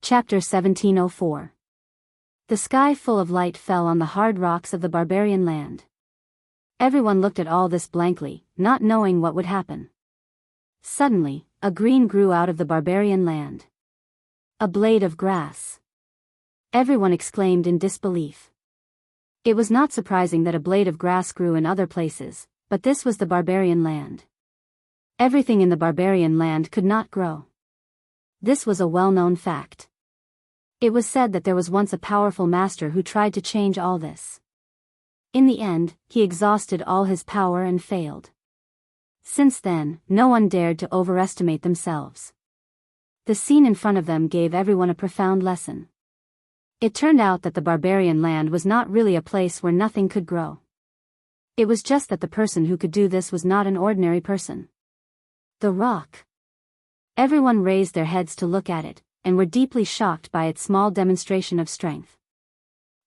Chapter 1704. The sky full of light fell on the hard rocks of the barbarian land. Everyone looked at all this blankly, not knowing what would happen. Suddenly, a green grew out of the barbarian land. A blade of grass. Everyone exclaimed in disbelief. It was not surprising that a blade of grass grew in other places, but this was the barbarian land. Everything in the barbarian land could not grow. This was a well-known fact. It was said that there was once a powerful master who tried to change all this. In the end, he exhausted all his power and failed. Since then, no one dared to overestimate themselves. The scene in front of them gave everyone a profound lesson. It turned out that the barbarian land was not really a place where nothing could grow. It was just that the person who could do this was not an ordinary person. The rock. Everyone raised their heads to look at it, and were deeply shocked by its small demonstration of strength.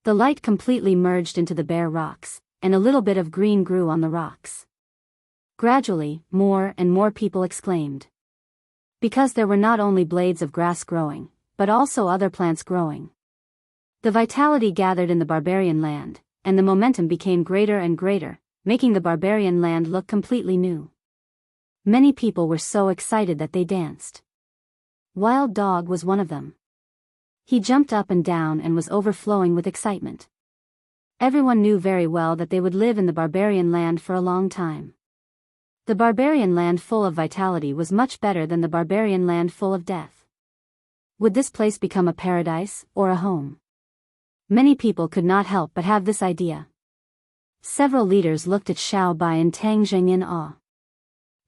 The light completely merged into the bare rocks, and a little bit of green grew on the rocks. Gradually, more and more people exclaimed. Because there were not only blades of grass growing, but also other plants growing. The vitality gathered in the barbarian land, and the momentum became greater and greater, making the barbarian land look completely new. Many people were so excited that they danced. Wild Dog was one of them. He jumped up and down and was overflowing with excitement. Everyone knew very well that they would live in the barbarian land for a long time. The barbarian land full of vitality was much better than the barbarian land full of death. Would this place become a paradise, or a home? Many people could not help but have this idea. Several leaders looked at Xiao Bai and Tang Jing in awe.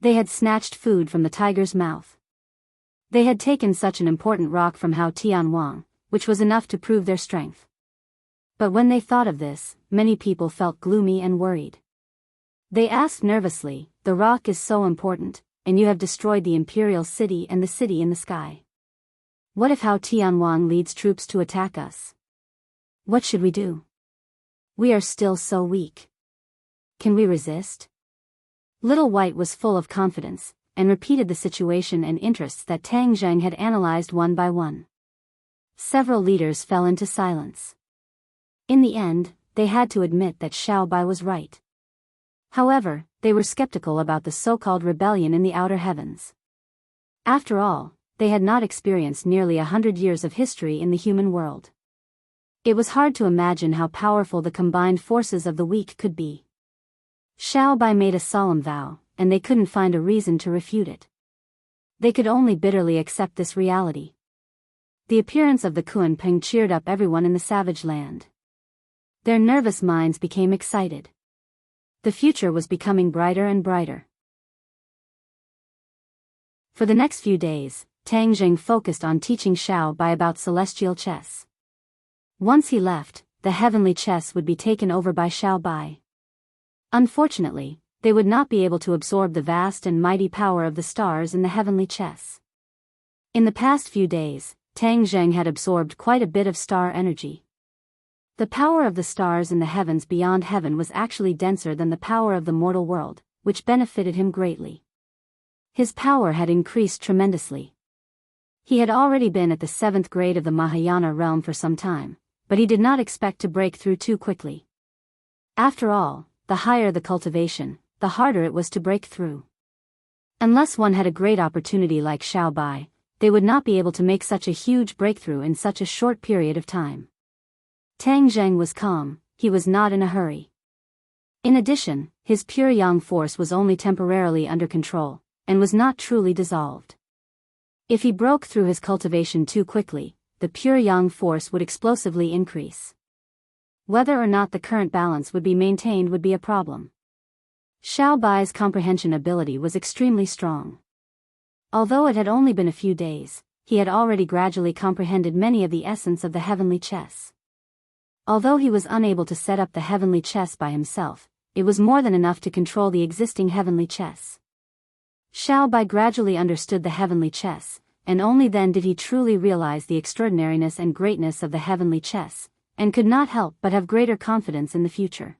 They had snatched food from the tiger's mouth. They had taken such an important rock from Hao Tianwang, which was enough to prove their strength. But when they thought of this, many people felt gloomy and worried. They asked nervously, "The rock is so important, and you have destroyed the imperial city and the city in the sky. What if Hao Tianwang leads troops to attack us? What should we do? We are still so weak. Can we resist?" Little White was full of confidence, and repeated the situation and interests that Tang Zheng had analyzed one by one. Several leaders fell into silence. In the end, they had to admit that Xiao Bai was right. However, they were skeptical about the so-called rebellion in the outer heavens. After all, they had not experienced nearly 100 years of history in the human world. It was hard to imagine how powerful the combined forces of the weak could be. Xiao Bai made a solemn vow, and they couldn't find a reason to refute it. They could only bitterly accept this reality. The appearance of the Kunpeng cheered up everyone in the savage land. Their nervous minds became excited. The future was becoming brighter and brighter. For the next few days, Tang Jing focused on teaching Xiao Bai about celestial chess. Once he left, the heavenly chess would be taken over by Xiao Bai. Unfortunately, they would not be able to absorb the vast and mighty power of the stars in the heavenly chess. In the past few days, Tang Zheng had absorbed quite a bit of star energy. The power of the stars in the heavens beyond heaven was actually denser than the power of the mortal world, which benefited him greatly. His power had increased tremendously. He had already been at the 7th grade of the Mahayana realm for some time, but he did not expect to break through too quickly. After all, the higher the cultivation, the harder it was to break through. Unless one had a great opportunity like Xiao Bai, they would not be able to make such a huge breakthrough in such a short period of time. Tang Zheng was calm, he was not in a hurry. In addition, his pure yang force was only temporarily under control, and was not truly dissolved. If he broke through his cultivation too quickly, the pure yang force would explosively increase. Whether or not the current balance would be maintained would be a problem. Xiao Bai's comprehension ability was extremely strong. Although it had only been a few days, he had already gradually comprehended many of the essence of the heavenly chess. Although he was unable to set up the heavenly chess by himself, it was more than enough to control the existing heavenly chess. Xiao Bai gradually understood the heavenly chess, and only then did he truly realize the extraordinariness and greatness of the heavenly chess, and could not help but have greater confidence in the future.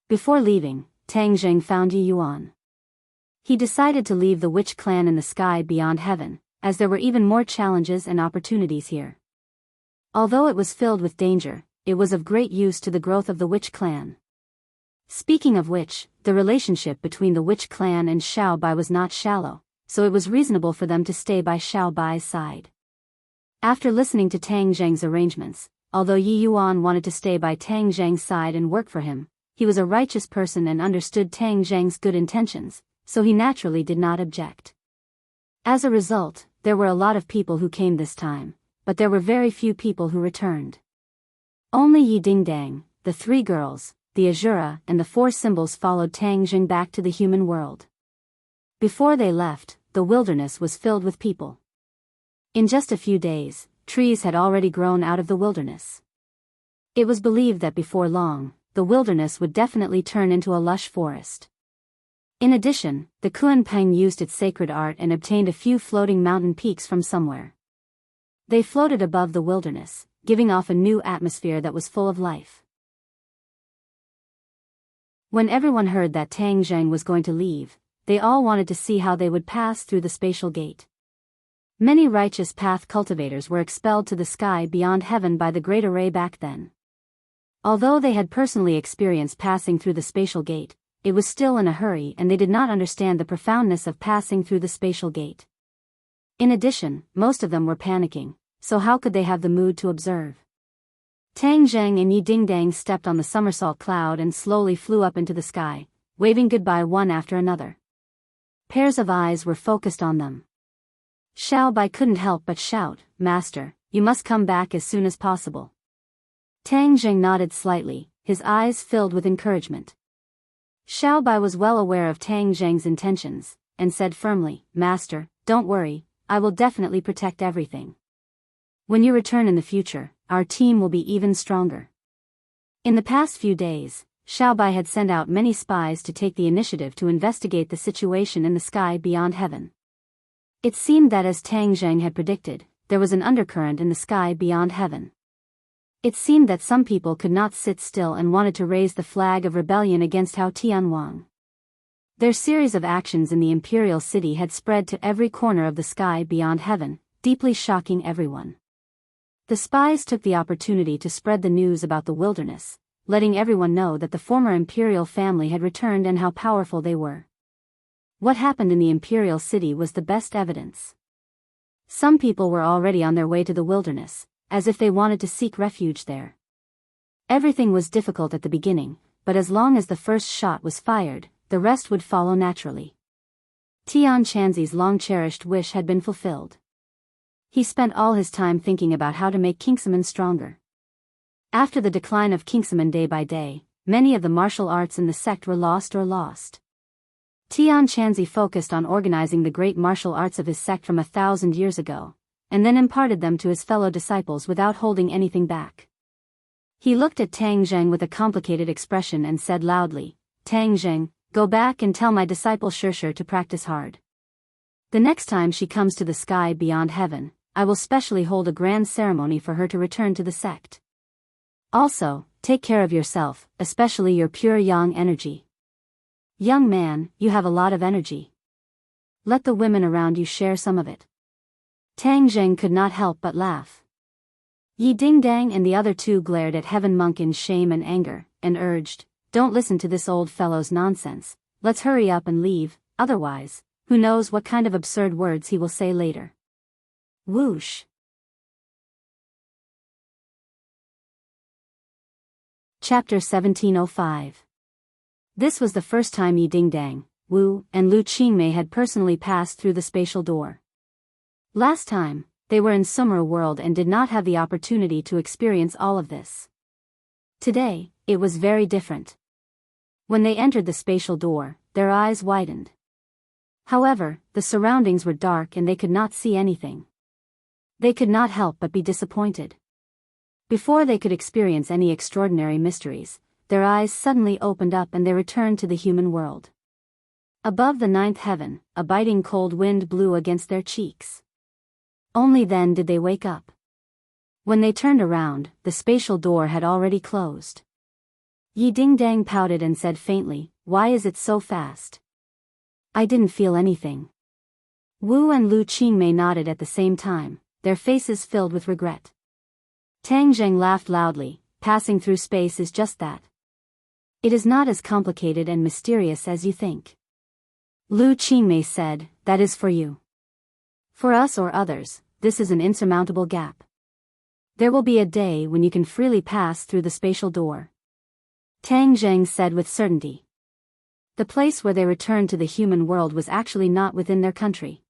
Before leaving, Tang Zheng found Yi Yuan. He decided to leave the witch clan in the sky beyond heaven, as there were even more challenges and opportunities here. Although it was filled with danger, it was of great use to the growth of the witch clan. Speaking of which, the relationship between the witch clan and Xiao Bai was not shallow, so it was reasonable for them to stay by Xiao Bai's side. After listening to Tang Zheng's arrangements, although Yi Yuan wanted to stay by Tang Zheng's side and work for him, he was a righteous person and understood Tang Zheng's good intentions, so he naturally did not object. As a result, there were a lot of people who came this time, but there were very few people who returned. Only Yi Dingdang, the 3 girls, the Azura and the 4 symbols followed Tang Zheng back to the human world. Before they left, the wilderness was filled with people. In just a few days, trees had already grown out of the wilderness. It was believed that before long, the wilderness would definitely turn into a lush forest. In addition, the Kunpeng used its sacred art and obtained a few floating mountain peaks from somewhere. They floated above the wilderness, giving off a new atmosphere that was full of life. When everyone heard that Tang Zheng was going to leave, they all wanted to see how they would pass through the spatial gate. Many righteous path cultivators were expelled to the sky beyond heaven by the Great Array back then. Although they had personally experienced passing through the spatial gate, it was still in a hurry and they did not understand the profoundness of passing through the spatial gate. In addition, most of them were panicking, so how could they have the mood to observe? Tang Zheng and Yi Dingdang stepped on the somersault cloud and slowly flew up into the sky, waving goodbye one after another. Pairs of eyes were focused on them. Xiao Bai couldn't help but shout, "Master, you must come back as soon as possible." Tang Zheng nodded slightly, his eyes filled with encouragement. Xiao Bai was well aware of Tang Zheng's intentions, and said firmly, "Master, don't worry, I will definitely protect everything. When you return in the future, our team will be even stronger." In the past few days, Xiao Bai had sent out many spies to take the initiative to investigate the situation in the sky beyond heaven. It seemed that as Tang Zheng had predicted, there was an undercurrent in the sky beyond heaven. It seemed that some people could not sit still and wanted to raise the flag of rebellion against Hao Tianwang. Their series of actions in the imperial city had spread to every corner of the sky beyond heaven, deeply shocking everyone. The spies took the opportunity to spread the news about the wilderness, letting everyone know that the former imperial family had returned and how powerful they were. What happened in the imperial city was the best evidence. Some people were already on their way to the wilderness, as if they wanted to seek refuge there. Everything was difficult at the beginning, but as long as the first shot was fired, the rest would follow naturally. Tian Chanzi's long-cherished wish had been fulfilled. He spent all his time thinking about how to make Kingsman stronger. After the decline of Kingsman day by day, many of the martial arts in the sect were lost. Tian Chanzi focused on organizing the great martial arts of his sect from 1,000 years ago, and then imparted them to his fellow disciples without holding anything back. He looked at Tang Zheng with a complicated expression and said loudly, "Tang Zheng, go back and tell my disciple Shishir to practice hard. The next time she comes to the sky beyond heaven, I will specially hold a grand ceremony for her to return to the sect. Also, take care of yourself, especially your pure yang energy. Young man, you have a lot of energy. Let the women around you share some of it." Tang Zheng could not help but laugh. Yi Dingdang and the other 2 glared at Heaven Monk in shame and anger, and urged, "Don't listen to this old fellow's nonsense, let's hurry up and leave, otherwise, who knows what kind of absurd words he will say later." Whoosh! Chapter 1705. This was the first time Yi Dingdang, Wu, and Lu Qingmei had personally passed through the spatial door. Last time, they were in Summer World and did not have the opportunity to experience all of this. Today, it was very different. When they entered the spatial door, their eyes widened. However, the surroundings were dark and they could not see anything. They could not help but be disappointed. Before they could experience any extraordinary mysteries, their eyes suddenly opened up and they returned to the human world. Above the 9th heaven, a biting cold wind blew against their cheeks. Only then did they wake up. When they turned around, the spatial door had already closed. Yi Dingdang pouted and said faintly, "Why is it so fast?" "I didn't feel anything." Wu and Lu Qingmei nodded at the same time, their faces filled with regret. Tang Zheng laughed loudly. Passing through space is just that. It is not as complicated and mysterious as you think. Lu Qingmei said, that is for you. For us or others, this is an insurmountable gap. There will be a day when you can freely pass through the spatial door. Tang Zheng said with certainty. The place where they returned to the human world was actually not within their country.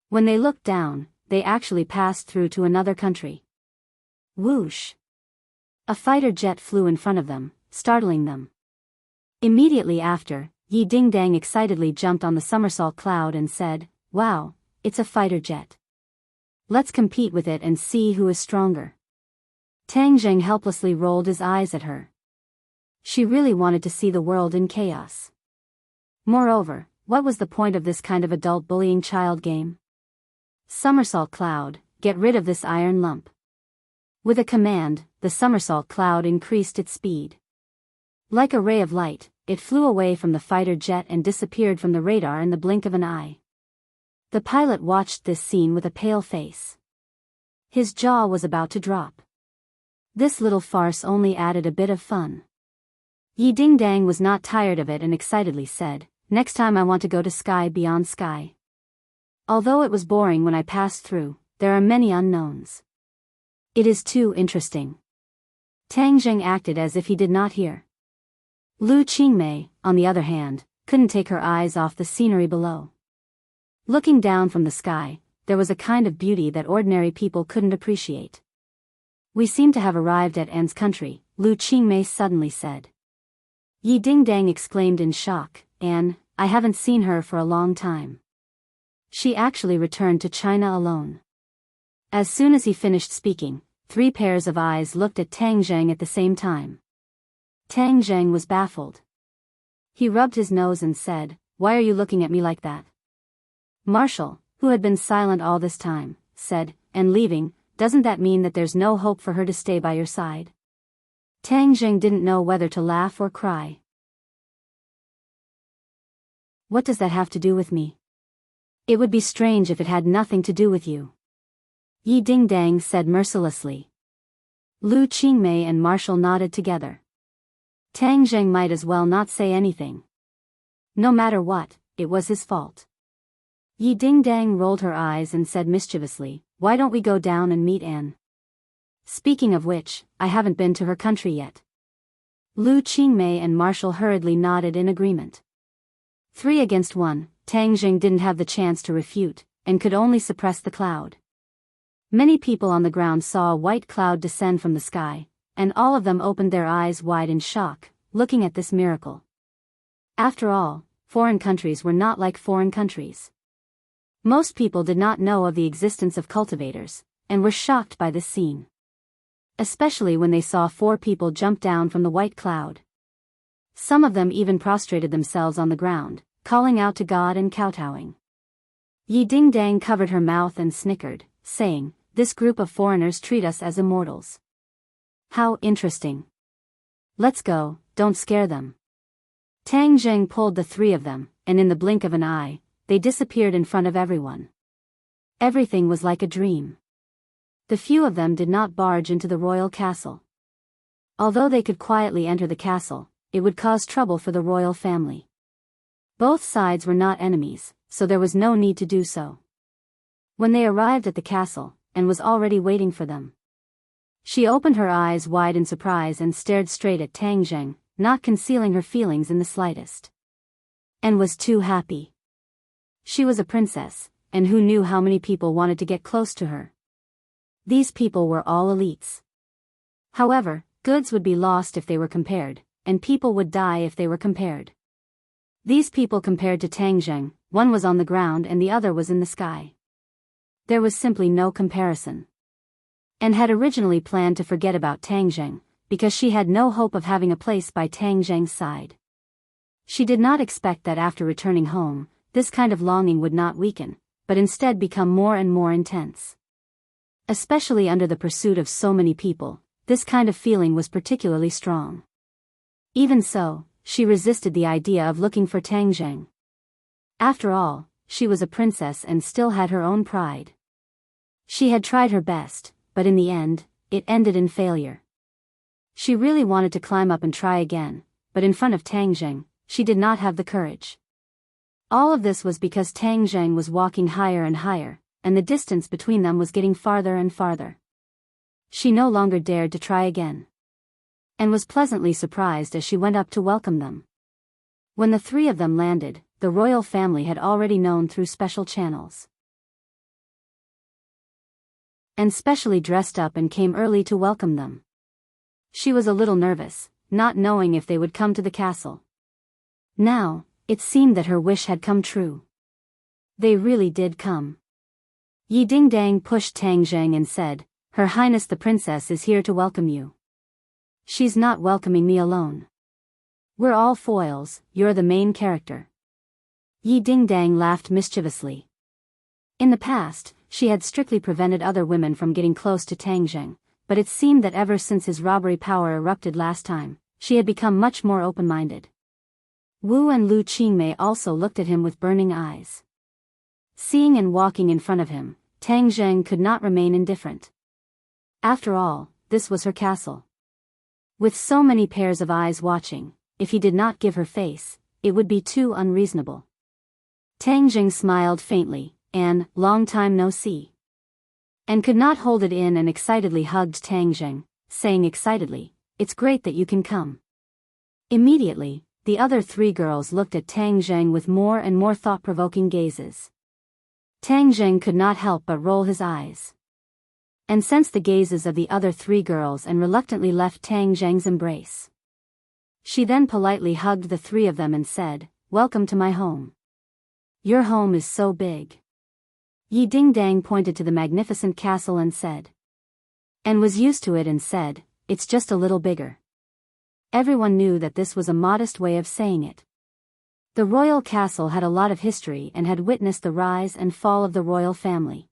When they looked down, they actually passed through to another country. Whoosh! A fighter jet flew in front of them, startling them. Immediately after, Yi Dingdang excitedly jumped on the somersault cloud and said, "Wow, it's a fighter jet. Let's compete with it and see who is stronger." Tang Zheng helplessly rolled his eyes at her. She really wanted to see the world in chaos. Moreover, what was the point of this kind of adult bullying child game? Somersault cloud, get rid of this iron lump. With a command, the somersault cloud increased its speed. Like a ray of light, it flew away from the fighter jet and disappeared from the radar in the blink of an eye. The pilot watched this scene with a pale face. His jaw was about to drop. This little farce only added a bit of fun. Yi Dingdang was not tired of it and excitedly said, "Next time I want to go to sky beyond sky. Although it was boring when I passed through, there are many unknowns. It is too interesting." Tang Zheng acted as if he did not hear. Lu Qingmei, on the other hand, couldn't take her eyes off the scenery below. Looking down from the sky, there was a kind of beauty that ordinary people couldn't appreciate. "We seem to have arrived at An's country," Lu Qingmei suddenly said. Yi Dingdang exclaimed in shock, "Anne, I haven't seen her for a long time. She actually returned to China alone." As soon as he finished speaking, 3 pairs of eyes looked at Tang Zheng at the same time. Tang Zheng was baffled. He rubbed his nose and said, "Why are you looking at me like that?" Marshall, who had been silent all this time, said, "And leaving, doesn't that mean that there's no hope for her to stay by your side?" Tang Zheng didn't know whether to laugh or cry. "What does that have to do with me? It would be strange if it had nothing to do with you," Yi Dingdang said mercilessly. Lu Qingmei and Marshall nodded together. Tang Zheng might as well not say anything. No matter what, it was his fault. Yi Dingdang rolled her eyes and said mischievously, "Why don't we go down and meet Anne? Speaking of which, I haven't been to her country yet." Lu Qingmei and Marshall hurriedly nodded in agreement. 3 against 1, Tang Zheng didn't have the chance to refute, and could only suppress the cloud. Many people on the ground saw a white cloud descend from the sky, and all of them opened their eyes wide in shock, looking at this miracle. After all, foreign countries were not like foreign countries. Most people did not know of the existence of cultivators, and were shocked by this scene. Especially when they saw 4 people jump down from the white cloud. Some of them even prostrated themselves on the ground, calling out to God and kowtowing. Yi Dingdang covered her mouth and snickered, saying, "This group of foreigners treat us as immortals. How interesting. Let's go, don't scare them." Tang Zheng pulled the 3 of them, and in the blink of an eye, they disappeared in front of everyone. Everything was like a dream. The few of them did not barge into the royal castle. Although they could quietly enter the castle, it would cause trouble for the royal family. Both sides were not enemies, so there was no need to do so. When they arrived at the castle, Anne was already waiting for them. She opened her eyes wide in surprise and stared straight at Tang Zheng, not concealing her feelings in the slightest. Anne was too happy. She was a princess, and who knew how many people wanted to get close to her. These people were all elites. However, goods would be lost if they were compared, and people would die if they were compared. These people compared to Tang Zheng, one was on the ground and the other was in the sky. There was simply no comparison. Anne had originally planned to forget about Tang Zheng, because she had no hope of having a place by Tang Zheng's side. She did not expect that after returning home, this kind of longing would not weaken, but instead become more and more intense. Especially under the pursuit of so many people, this kind of feeling was particularly strong. Even so, she resisted the idea of looking for Tang Zheng. After all, she was a princess and still had her own pride. She had tried her best, but in the end, it ended in failure. She really wanted to climb up and try again, but in front of Tang Zheng, she did not have the courage. All of this was because Tang Zheng was walking higher and higher, and the distance between them was getting farther and farther. She no longer dared to try again, and was pleasantly surprised as she went up to welcome them. When the three of them landed, the royal family had already known through special channels, and specially dressed up and came early to welcome them. She was a little nervous, not knowing if they would come to the castle. Now, it seemed that her wish had come true. They really did come. Yi Dingdang pushed Tang Zheng and said, "Her Highness the Princess is here to welcome you. She's not welcoming me alone. We're all foils, you're the main character." Yi Dingdang laughed mischievously. In the past, she had strictly prevented other women from getting close to Tang Zheng, but it seemed that ever since his robbery power erupted last time, she had become much more open-minded. Wu and Lu Qingmei also looked at him with burning eyes. Seeing and walking in front of him, Tang Zheng could not remain indifferent. After all, this was her castle. With so many pairs of eyes watching, if he did not give her face, it would be too unreasonable. Tang Zheng smiled faintly, and, "Long time no see," and could not hold it in and excitedly hugged Tang Zheng, saying excitedly, "It's great that you can come." Immediately, the other three girls looked at Tang Zheng with more and more thought-provoking gazes. Tang Zheng could not help but roll his eyes, and sensed the gazes of the other three girls and reluctantly left Tang Zheng's embrace. She then politely hugged the three of them and said, "Welcome to my home. Your home is so big." Yi Dingdang pointed to the magnificent castle and said, and was used to it and said, "It's just a little bigger." Everyone knew that this was a modest way of saying it. The royal castle had a lot of history and had witnessed the rise and fall of the royal family.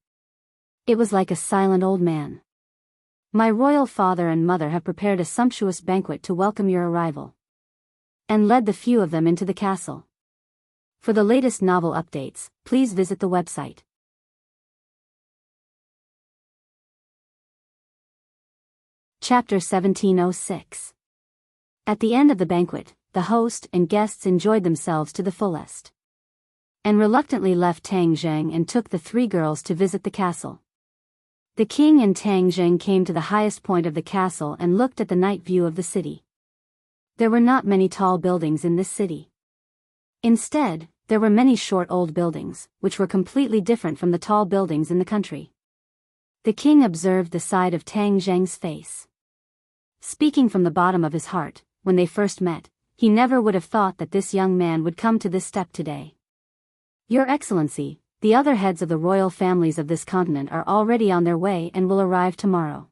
It was like a silent old man. "My royal father and mother have prepared a sumptuous banquet to welcome your arrival," and led the few of them into the castle. For the latest novel updates, please visit the website. Chapter 1706. At the end of the banquet, the host and guests enjoyed themselves to the fullest, and reluctantly left Tang Zheng and took the three girls to visit the castle. The king and Tang Zheng came to the highest point of the castle and looked at the night view of the city. There were not many tall buildings in this city. Instead, there were many short old buildings, which were completely different from the tall buildings in the country. The king observed the side of Tang Zheng's face. Speaking from the bottom of his heart, when they first met, he never would have thought that this young man would come to this step today. "Your Excellency, the other heads of the royal families of this continent are already on their way and will arrive tomorrow.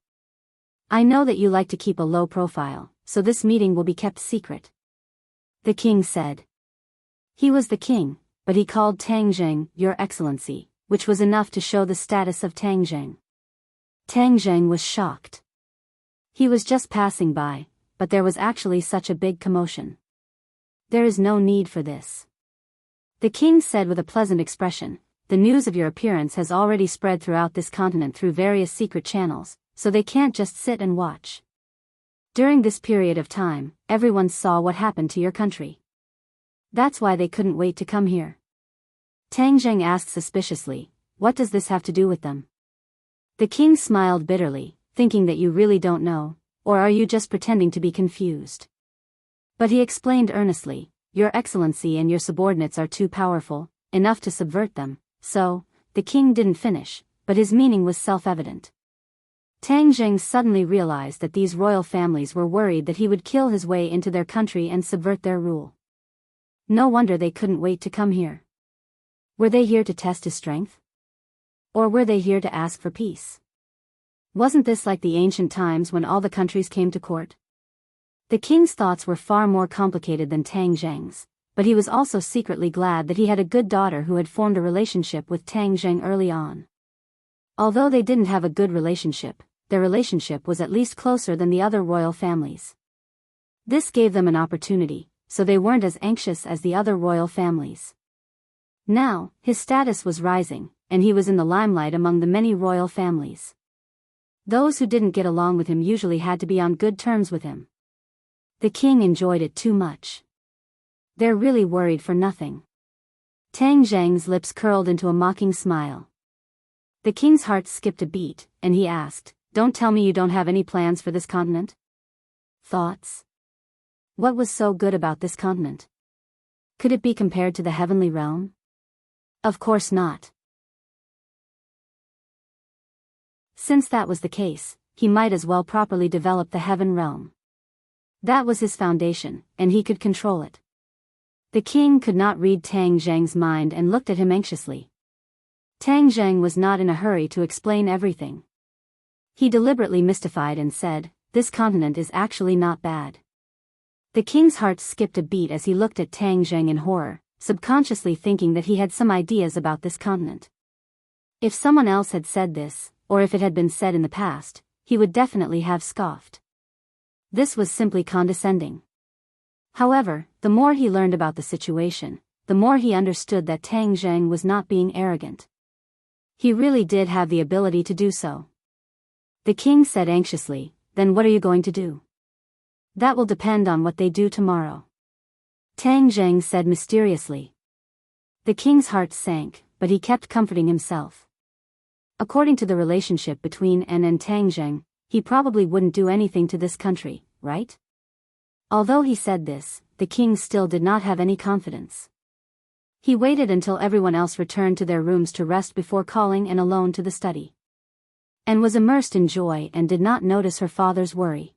I know that you like to keep a low profile, so this meeting will be kept secret," the king said. He was the king, but he called Tang Zheng "Your Excellency," which was enough to show the status of Tang Zheng. Tang Zheng was shocked. He was just passing by, but there was actually such a big commotion. "There is no need for this," the king said with a pleasant expression. "The news of your appearance has already spread throughout this continent through various secret channels, so they can't just sit and watch. During this period of time, everyone saw what happened to your country. That's why they couldn't wait to come here." Tang Zheng asked suspiciously, "What does this have to do with them?" The king smiled bitterly, thinking that you really don't know, or are you just pretending to be confused? But he explained earnestly, "Your Excellency and your subordinates are too powerful, enough to subvert them." So, the king didn't finish, but his meaning was self-evident. Tang Zheng suddenly realized that these royal families were worried that he would kill his way into their country and subvert their rule. No wonder they couldn't wait to come here. Were they here to test his strength? Or were they here to ask for peace? Wasn't this like the ancient times when all the countries came to court? The king's thoughts were far more complicated than Tang Zheng's, but he was also secretly glad that he had a good daughter who had formed a relationship with Tang Zheng early on. Although they didn't have a good relationship, their relationship was at least closer than the other royal families. This gave them an opportunity, so they weren't as anxious as the other royal families. Now, his status was rising, and he was in the limelight among the many royal families. Those who didn't get along with him usually had to be on good terms with him. The king enjoyed it too much. They're really worried for nothing. Tang Zhang's lips curled into a mocking smile. The king's heart skipped a beat, and he asked, "Don't tell me you don't have any plans for this continent?" Thoughts? What was so good about this continent? Could it be compared to the heavenly realm? Of course not. Since that was the case, he might as well properly develop the heaven realm. That was his foundation, and he could control it. The king could not read Tang Zhang's mind and looked at him anxiously. Tang Zhang was not in a hurry to explain everything. He deliberately mystified and said, "This continent is actually not bad." The king's heart skipped a beat as he looked at Tang Zhang in horror, subconsciously thinking that he had some ideas about this continent. If someone else had said this, or if it had been said in the past, he would definitely have scoffed. This was simply condescending. However, the more he learned about the situation, the more he understood that Tang Zhang was not being arrogant. He really did have the ability to do so. The king said anxiously, "Then what are you going to do?" "That will depend on what they do tomorrow," Tang Zhang said mysteriously. The king's heart sank, but he kept comforting himself. According to the relationship between N and Tang Zhang, he probably wouldn't do anything to this country, right? Although he said this, the king still did not have any confidence. He waited until everyone else returned to their rooms to rest before calling Anne alone to the study. Anne was immersed in joy and did not notice her father's worry.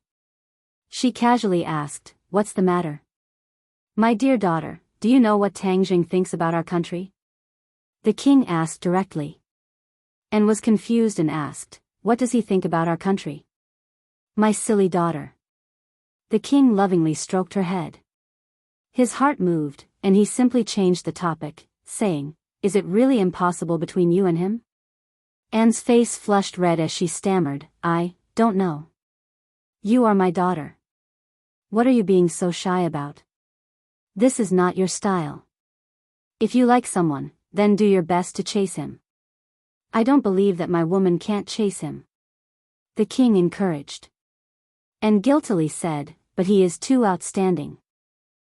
She casually asked, "What's the matter?" "My dear daughter, do you know what Tang Zhang thinks about our country?" The king asked directly. Anne was confused and asked, "What does he think about our country?" "My silly daughter." The king lovingly stroked her head. His heart moved, and he simply changed the topic, saying, "Is it really impossible between you and him?" Anne's face flushed red as she stammered, "I don't know. You are my daughter. What are you being so shy about? This is not your style. If you like someone, then do your best to chase him." "I don't believe that my woman can't chase him," the king encouraged. And guiltily said, "But he is too outstanding.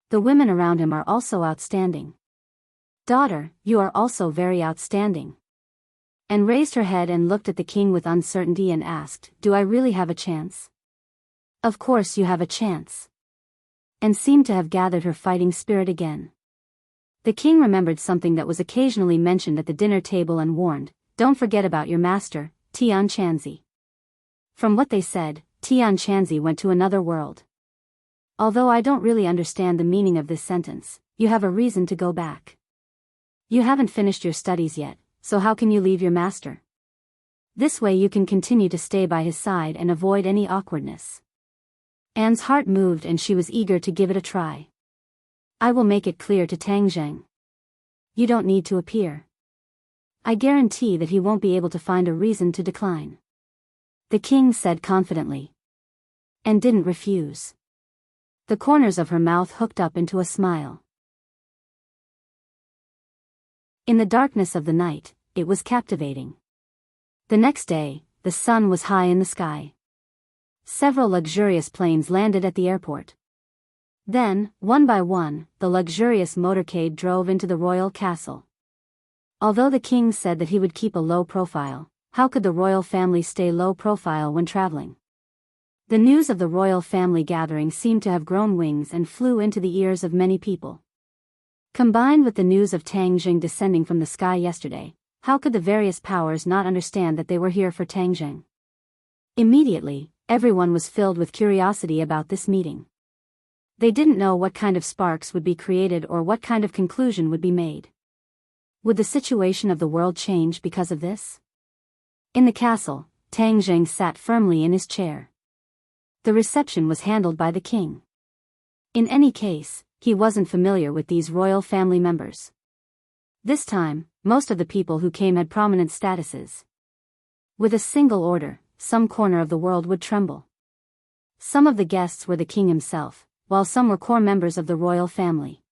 The women around him are also outstanding. Daughter, you are also very outstanding." And raised her head and looked at the king with uncertainty and asked, "Do I really have a chance?" "Of course you have a chance." And seemed to have gathered her fighting spirit again. The king remembered something that was occasionally mentioned at the dinner table and warned, "Don't forget about your master, Tian Chanzi." From what they said, Tian Chanzi went to another world. Although I don't really understand the meaning of this sentence, you have a reason to go back. You haven't finished your studies yet, so how can you leave your master? This way you can continue to stay by his side and avoid any awkwardness. Anne's heart moved and she was eager to give it a try. "I will make it clear to Tang Zhang. You don't need to appear. I guarantee that he won't be able to find a reason to decline," the king said confidently. And didn't refuse. The corners of her mouth hooked up into a smile. In the darkness of the night, it was captivating. The next day, the sun was high in the sky. Several luxurious planes landed at the airport. Then, one by one, the luxurious motorcade drove into the royal castle. Although the king said that he would keep a low profile, how could the royal family stay low profile when traveling? The news of the royal family gathering seemed to have grown wings and flew into the ears of many people. Combined with the news of Tang Zhang descending from the sky yesterday, how could the various powers not understand that they were here for Tang Zhang? Immediately, everyone was filled with curiosity about this meeting. They didn't know what kind of sparks would be created or what kind of conclusion would be made. Would the situation of the world change because of this? In the castle, Tang Zhang sat firmly in his chair. The reception was handled by the king. In any case, he wasn't familiar with these royal family members. This time, most of the people who came had prominent statuses. With a single order, some corner of the world would tremble. Some of the guests were the king himself, while some were core members of the royal family.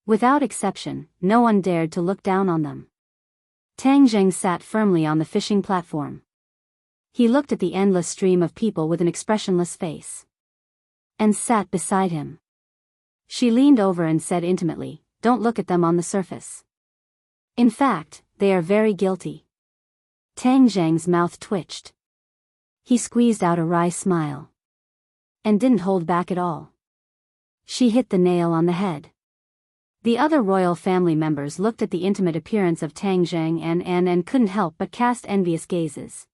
Without exception, no one dared to look down on them. Tang Zhang sat firmly on the fishing platform. He looked at the endless stream of people with an expressionless face. And sat beside him. She leaned over and said intimately, "Don't look at them on the surface. In fact, they are very guilty." Tang Zhang's mouth twitched. He squeezed out a wry smile. And didn't hold back at all. She hit the nail on the head. The other royal family members looked at the intimate appearance of Tang Zhang and couldn't help but cast envious gazes.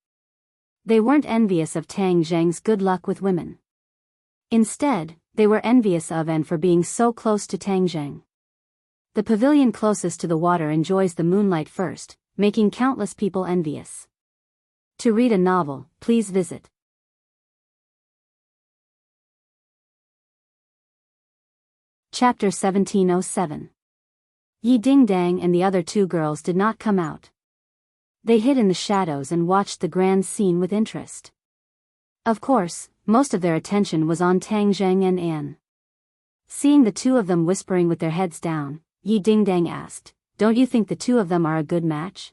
They weren't envious of Tang Zhang's good luck with women. Instead, they were envious of and for being so close to Tang Zhang. The pavilion closest to the water enjoys the moonlight first, making countless people envious. To read a novel, please visit Chapter 1707. Yi Dingdang and the other two girls did not come out. They hid in the shadows and watched the grand scene with interest. Of course, most of their attention was on Tang Zhang and Anne. Seeing the two of them whispering with their heads down, Yi Dingdang asked, "Don't you think the two of them are a good match?"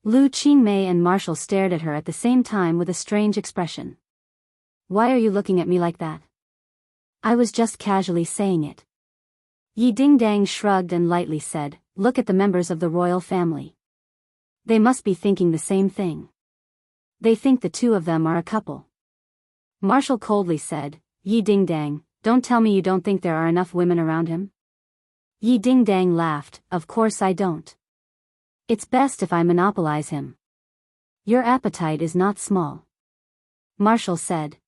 Lu Qingmei and Marshall stared at her at the same time with a strange expression. "Why are you looking at me like that?" "I was just casually saying it." Yi Dingdang shrugged and lightly said, "Look at the members of the royal family. They must be thinking the same thing. They think the two of them are a couple." Marshall coldly said, "Yi Dingdang, don't tell me you don't think there are enough women around him?" Yi Dingdang laughed, "Of course I don't. It's best if I monopolize him." "Your appetite is not small," Marshall said.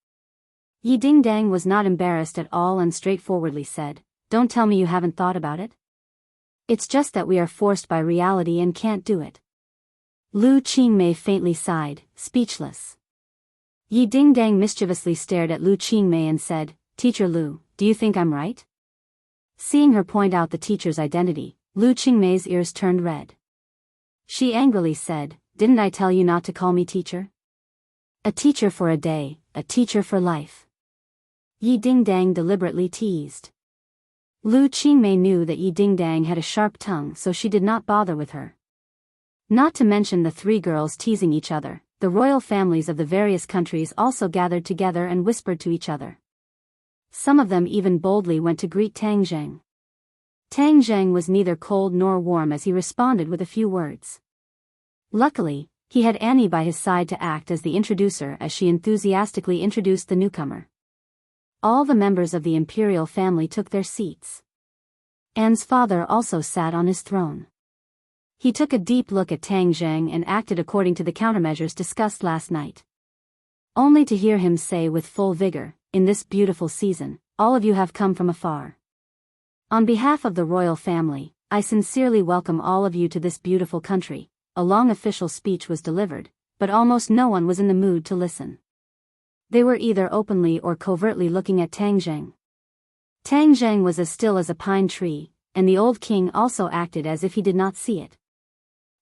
Yi Dingdang was not embarrassed at all and straightforwardly said, "Don't tell me you haven't thought about it. It's just that we are forced by reality and can't do it." Lu Qingmei faintly sighed, speechless. Yi Dingdang mischievously stared at Lu Qingmei and said, "Teacher Lu, do you think I'm right?" Seeing her point out the teacher's identity, Lu Qingmei's ears turned red. She angrily said, "Didn't I tell you not to call me teacher? A teacher for a day, a teacher for life." Yi Dingdang deliberately teased. Lu Qingmei knew that Yi Dingdang had a sharp tongue, so she did not bother with her. Not to mention the three girls teasing each other, the royal families of the various countries also gathered together and whispered to each other. Some of them even boldly went to greet Tang Zhang. Tang Zhang was neither cold nor warm as he responded with a few words. Luckily, he had Annie by his side to act as the introducer as she enthusiastically introduced the newcomer. All the members of the imperial family took their seats. Anne's father also sat on his throne. He took a deep look at Tang Zhang and acted according to the countermeasures discussed last night. Only to hear him say with full vigor, "In this beautiful season, all of you have come from afar. On behalf of the royal family, I sincerely welcome all of you to this beautiful country." A long official speech was delivered, but almost no one was in the mood to listen. They were either openly or covertly looking at Tang Zhang. Tang Zhang was as still as a pine tree, and the old king also acted as if he did not see it.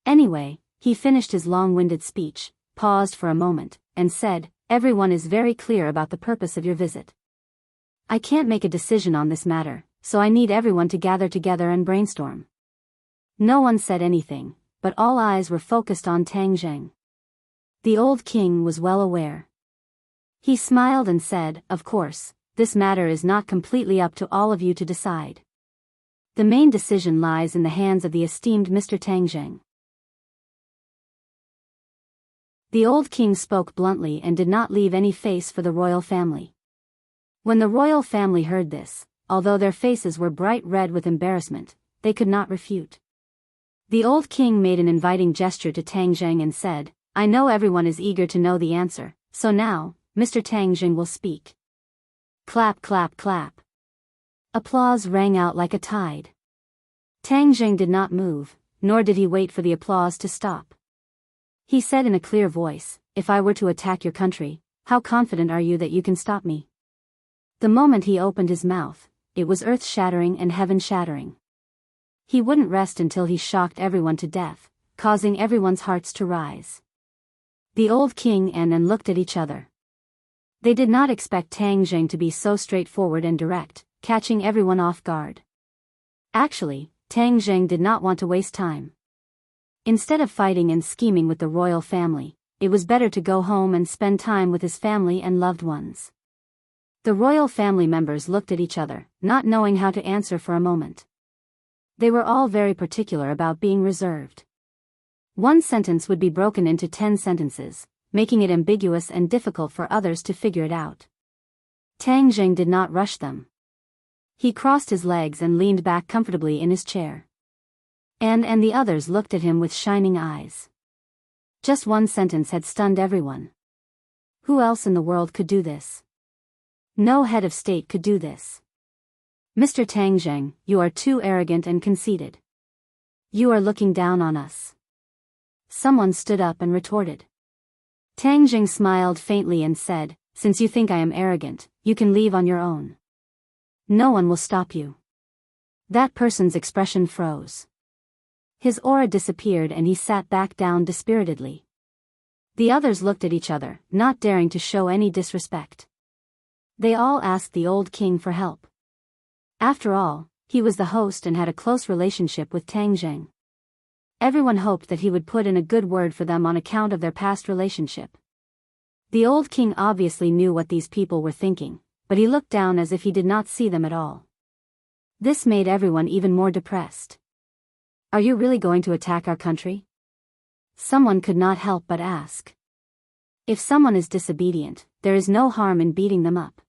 Anyway, he finished his long-winded speech, paused for a moment, and said, "Everyone is very clear about the purpose of your visit. I can't make a decision on this matter, so I need everyone to gather together and brainstorm." No one said anything, but all eyes were focused on Tang Zhang. The old king was well aware. He smiled and said, "Of course, this matter is not completely up to all of you to decide. The main decision lies in the hands of the esteemed Mr. Tang Zhang." The old king spoke bluntly and did not leave any face for the royal family. When the royal family heard this, although their faces were bright red with embarrassment, they could not refute. The old king made an inviting gesture to Tang Zhang and said, "I know everyone is eager to know the answer, so now, Mr. Tang Zhang will speak." Clap, clap, clap. Applause rang out like a tide. Tang Zhang did not move, nor did he wait for the applause to stop. He said in a clear voice, "If I were to attack your country, how confident are you that you can stop me?" The moment he opened his mouth, it was earth-shattering and heaven-shattering. He wouldn't rest until he shocked everyone to death, causing everyone's hearts to rise. The old king and Anne looked at each other. They did not expect Tang Zhang to be so straightforward and direct, catching everyone off guard. Actually, Tang Zhang did not want to waste time. Instead of fighting and scheming with the royal family, it was better to go home and spend time with his family and loved ones. The royal family members looked at each other, not knowing how to answer for a moment. They were all very particular about being reserved. One sentence would be broken into 10 sentences, making it ambiguous and difficult for others to figure it out. Tang Jing did not rush them. He crossed his legs and leaned back comfortably in his chair. And the others looked at him with shining eyes. Just one sentence had stunned everyone. Who else in the world could do this? No head of state could do this. Mr. Tang Jing, you are too arrogant and conceited. You are looking down on us. Someone stood up and retorted. Tang Jing smiled faintly and said, since you think I am arrogant, you can leave on your own. No one will stop you. That person's expression froze. His aura disappeared and he sat back down dispiritedly. The others looked at each other, not daring to show any disrespect. They all asked the old king for help. After all, he was the host and had a close relationship with Tang Jing. Everyone hoped that he would put in a good word for them on account of their past relationship. The old king obviously knew what these people were thinking, but he looked down as if he did not see them at all. This made everyone even more depressed. Are you really going to attack our country? Someone could not help but ask. If someone is disobedient, there is no harm in beating them up.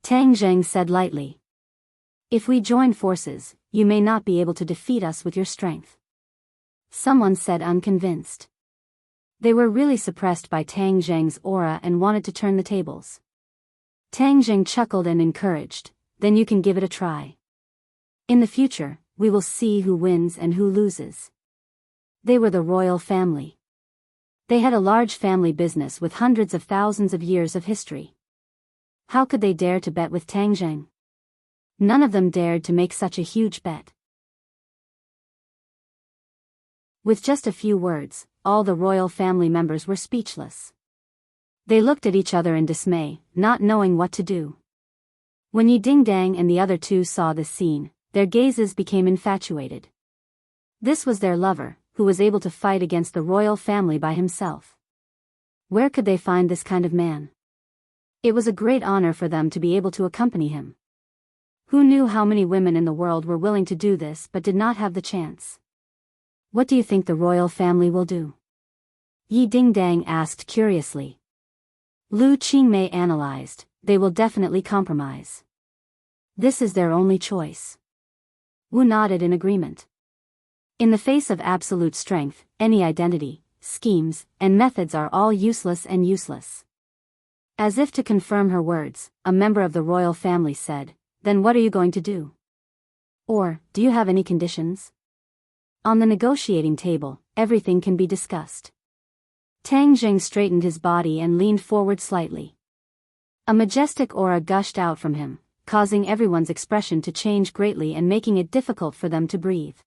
Tang Jing said lightly. If we join forces, you may not be able to defeat us with your strength. Someone said unconvinced. They were really suppressed by Tang Jing's aura and wanted to turn the tables. Tang Jing chuckled and encouraged, then you can give it a try. In the future, we will see who wins and who loses. They were the royal family. They had a large family business with hundreds of thousands of years of history. How could they dare to bet with Tang Jing? None of them dared to make such a huge bet. With just a few words, all the royal family members were speechless. They looked at each other in dismay, not knowing what to do. When Yi Ding Dang and the other two saw this scene, their gazes became infatuated. This was their lover, who was able to fight against the royal family by himself. Where could they find this kind of man? It was a great honor for them to be able to accompany him. Who knew how many women in the world were willing to do this but did not have the chance? What do you think the royal family will do? Yi Ding Dang asked curiously. Lu Qingmei analyzed, they will definitely compromise. This is their only choice. Wu nodded in agreement. In the face of absolute strength, any identity, schemes, and methods are all useless and useless. As if to confirm her words, a member of the royal family said, then what are you going to do? Or, do you have any conditions? On the negotiating table, everything can be discussed. Tang Jing straightened his body and leaned forward slightly. A majestic aura gushed out from him, causing everyone's expression to change greatly and making it difficult for them to breathe.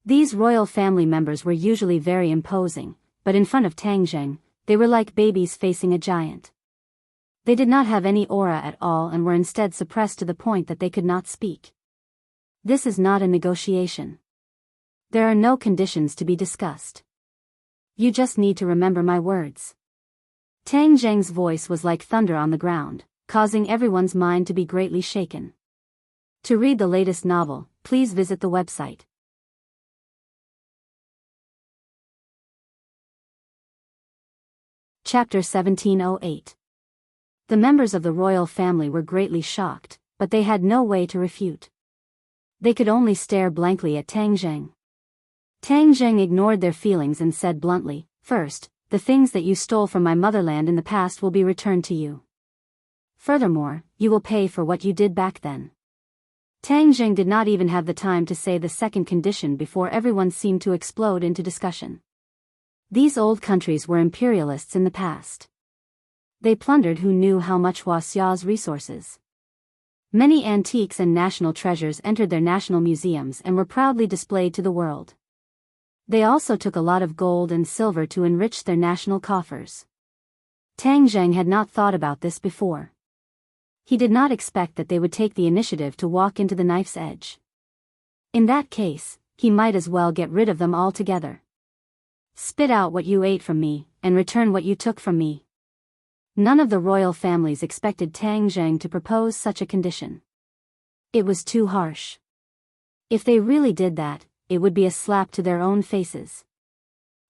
These royal family members were usually very imposing, but in front of Tang Jing, they were like babies facing a giant. They did not have any aura at all and were instead suppressed to the point that they could not speak. This is not a negotiation. There are no conditions to be discussed. You just need to remember my words. Tang Jing's voice was like thunder on the ground, causing everyone's mind to be greatly shaken. To read the latest novel, please visit the website. Chapter 1708. The members of the royal family were greatly shocked, but they had no way to refute. They could only stare blankly at Tang Jing. Tang Jing ignored their feelings and said bluntly, first, the things that you stole from my motherland in the past will be returned to you. Furthermore, you will pay for what you did back then. Tang Jing did not even have the time to say the second condition before everyone seemed to explode into discussion. These old countries were imperialists in the past. They plundered who knew how much Huaxia's resources. Many antiques and national treasures entered their national museums and were proudly displayed to the world. They also took a lot of gold and silver to enrich their national coffers. Tang Jing had not thought about this before. He did not expect that they would take the initiative to walk into the knife's edge. In that case, he might as well get rid of them altogether. Spit out what you ate from me, and return what you took from me." None of the royal families expected Tang Zheng to propose such a condition. It was too harsh. If they really did that, it would be a slap to their own faces.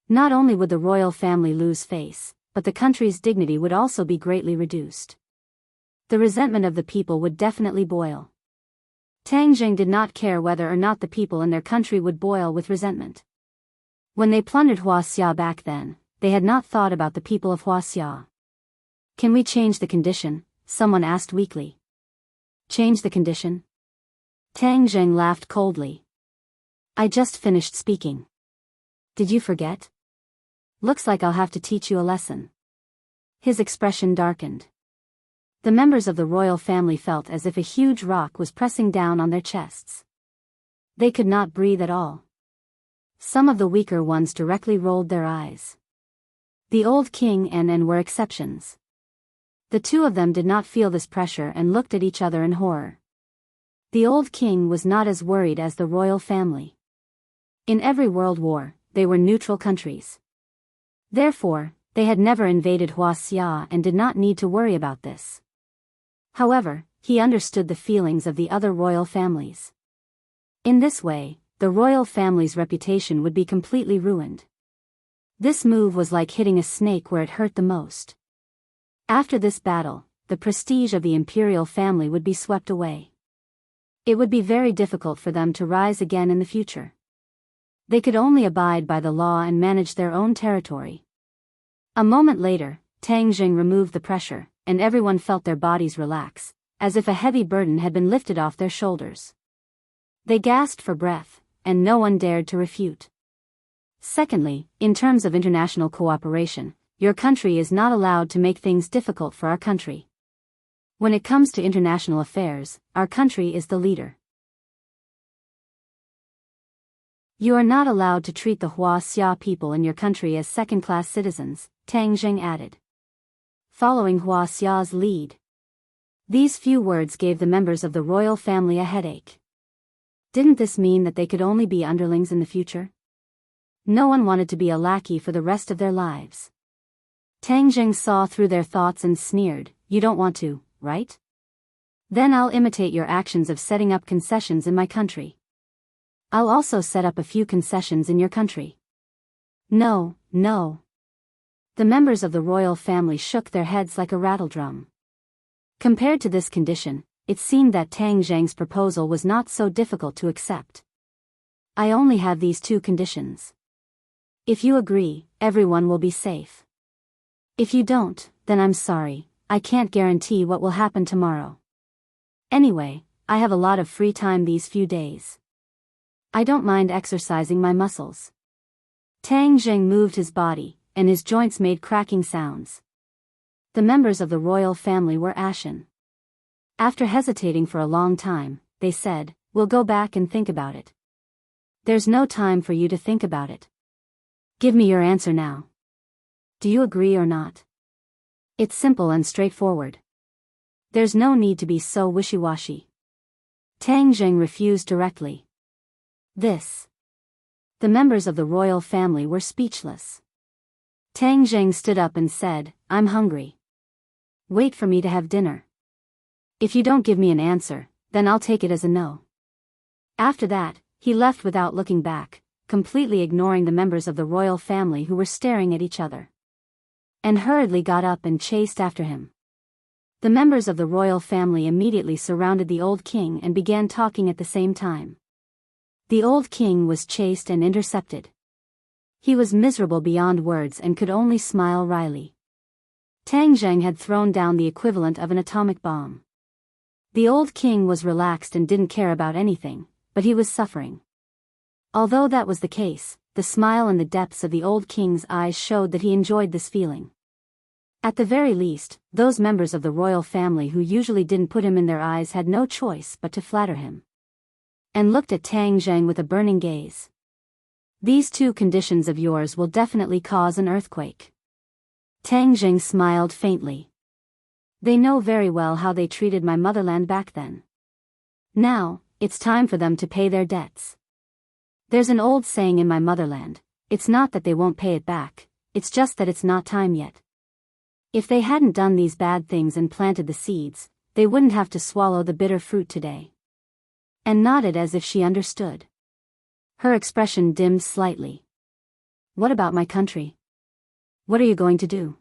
Not only would the royal family lose face, but the country's dignity would also be greatly reduced. The resentment of the people would definitely boil. Tang Zheng did not care whether or not the people in their country would boil with resentment. When they plundered Huaxia back then, they had not thought about the people of Huaxia. "Can we change the condition?" someone asked weakly. "Change the condition?" Tang Zheng laughed coldly. "I just finished speaking. Did you forget? Looks like I'll have to teach you a lesson." His expression darkened. The members of the royal family felt as if a huge rock was pressing down on their chests. They could not breathe at all. Some of the weaker ones directly rolled their eyes. The old king and N were exceptions. The two of them did not feel this pressure and looked at each other in horror. The old king was not as worried as the royal family. In every world war, they were neutral countries. Therefore, they had never invaded Huaxia and did not need to worry about this. However, he understood the feelings of the other royal families. In this way, the royal family's reputation would be completely ruined. This move was like hitting a snake where it hurt the most. After this battle, the prestige of the imperial family would be swept away. It would be very difficult for them to rise again in the future. They could only abide by the law and manage their own territory. A moment later, Tang Zheng removed the pressure, and everyone felt their bodies relax, as if a heavy burden had been lifted off their shoulders. They gasped for breath, and no one dared to refute. Secondly, in terms of international cooperation, your country is not allowed to make things difficult for our country. When it comes to international affairs, our country is the leader. You are not allowed to treat the Huaxia people in your country as second-class citizens, Tang Zheng added. Following Huaxia's lead. These few words gave the members of the royal family a headache. Didn't this mean that they could only be underlings in the future? No one wanted to be a lackey for the rest of their lives. Tang Zheng saw through their thoughts and sneered, "You don't want to, right? Then I'll imitate your actions of setting up concessions in my country. I'll also set up a few concessions in your country." "No, no." The members of the royal family shook their heads like a rattledrum. Compared to this condition, it seemed that Tang Zheng's proposal was not so difficult to accept. "I only have these two conditions. If you agree, everyone will be safe. If you don't, then I'm sorry, I can't guarantee what will happen tomorrow. Anyway, I have a lot of free time these few days. I don't mind exercising my muscles." Tang Zheng moved his body, and his joints made cracking sounds. The members of the royal family were ashen. After hesitating for a long time, they said, "We'll go back and think about it." "There's no time for you to think about it. Give me your answer now. Do you agree or not? It's simple and straightforward. There's no need to be so wishy-washy." Tang Zheng refused directly. The members of the royal family were speechless. Tang Zheng stood up and said, "I'm hungry. Wait for me to have dinner. If you don't give me an answer, then I'll take it as a no." After that, he left without looking back, completely ignoring the members of the royal family who were staring at each other. And hurriedly got up and chased after him. The members of the royal family immediately surrounded the old king and began talking at the same time. The old king was chased and intercepted. He was miserable beyond words and could only smile wryly. Tang Zheng had thrown down the equivalent of an atomic bomb. The old king was relaxed and didn't care about anything, but he was suffering. Although that was the case, the smile in the depths of the old king's eyes showed that he enjoyed this feeling. At the very least, those members of the royal family who usually didn't put him in their eyes had no choice but to flatter him. And looked at Tang Zheng with a burning gaze. "These two conditions of yours will definitely cause an earthquake." Tang Zheng smiled faintly. "They know very well how they treated my motherland back then. Now, it's time for them to pay their debts. There's an old saying in my motherland, it's not that they won't pay it back, it's just that it's not time yet. If they hadn't done these bad things and planted the seeds, they wouldn't have to swallow the bitter fruit today. And nodded as if she understood. Her expression dimmed slightly. What about my country? What are you going to do?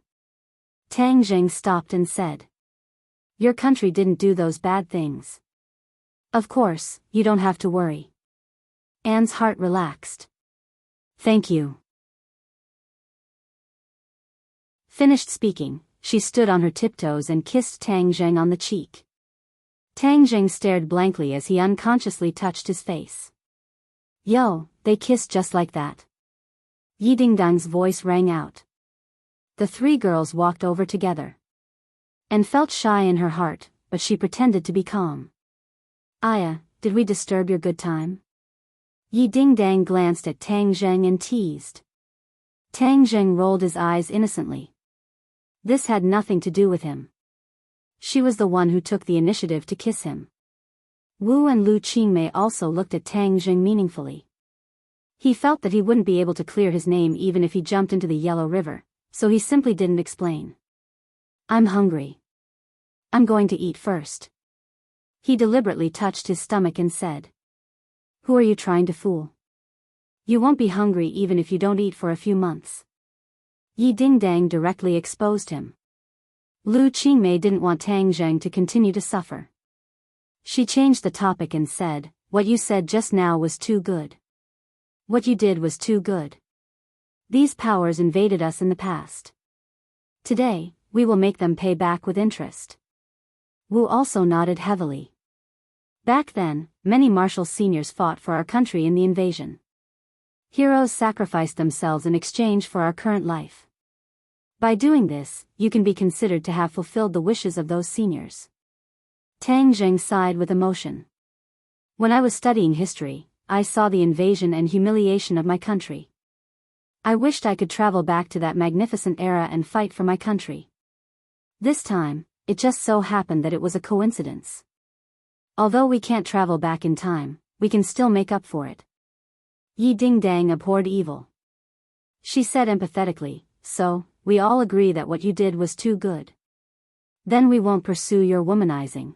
Tang Jing stopped and said. Your country didn't do those bad things. Of course, you don't have to worry. Anne's heart relaxed. Thank you. Finished speaking, she stood on her tiptoes and kissed Tang Jing on the cheek. Tang Jing stared blankly as he unconsciously touched his face. Yo, they kissed just like that. Yi Dingdang's voice rang out. The three girls walked over together. Anne felt shy in her heart, but she pretended to be calm. Aya, did we disturb your good time? Yi Dingdang glanced at Tang Jing and teased. Tang Jing rolled his eyes innocently. This had nothing to do with him. She was the one who took the initiative to kiss him. Wu and Lu Qingmei also looked at Tang Jing meaningfully. He felt that he wouldn't be able to clear his name even if he jumped into the Yellow River, so he simply didn't explain. I'm hungry. I'm going to eat first. He deliberately touched his stomach and said. Who are you trying to fool? You won't be hungry even if you don't eat for a few months. Yi Dingdang directly exposed him. Lu Qingmei didn't want Tang Jing to continue to suffer. She changed the topic and said, what you said just now was too good. What you did was too good. These powers invaded us in the past. Today, we will make them pay back with interest. Wu also nodded heavily. Back then, many martial seniors fought for our country in the invasion. Heroes sacrificed themselves in exchange for our current life. By doing this, you can be considered to have fulfilled the wishes of those seniors. Tang Jing sighed with emotion. When I was studying history, I saw the invasion and humiliation of my country. I wished I could travel back to that magnificent era and fight for my country. This time, it just so happened that it was a coincidence. Although we can't travel back in time, we can still make up for it. Yi Dingdang abhorred evil. She said empathetically, so, we all agree that what you did was too good. Then we won't pursue your womanizing.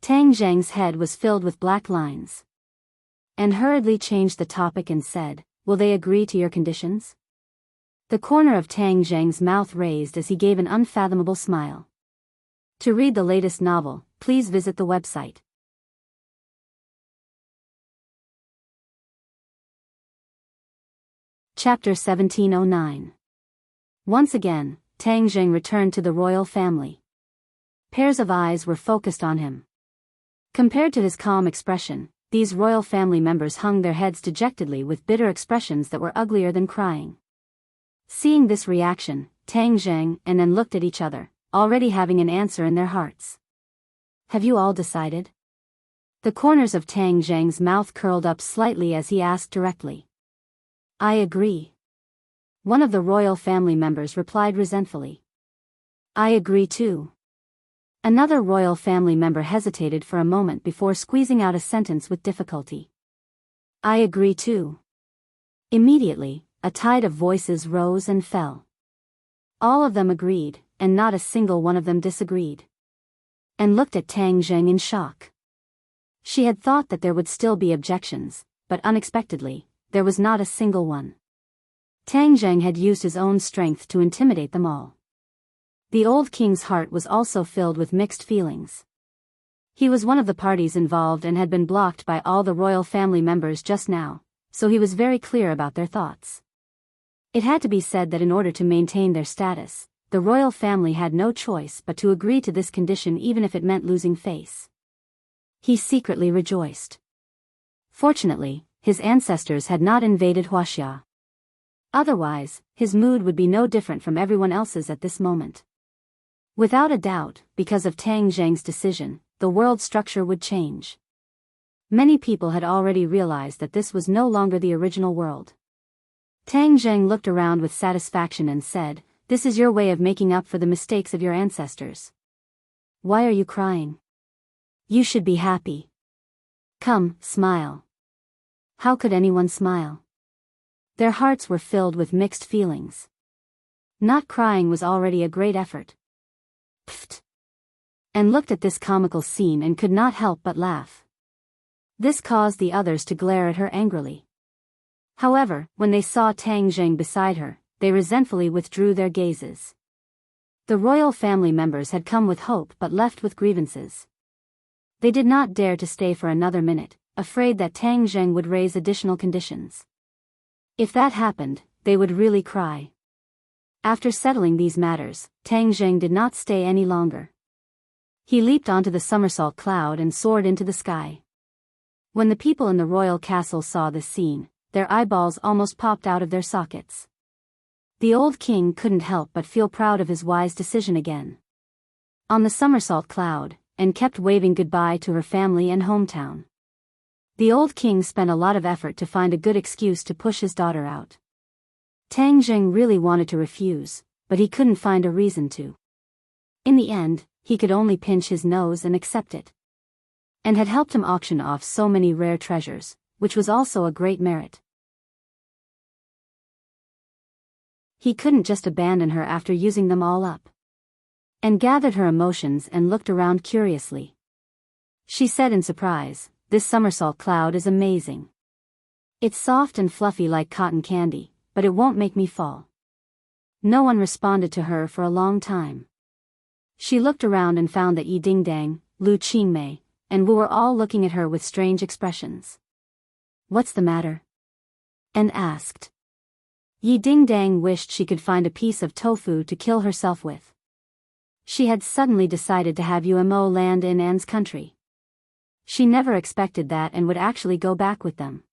Tang Jing's head was filled with black lines. And hurriedly changed the topic and said, will they agree to your conditions? The corner of Tang Jing's mouth raised as he gave an unfathomable smile. To read the latest novel, please visit the website. Chapter 1709. Once again, Tang Jing returned to the royal family. Pairs of eyes were focused on him. Compared to his calm expression, these royal family members hung their heads dejectedly with bitter expressions that were uglier than crying. Seeing this reaction, Tang Jing and Anne looked at each other, already having an answer in their hearts. Have you all decided? The corners of Tang Jing's mouth curled up slightly as he asked directly. I agree. One of the royal family members replied resentfully. I agree too. Another royal family member hesitated for a moment before squeezing out a sentence with difficulty. I agree too. Immediately, a tide of voices rose and fell. All of them agreed, and not a single one of them disagreed. And looked at Tang Jing in shock. She had thought that there would still be objections, but unexpectedly, there was not a single one. Tang Jing had used his own strength to intimidate them all. The old king's heart was also filled with mixed feelings. He was one of the parties involved and had been blocked by all the royal family members just now, so he was very clear about their thoughts. It had to be said that in order to maintain their status, the royal family had no choice but to agree to this condition even if it meant losing face. He secretly rejoiced. Fortunately, his ancestors had not invaded Huaxia. Otherwise, his mood would be no different from everyone else's at this moment. Without a doubt, because of Tang Jing's decision, the world structure would change. Many people had already realized that this was no longer the original world. Tang Jing looked around with satisfaction and said, "This is your way of making up for the mistakes of your ancestors. Why are you crying? You should be happy. Come, smile." How could anyone smile? Their hearts were filled with mixed feelings. Not crying was already a great effort. Pfft! And looked at this comical scene and could not help but laugh. This caused the others to glare at her angrily. However, when they saw Tang Zheng beside her, they resentfully withdrew their gazes. The royal family members had come with hope but left with grievances. They did not dare to stay for another minute, afraid that Tang Zheng would raise additional conditions. If that happened, they would really cry. After settling these matters, Tang Zheng did not stay any longer. He leaped onto the somersault cloud and soared into the sky. When the people in the royal castle saw this scene, their eyeballs almost popped out of their sockets. The old king couldn't help but feel proud of his wise decision again. On the somersault cloud, and kept waving goodbye to her family and hometown. The old king spent a lot of effort to find a good excuse to push his daughter out. Tang Zheng really wanted to refuse, but he couldn't find a reason to. In the end, he could only pinch his nose and accept it. And had helped him auction off so many rare treasures, which was also a great merit. He couldn't just abandon her after using them all up. And gathered her emotions and looked around curiously. She said in surprise, "This somersault cloud is amazing. It's soft and fluffy like cotton candy, but it won't make me fall." No one responded to her for a long time. She looked around and found that Yi Dingdang, Lu Qingmei, and Wu were all looking at her with strange expressions. "What's the matter?" Anne asked. Yi Dingdang wished she could find a piece of tofu to kill herself with. She had suddenly decided to have Umo land in Anne's country. She never expected that and would actually go back with them.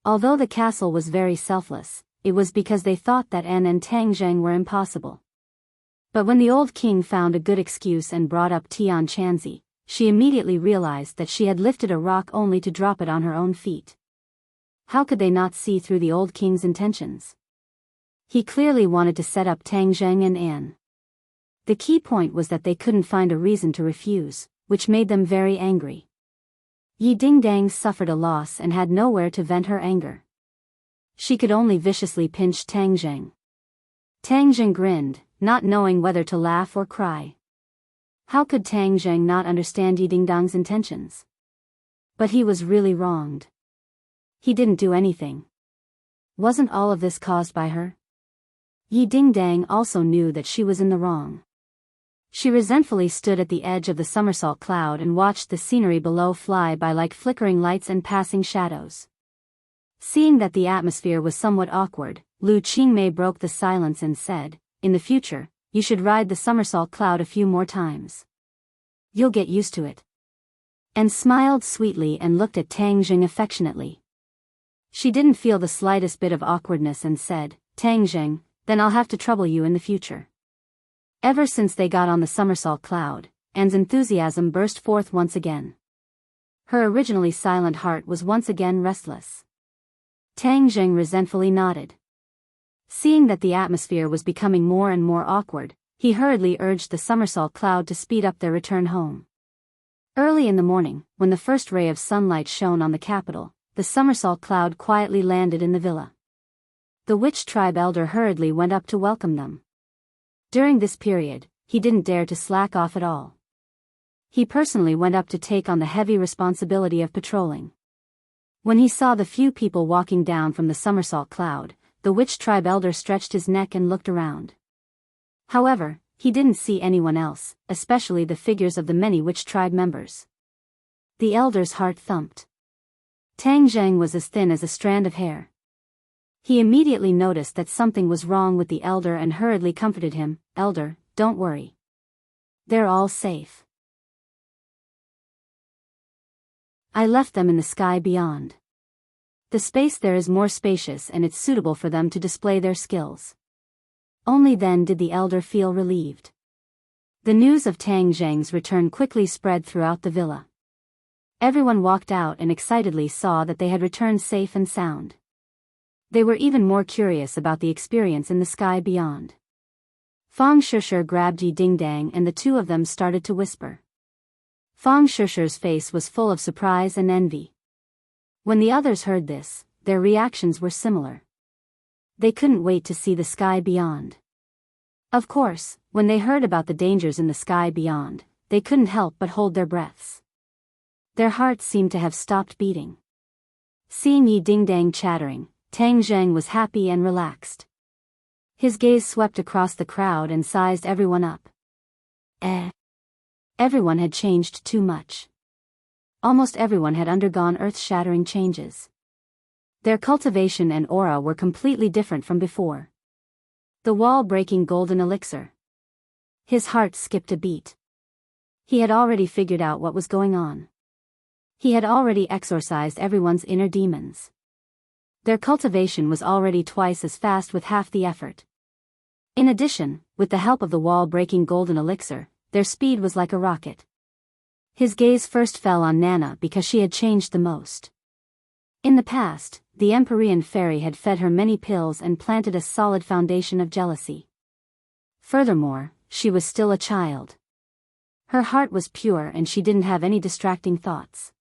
Although the castle was very selfless, it was because they thought that Anne and Tang Zheng were impossible. But when the old king found a good excuse and brought up Tian Chanzi, she immediately realized that she had lifted a rock only to drop it on her own feet. How could they not see through the old king's intentions? He clearly wanted to set up Tang Zheng and Anne. The key point was that they couldn't find a reason to refuse, which made them very angry. Yi Dingdang suffered a loss and had nowhere to vent her anger. She could only viciously pinch Tang Zheng. Tang Zheng grinned, not knowing whether to laugh or cry. How could Tang Zheng not understand Yi Dingdang's intentions? But he was really wronged. He didn't do anything. Wasn't all of this caused by her? Yi Dingdang also knew that she was in the wrong. She resentfully stood at the edge of the somersault cloud and watched the scenery below fly by like flickering lights and passing shadows. Seeing that the atmosphere was somewhat awkward, Lu Qingmei broke the silence and said, "In the future, you should ride the somersault cloud a few more times. You'll get used to it." And smiled sweetly and looked at Tang Zheng affectionately. She didn't feel the slightest bit of awkwardness and said, "Tang Zheng, then I'll have to trouble you in the future." Ever since they got on the somersault cloud, Anne's enthusiasm burst forth once again. Her originally silent heart was once again restless. Tang Zheng resentfully nodded. Seeing that the atmosphere was becoming more and more awkward, he hurriedly urged the somersault cloud to speed up their return home. Early in the morning, when the first ray of sunlight shone on the capital, the somersault cloud quietly landed in the villa. The witch tribe elder hurriedly went up to welcome them. During this period, he didn't dare to slack off at all. He personally went up to take on the heavy responsibility of patrolling. When he saw the few people walking down from the somersault cloud, the witch tribe elder stretched his neck and looked around. However, he didn't see anyone else, especially the figures of the many witch tribe members. The elder's heart thumped. Tang Zheng was as thin as a strand of hair. He immediately noticed that something was wrong with the elder and hurriedly comforted him, "Elder, don't worry. They're all safe. I left them in the sky beyond. The space there is more spacious and it's suitable for them to display their skills." Only then did the elder feel relieved. The news of Tang Zheng's return quickly spread throughout the villa. Everyone walked out and excitedly saw that they had returned safe and sound. They were even more curious about the experience in the sky beyond. Fang Shishir grabbed Yi Dingdang and the two of them started to whisper. Fang Shishir's face was full of surprise and envy. When the others heard this, their reactions were similar. They couldn't wait to see the sky beyond. Of course, when they heard about the dangers in the sky beyond, they couldn't help but hold their breaths. Their hearts seemed to have stopped beating. Seeing Yi Ding-dang chattering, Tang Zheng was happy and relaxed. His gaze swept across the crowd and sized everyone up. Everyone had changed too much. Almost everyone had undergone earth-shattering changes. Their cultivation and aura were completely different from before. The wall-breaking golden elixir. His heart skipped a beat. He had already figured out what was going on. He had already exorcised everyone's inner demons. Their cultivation was already twice as fast with half the effort. In addition, with the help of the wall-breaking golden elixir, their speed was like a rocket. His gaze first fell on Nana because she had changed the most. In the past, the Empyrean fairy had fed her many pills and planted a solid foundation of jealousy. Furthermore, she was still a child. Her heart was pure and she didn't have any distracting thoughts.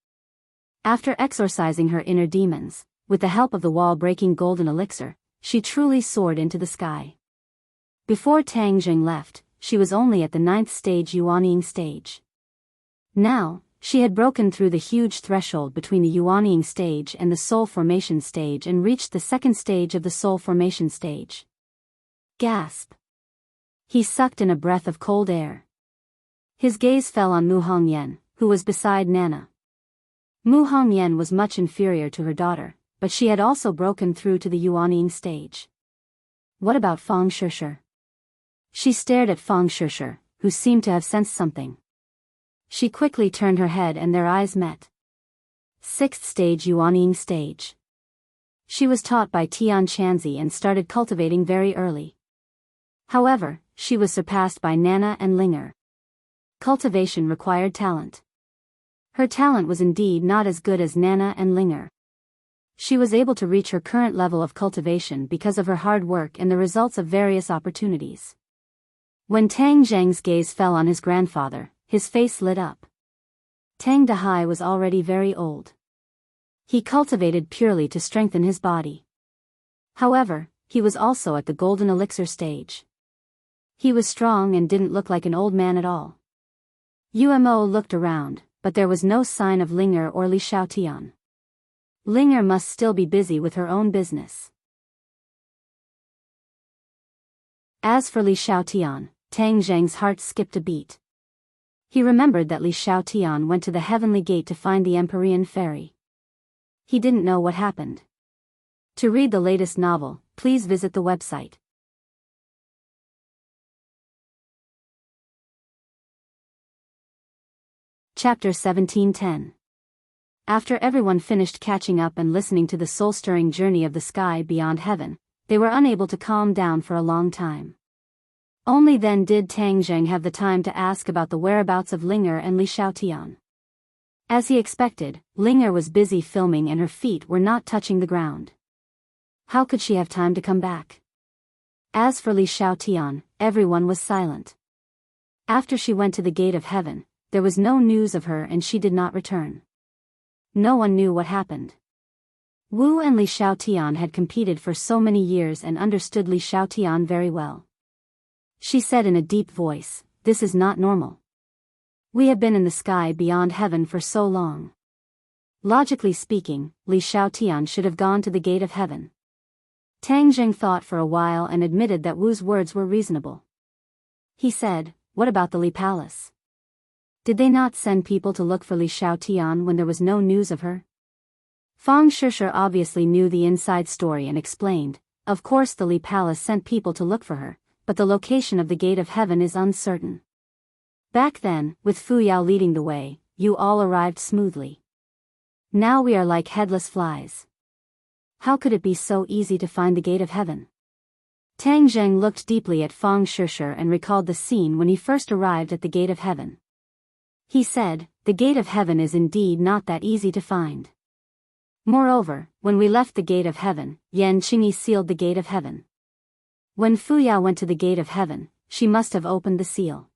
After exorcising her inner demons, with the help of the wall-breaking golden elixir, she truly soared into the sky. Before Tang Zheng left, she was only at the 9th stage Yuanying stage. Now, she had broken through the huge threshold between the Yuanying stage and the soul formation stage and reached the 2nd stage of the soul formation stage. Gasp! He sucked in a breath of cold air. His gaze fell on Mu Hongyan, who was beside Nana. Mu Hongyan was much inferior to her daughter, but she had also broken through to the Yuanying stage. What about Fang Shishir? She stared at Fang Shishir, who seemed to have sensed something. She quickly turned her head and their eyes met. 6th stage Yuanying stage. She was taught by Tian Chanzi and started cultivating very early. However, she was surpassed by Nana and Linger. Cultivation required talent. Her talent was indeed not as good as Nana and Linger. She was able to reach her current level of cultivation because of her hard work and the results of various opportunities. When Tang Zheng's gaze fell on his grandfather, his face lit up. Tang Dahai was already very old. He cultivated purely to strengthen his body. However, he was also at the golden elixir stage. He was strong and didn't look like an old man at all. Umo looked around, but there was no sign of Linger or Li Xiaotian. Linger must still be busy with her own business. As for Li Xiaotian, Tang Zheng's heart skipped a beat. He remembered that Li Xiaotian went to the heavenly gate to find the Empyrean fairy. He didn't know what happened. To read the latest novel, please visit the website. Chapter 1710. After everyone finished catching up and listening to the soul-stirring journey of the sky beyond heaven, they were unable to calm down for a long time. Only then did Tang Zheng have the time to ask about the whereabouts of Linger and Li Xiaotian. As he expected, Linger was busy filming and her feet were not touching the ground. How could she have time to come back? As for Li Xiaotian, everyone was silent. After she went to the gate of heaven, there was no news of her and she did not return. No one knew what happened. Wu and Li Xiaotian had competed for so many years and understood Li Xiaotian very well. She said in a deep voice, "This is not normal. We have been in the sky beyond heaven for so long. Logically speaking, Li Xiaotian should have gone to the gate of heaven." Tang Zheng thought for a while and admitted that Wu's words were reasonable. He said, "What about the Li Palace? Did they not send people to look for Li Xiaotian when there was no news of her?" Fang Shishir obviously knew the inside story and explained, "Of course the Li Palace sent people to look for her, but the location of the gate of heaven is uncertain. Back then, with Fu Yao leading the way, you all arrived smoothly. Now we are like headless flies. How could it be so easy to find the gate of heaven?" Tang Zheng looked deeply at Fang Shishir and recalled the scene when he first arrived at the gate of heaven. He said, "The gate of heaven is indeed not that easy to find. Moreover, when we left the gate of heaven, Yan Qingyi sealed the gate of heaven. When Fu Yao went to the gate of heaven, she must have opened the seal.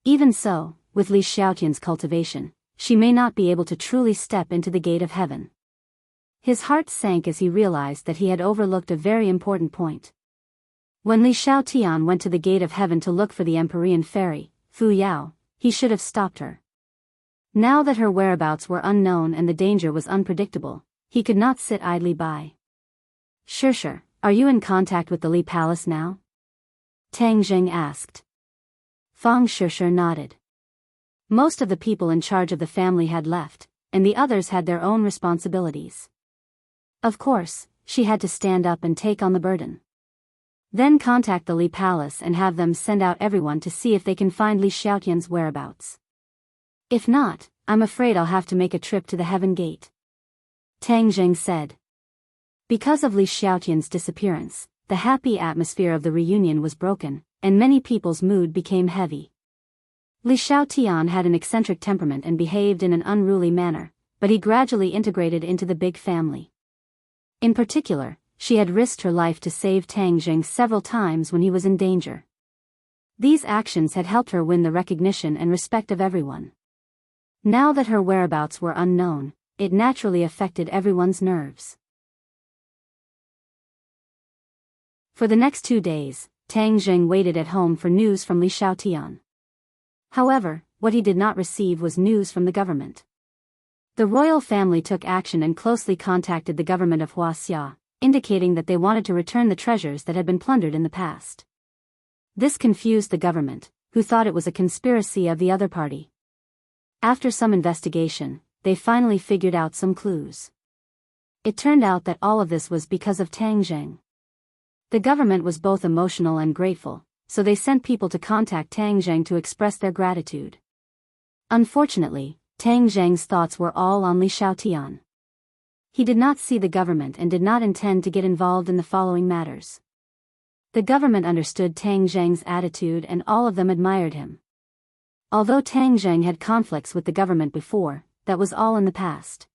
Even so, with Li Xiaotian's cultivation, she may not be able to truly step into the gate of heaven." His heart sank as he realized that he had overlooked a very important point. When Li Xiaotian went to the gate of heaven to look for the Empyrean fairy, Fu Yao, he should have stopped her. Now that her whereabouts were unknown and the danger was unpredictable, he could not sit idly by. Sure, are you in contact with the Li Palace now? Tang Jing asked. Fang Sure nodded. Most of the people in charge of the family had left, and the others had their own responsibilities. Of course, she had to stand up and take on the burden. Then contact the Li Palace and have them send out everyone to see if they can find Li Xiaotian's whereabouts. If not, I'm afraid I'll have to make a trip to the Heaven Gate. Tang Jing said. Because of Li Xiaotian's disappearance, the happy atmosphere of the reunion was broken, and many people's mood became heavy. Li Xiaotian had an eccentric temperament and behaved in an unruly manner, but he gradually integrated into the big family. In particular, she had risked her life to save Tang Jing several times when he was in danger. These actions had helped her win the recognition and respect of everyone. Now that her whereabouts were unknown, it naturally affected everyone's nerves. For the next 2 days, Tang Jing waited at home for news from Li Xiaotian. However, what he did not receive was news from the government. The royal family took action and closely contacted the government of Huaxia, indicating that they wanted to return the treasures that had been plundered in the past. This confused the government, who thought it was a conspiracy of the other party. After some investigation, they finally figured out some clues. It turned out that all of this was because of Tang Jing. The government was both emotional and grateful, so they sent people to contact Tang Jing to express their gratitude. Unfortunately, Tang Jing's thoughts were all on Li Xiaotian. He did not see the government and did not intend to get involved in the following matters. The government understood Tang Jing's attitude and all of them admired him. Although Tang Jing had conflicts with the government before, that was all in the past.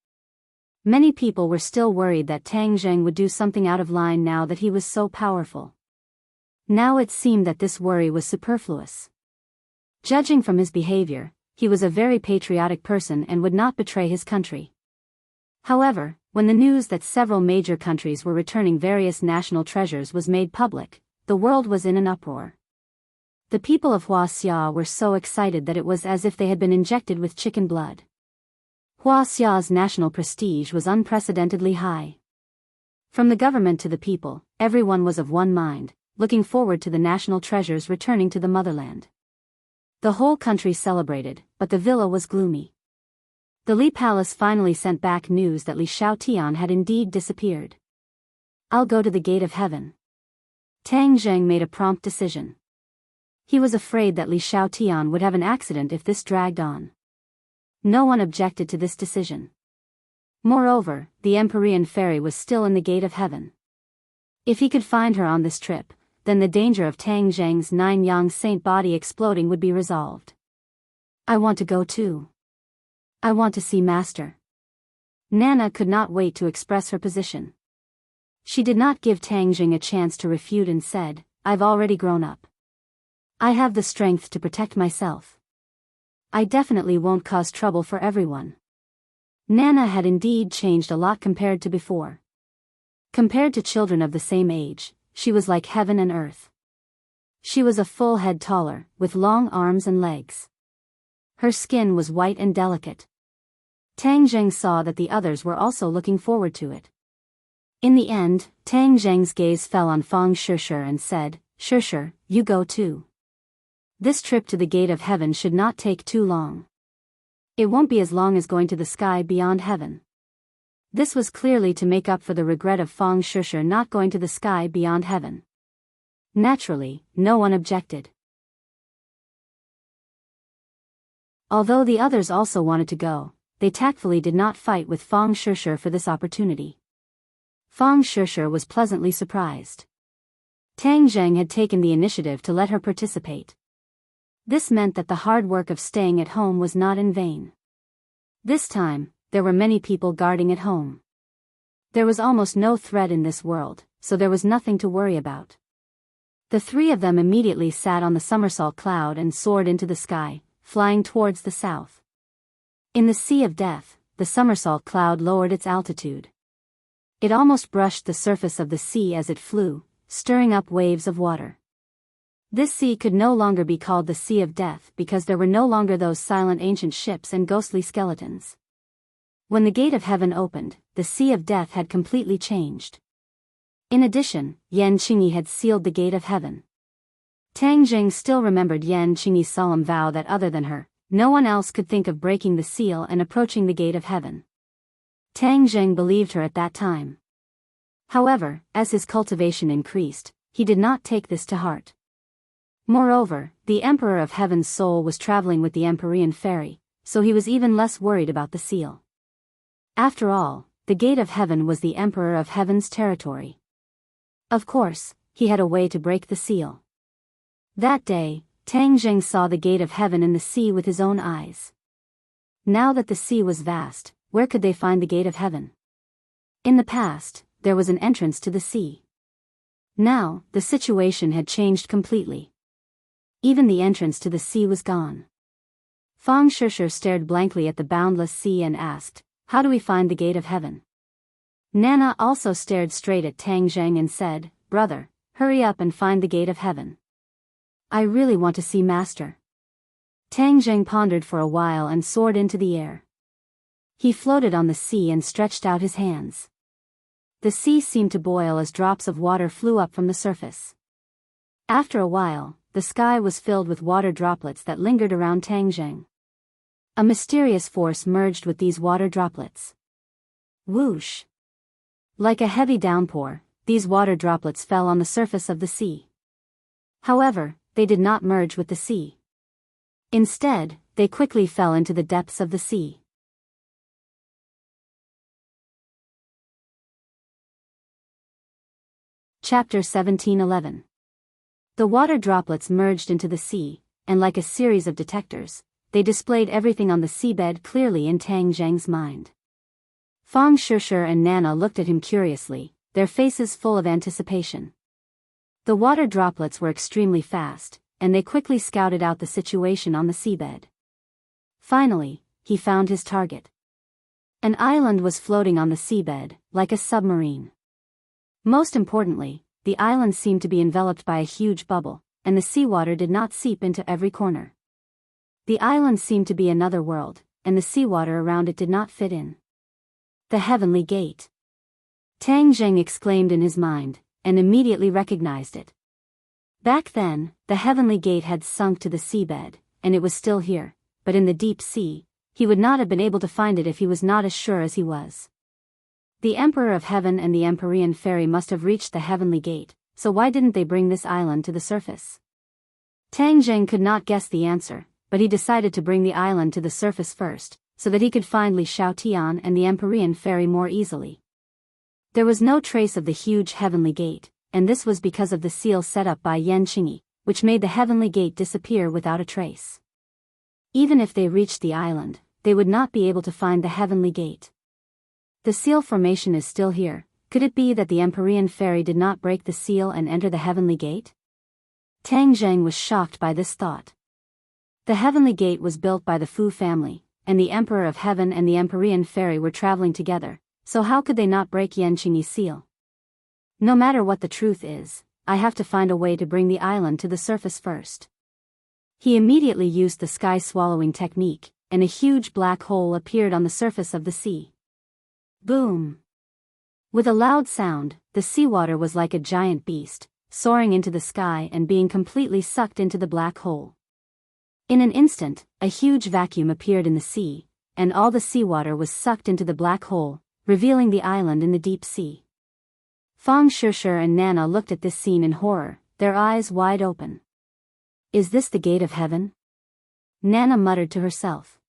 Many people were still worried that Tang Jing would do something out of line now that he was so powerful. Now it seemed that this worry was superfluous. Judging from his behavior, he was a very patriotic person and would not betray his country. However, when the news that several major countries were returning various national treasures was made public, the world was in an uproar. The people of Huaxia were so excited that it was as if they had been injected with chicken blood. Huaxia's national prestige was unprecedentedly high. From the government to the people, everyone was of one mind, looking forward to the national treasures returning to the motherland. The whole country celebrated, but the villa was gloomy. The Li Palace finally sent back news that Li Xiaotian had indeed disappeared. I'll go to the gate of heaven. Tang Jing made a prompt decision. He was afraid that Li Xiaotian would have an accident if this dragged on. No one objected to this decision. Moreover, the Empyrean fairy was still in the gate of heaven. If he could find her on this trip, then the danger of Tang Jing's 9-yang saint body exploding would be resolved. I want to go too. I want to see Master. Nana could not wait to express her position. She did not give Tang Jing a chance to refute and said, I've already grown up. I have the strength to protect myself. I definitely won't cause trouble for everyone. Nana had indeed changed a lot compared to before. Compared to children of the same age, she was like heaven and earth. She was a full head taller, with long arms and legs. Her skin was white and delicate. Tang Jing saw that the others were also looking forward to it. In the end, Tang Jing's gaze fell on Fang Sure and said, Sure, you go too. This trip to the gate of heaven should not take too long. It won't be as long as going to the sky beyond heaven. This was clearly to make up for the regret of Fang Sure not going to the sky beyond heaven. Naturally, no one objected. Although the others also wanted to go, they tactfully did not fight with Fang Sure for this opportunity. Fang Sure was pleasantly surprised. Tang Jing had taken the initiative to let her participate. This meant that the hard work of staying at home was not in vain. This time, there were many people guarding at home. There was almost no threat in this world, so there was nothing to worry about. The three of them immediately sat on the somersault cloud and soared into the sky, flying towards the south. In the Sea of Death, the somersault cloud lowered its altitude. It almost brushed the surface of the sea as it flew, stirring up waves of water. This sea could no longer be called the Sea of Death because there were no longer those silent ancient ships and ghostly skeletons. When the gate of heaven opened, the Sea of Death had completely changed. In addition, Yan Qingyi had sealed the gate of heaven. Tang Jing still remembered Yan Qingyi's solemn vow that other than her, no one else could think of breaking the seal and approaching the gate of heaven. Tang Jing believed her at that time. However, as his cultivation increased, he did not take this to heart. Moreover, the Emperor of Heaven's soul was traveling with the Empyrean Fairy, so he was even less worried about the seal. After all, the gate of heaven was the Emperor of Heaven's territory. Of course, he had a way to break the seal. That day, Tang Jing saw the gate of heaven in the sea with his own eyes. Now that the sea was vast, where could they find the gate of heaven? In the past, there was an entrance to the sea. Now, the situation had changed completely. Even the entrance to the sea was gone. Fang Shishir stared blankly at the boundless sea and asked, "How do we find the gate of heaven?" Nana also stared straight at Tang Jing and said, "Brother, hurry up and find the gate of heaven. I really want to see Master." Tang Jing pondered for a while and soared into the air. He floated on the sea and stretched out his hands. The sea seemed to boil as drops of water flew up from the surface. After a while, the sky was filled with water droplets that lingered around Tang Jing. A mysterious force merged with these water droplets. Whoosh! Like a heavy downpour, these water droplets fell on the surface of the sea. However, they did not merge with the sea. Instead, they quickly fell into the depths of the sea. Chapter 17:11. The water droplets merged into the sea, and like a series of detectors, they displayed everything on the seabed clearly in Tang Jing's mind. Fang Shishir and Nana looked at him curiously, their faces full of anticipation. The water droplets were extremely fast, and they quickly scouted out the situation on the seabed. Finally, he found his target. An island was floating on the seabed, like a submarine. Most importantly, the island seemed to be enveloped by a huge bubble, and the seawater did not seep into every corner. The island seemed to be another world, and the seawater around it did not fit in. The Heavenly Gate. Tang Jing exclaimed in his mind, and immediately recognized it. Back then, the Heavenly Gate had sunk to the seabed, and it was still here, but in the deep sea, he would not have been able to find it if he was not as sure as he was. The Emperor of Heaven and the Empyrean Fairy must have reached the Heavenly Gate, so why didn't they bring this island to the surface? Tang Jing could not guess the answer, but he decided to bring the island to the surface first, so that he could find Li Xiaotian and the Empyrean Fairy more easily. There was no trace of the huge Heavenly Gate, and this was because of the seal set up by Yan Qingyi, which made the Heavenly Gate disappear without a trace. Even if they reached the island, they would not be able to find the Heavenly Gate. The seal formation is still here. Could it be that the Empyrean Fairy did not break the seal and enter the Heavenly Gate? Tang Jing was shocked by this thought. The Heavenly Gate was built by the Fu family, and the Emperor of Heaven and the Empyrean Fairy were traveling together, so how could they not break Yan Qingyi's seal? No matter what the truth is, I have to find a way to bring the island to the surface first. He immediately used the sky-swallowing technique, and a huge black hole appeared on the surface of the sea. Boom! With a loud sound, the seawater was like a giant beast, soaring into the sky and being completely sucked into the black hole. In an instant, a huge vacuum appeared in the sea, and all the seawater was sucked into the black hole, revealing the island in the deep sea. Fang Shishir and Nana looked at this scene in horror, their eyes wide open. Is this the gate of heaven? Nana muttered to herself.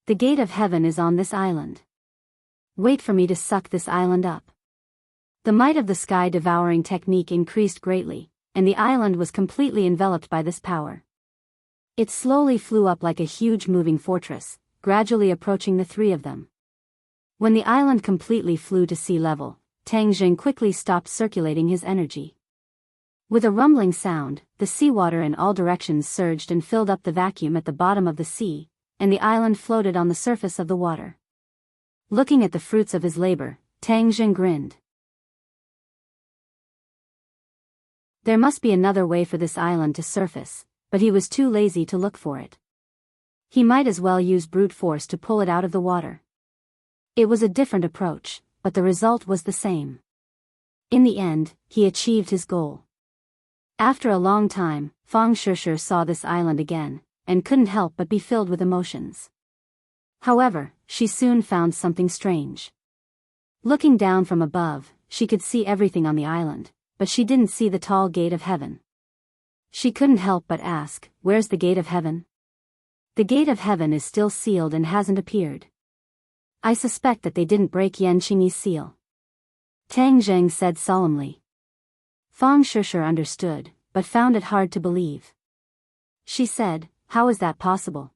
The gate of heaven is on this island. Wait for me to suck this island up. The might of the sky-devouring technique increased greatly, and the island was completely enveloped by this power. It slowly flew up like a huge moving fortress, gradually approaching the three of them. When the island completely flew to sea level, Tang Jing quickly stopped circulating his energy. With a rumbling sound, the seawater in all directions surged and filled up the vacuum at the bottom of the sea, and the island floated on the surface of the water. Looking at the fruits of his labor, Tang Jing grinned. There must be another way for this island to surface, but he was too lazy to look for it. He might as well use brute force to pull it out of the water. It was a different approach, but the result was the same. In the end, he achieved his goal. After a long time, Fang Shishir saw this island again, and couldn't help but be filled with emotions. However, she soon found something strange. Looking down from above, she could see everything on the island, but she didn't see the tall gate of heaven. She couldn't help but ask, "Where's the gate of heaven?" "The gate of heaven is still sealed and hasn't appeared. I suspect that they didn't break Yan Qingyi's seal," Tang Zheng said solemnly. Fang Shishir understood, but found it hard to believe. She said, "How is that possible?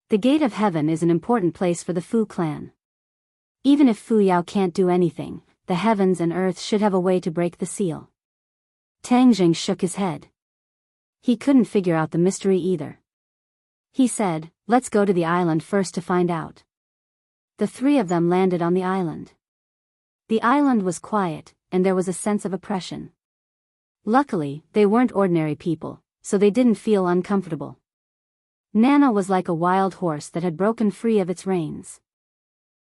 The gate of heaven is an important place for the Fu clan. Even if Fu Yao can't do anything, the heavens and earth should have a way to break the seal." Tang Zheng shook his head. He couldn't figure out the mystery either. He said, "Let's go to the island first to find out." The three of them landed on the island. The island was quiet, and there was a sense of oppression. Luckily, they weren't ordinary people, so they didn't feel uncomfortable. Nana was like a wild horse that had broken free of its reins.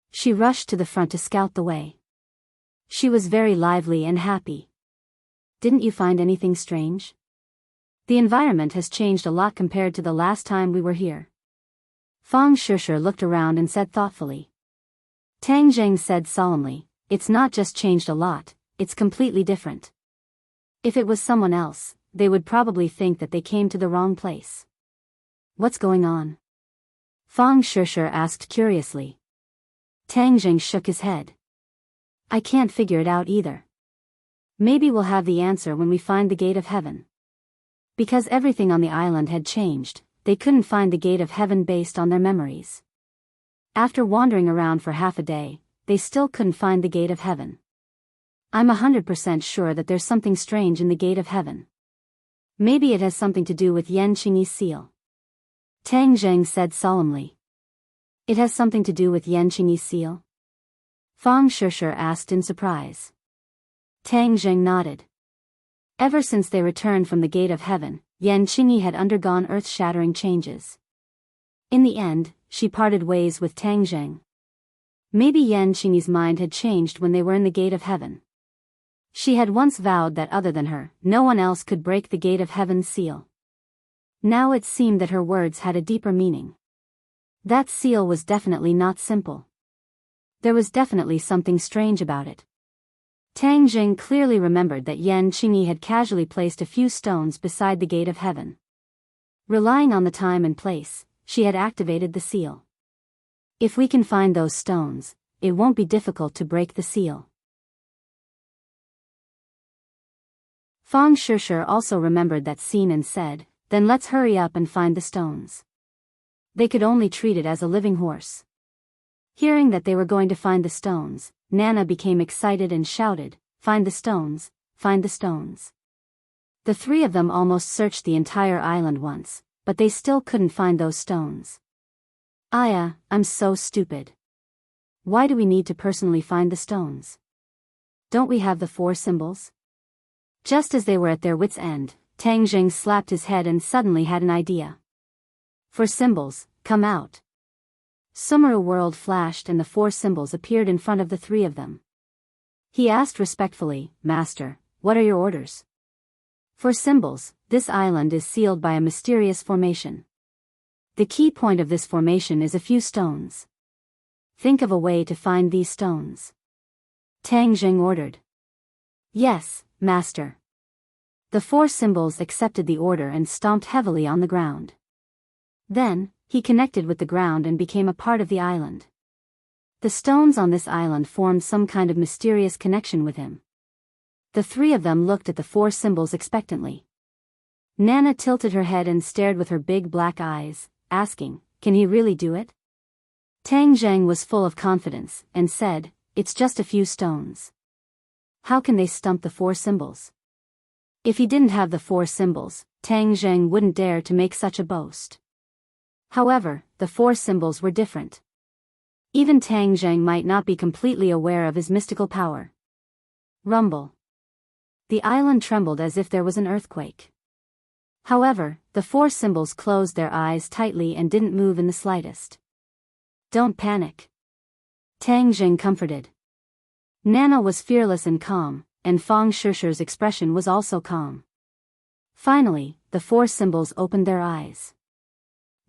She rushed to the front to scout the way. She was very lively and happy. "Didn't you find anything strange? The environment has changed a lot compared to the last time we were here." Fang Shishir looked around and said thoughtfully. Tang Zheng said solemnly, "It's not just changed a lot, it's completely different. If it was someone else, they would probably think that they came to the wrong place." "What's going on?" Fang Shishir asked curiously. Tang Zheng shook his head. "I can't figure it out either. Maybe we'll have the answer when we find the gate of heaven." Because everything on the island had changed, they couldn't find the gate of heaven based on their memories. After wandering around for half a day, they still couldn't find the gate of heaven. "I'm 100% sure that there's something strange in the gate of heaven. Maybe it has something to do with Yan Qingyi's seal," Tang Zheng said solemnly. "It has something to do with Yan Qingyi's seal?" Fang Shishir asked in surprise. Tang Zheng nodded. Ever since they returned from the gate of heaven, Yan Qingyi had undergone earth-shattering changes. In the end, she parted ways with Tang Zheng. Maybe Yan Qingyi's mind had changed when they were in the gate of heaven. She had once vowed that other than her, no one else could break the gate of heaven's seal. Now it seemed that her words had a deeper meaning. That seal was definitely not simple. There was definitely something strange about it. Tang Zheng clearly remembered that Yan Qingyi had casually placed a few stones beside the gate of heaven. Relying on the time and place, she had activated the seal. If we can find those stones, it won't be difficult to break the seal. Fang Shishir also remembered that scene and said, "Then let's hurry up and find the stones." They could only treat it as a living horse. Hearing that they were going to find the stones, Nana became excited and shouted, "Find the stones, find the stones." The three of them almost searched the entire island once, but they still couldn't find those stones. "Aya, I'm so stupid. Why do we need to personally find the stones? Don't we have the four symbols?" Just as they were at their wits' end, Tang Zheng slapped his head and suddenly had an idea. "For symbols, come out." Sumeru world flashed and the four symbols appeared in front of the three of them. He asked respectfully, "Master, what are your orders?" "For symbols, this island is sealed by a mysterious formation. The key point of this formation is a few stones. Think of a way to find these stones," Tang Zheng ordered. "Yes, Master." The four symbols accepted the order and stomped heavily on the ground. Then, he connected with the ground and became a part of the island. The stones on this island formed some kind of mysterious connection with him. The three of them looked at the four symbols expectantly. Nana tilted her head and stared with her big black eyes, asking, "Can he really do it?" Tang Zheng was full of confidence, and said, "It's just a few stones. How can they stump the four symbols?" If he didn't have the four symbols, Tang Zheng wouldn't dare to make such a boast. However, the four symbols were different. Even Tang Zheng might not be completely aware of his mystical power. Rumble. The island trembled as if there was an earthquake. However, the four symbols closed their eyes tightly and didn't move in the slightest. "Don't panic," Tang Jing comforted. Nana was fearless and calm, and Fang Shishi's expression was also calm. Finally, the four symbols opened their eyes.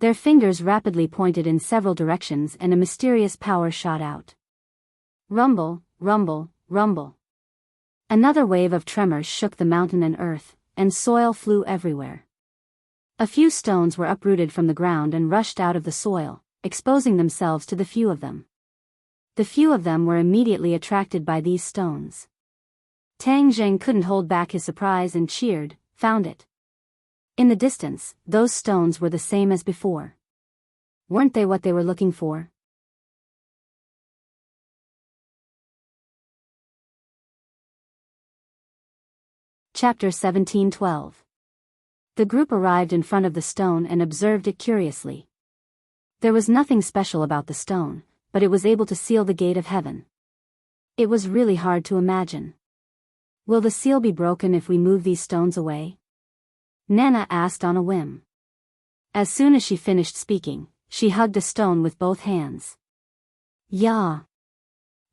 Their fingers rapidly pointed in several directions and a mysterious power shot out. Rumble, rumble, rumble. Another wave of tremors shook the mountain and earth, and soil flew everywhere. A few stones were uprooted from the ground and rushed out of the soil, exposing themselves to the few of them. The few of them were immediately attracted by these stones. Tang Jing couldn't hold back his surprise and cheered, "Found it." In the distance, those stones were the same as before. Weren't they what they were looking for? Chapter 17:12. The group arrived in front of the stone and observed it curiously. There was nothing special about the stone, but it was able to seal the gate of heaven. It was really hard to imagine. Will the seal be broken if we move these stones away? Nana asked on a whim. As soon as she finished speaking, she hugged a stone with both hands. Yeah.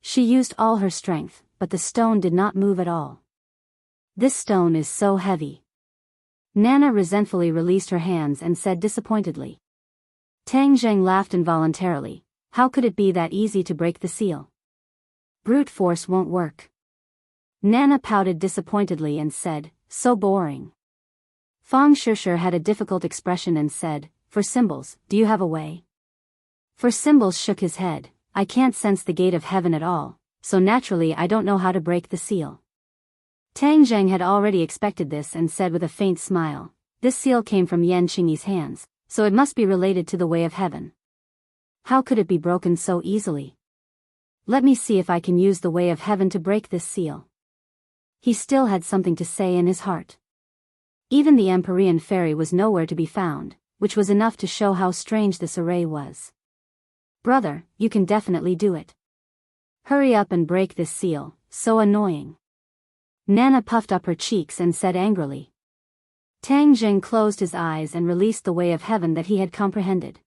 She used all her strength, but the stone did not move at all. This stone is so heavy. Nana resentfully released her hands and said disappointedly. Tang Jing laughed involuntarily. How could it be that easy to break the seal? Brute force won't work. Nana pouted disappointedly and said, so boring. Fang Shisher had a difficult expression and said, for symbols, do you have a way? For symbols shook his head, I can't sense the gate of heaven at all, so naturally I don't know how to break the seal. Tang Jing had already expected this and said with a faint smile, this seal came from Yan Qingyi's hands, so it must be related to the way of heaven. How could it be broken so easily? Let me see if I can use the way of heaven to break this seal. He still had something to say in his heart. Even the Empyrean fairy was nowhere to be found, which was enough to show how strange this array was. Brother, you can definitely do it. Hurry up and break this seal, so annoying. Nana puffed up her cheeks and said angrily. Tang Jing closed his eyes and released the way of heaven that he had comprehended.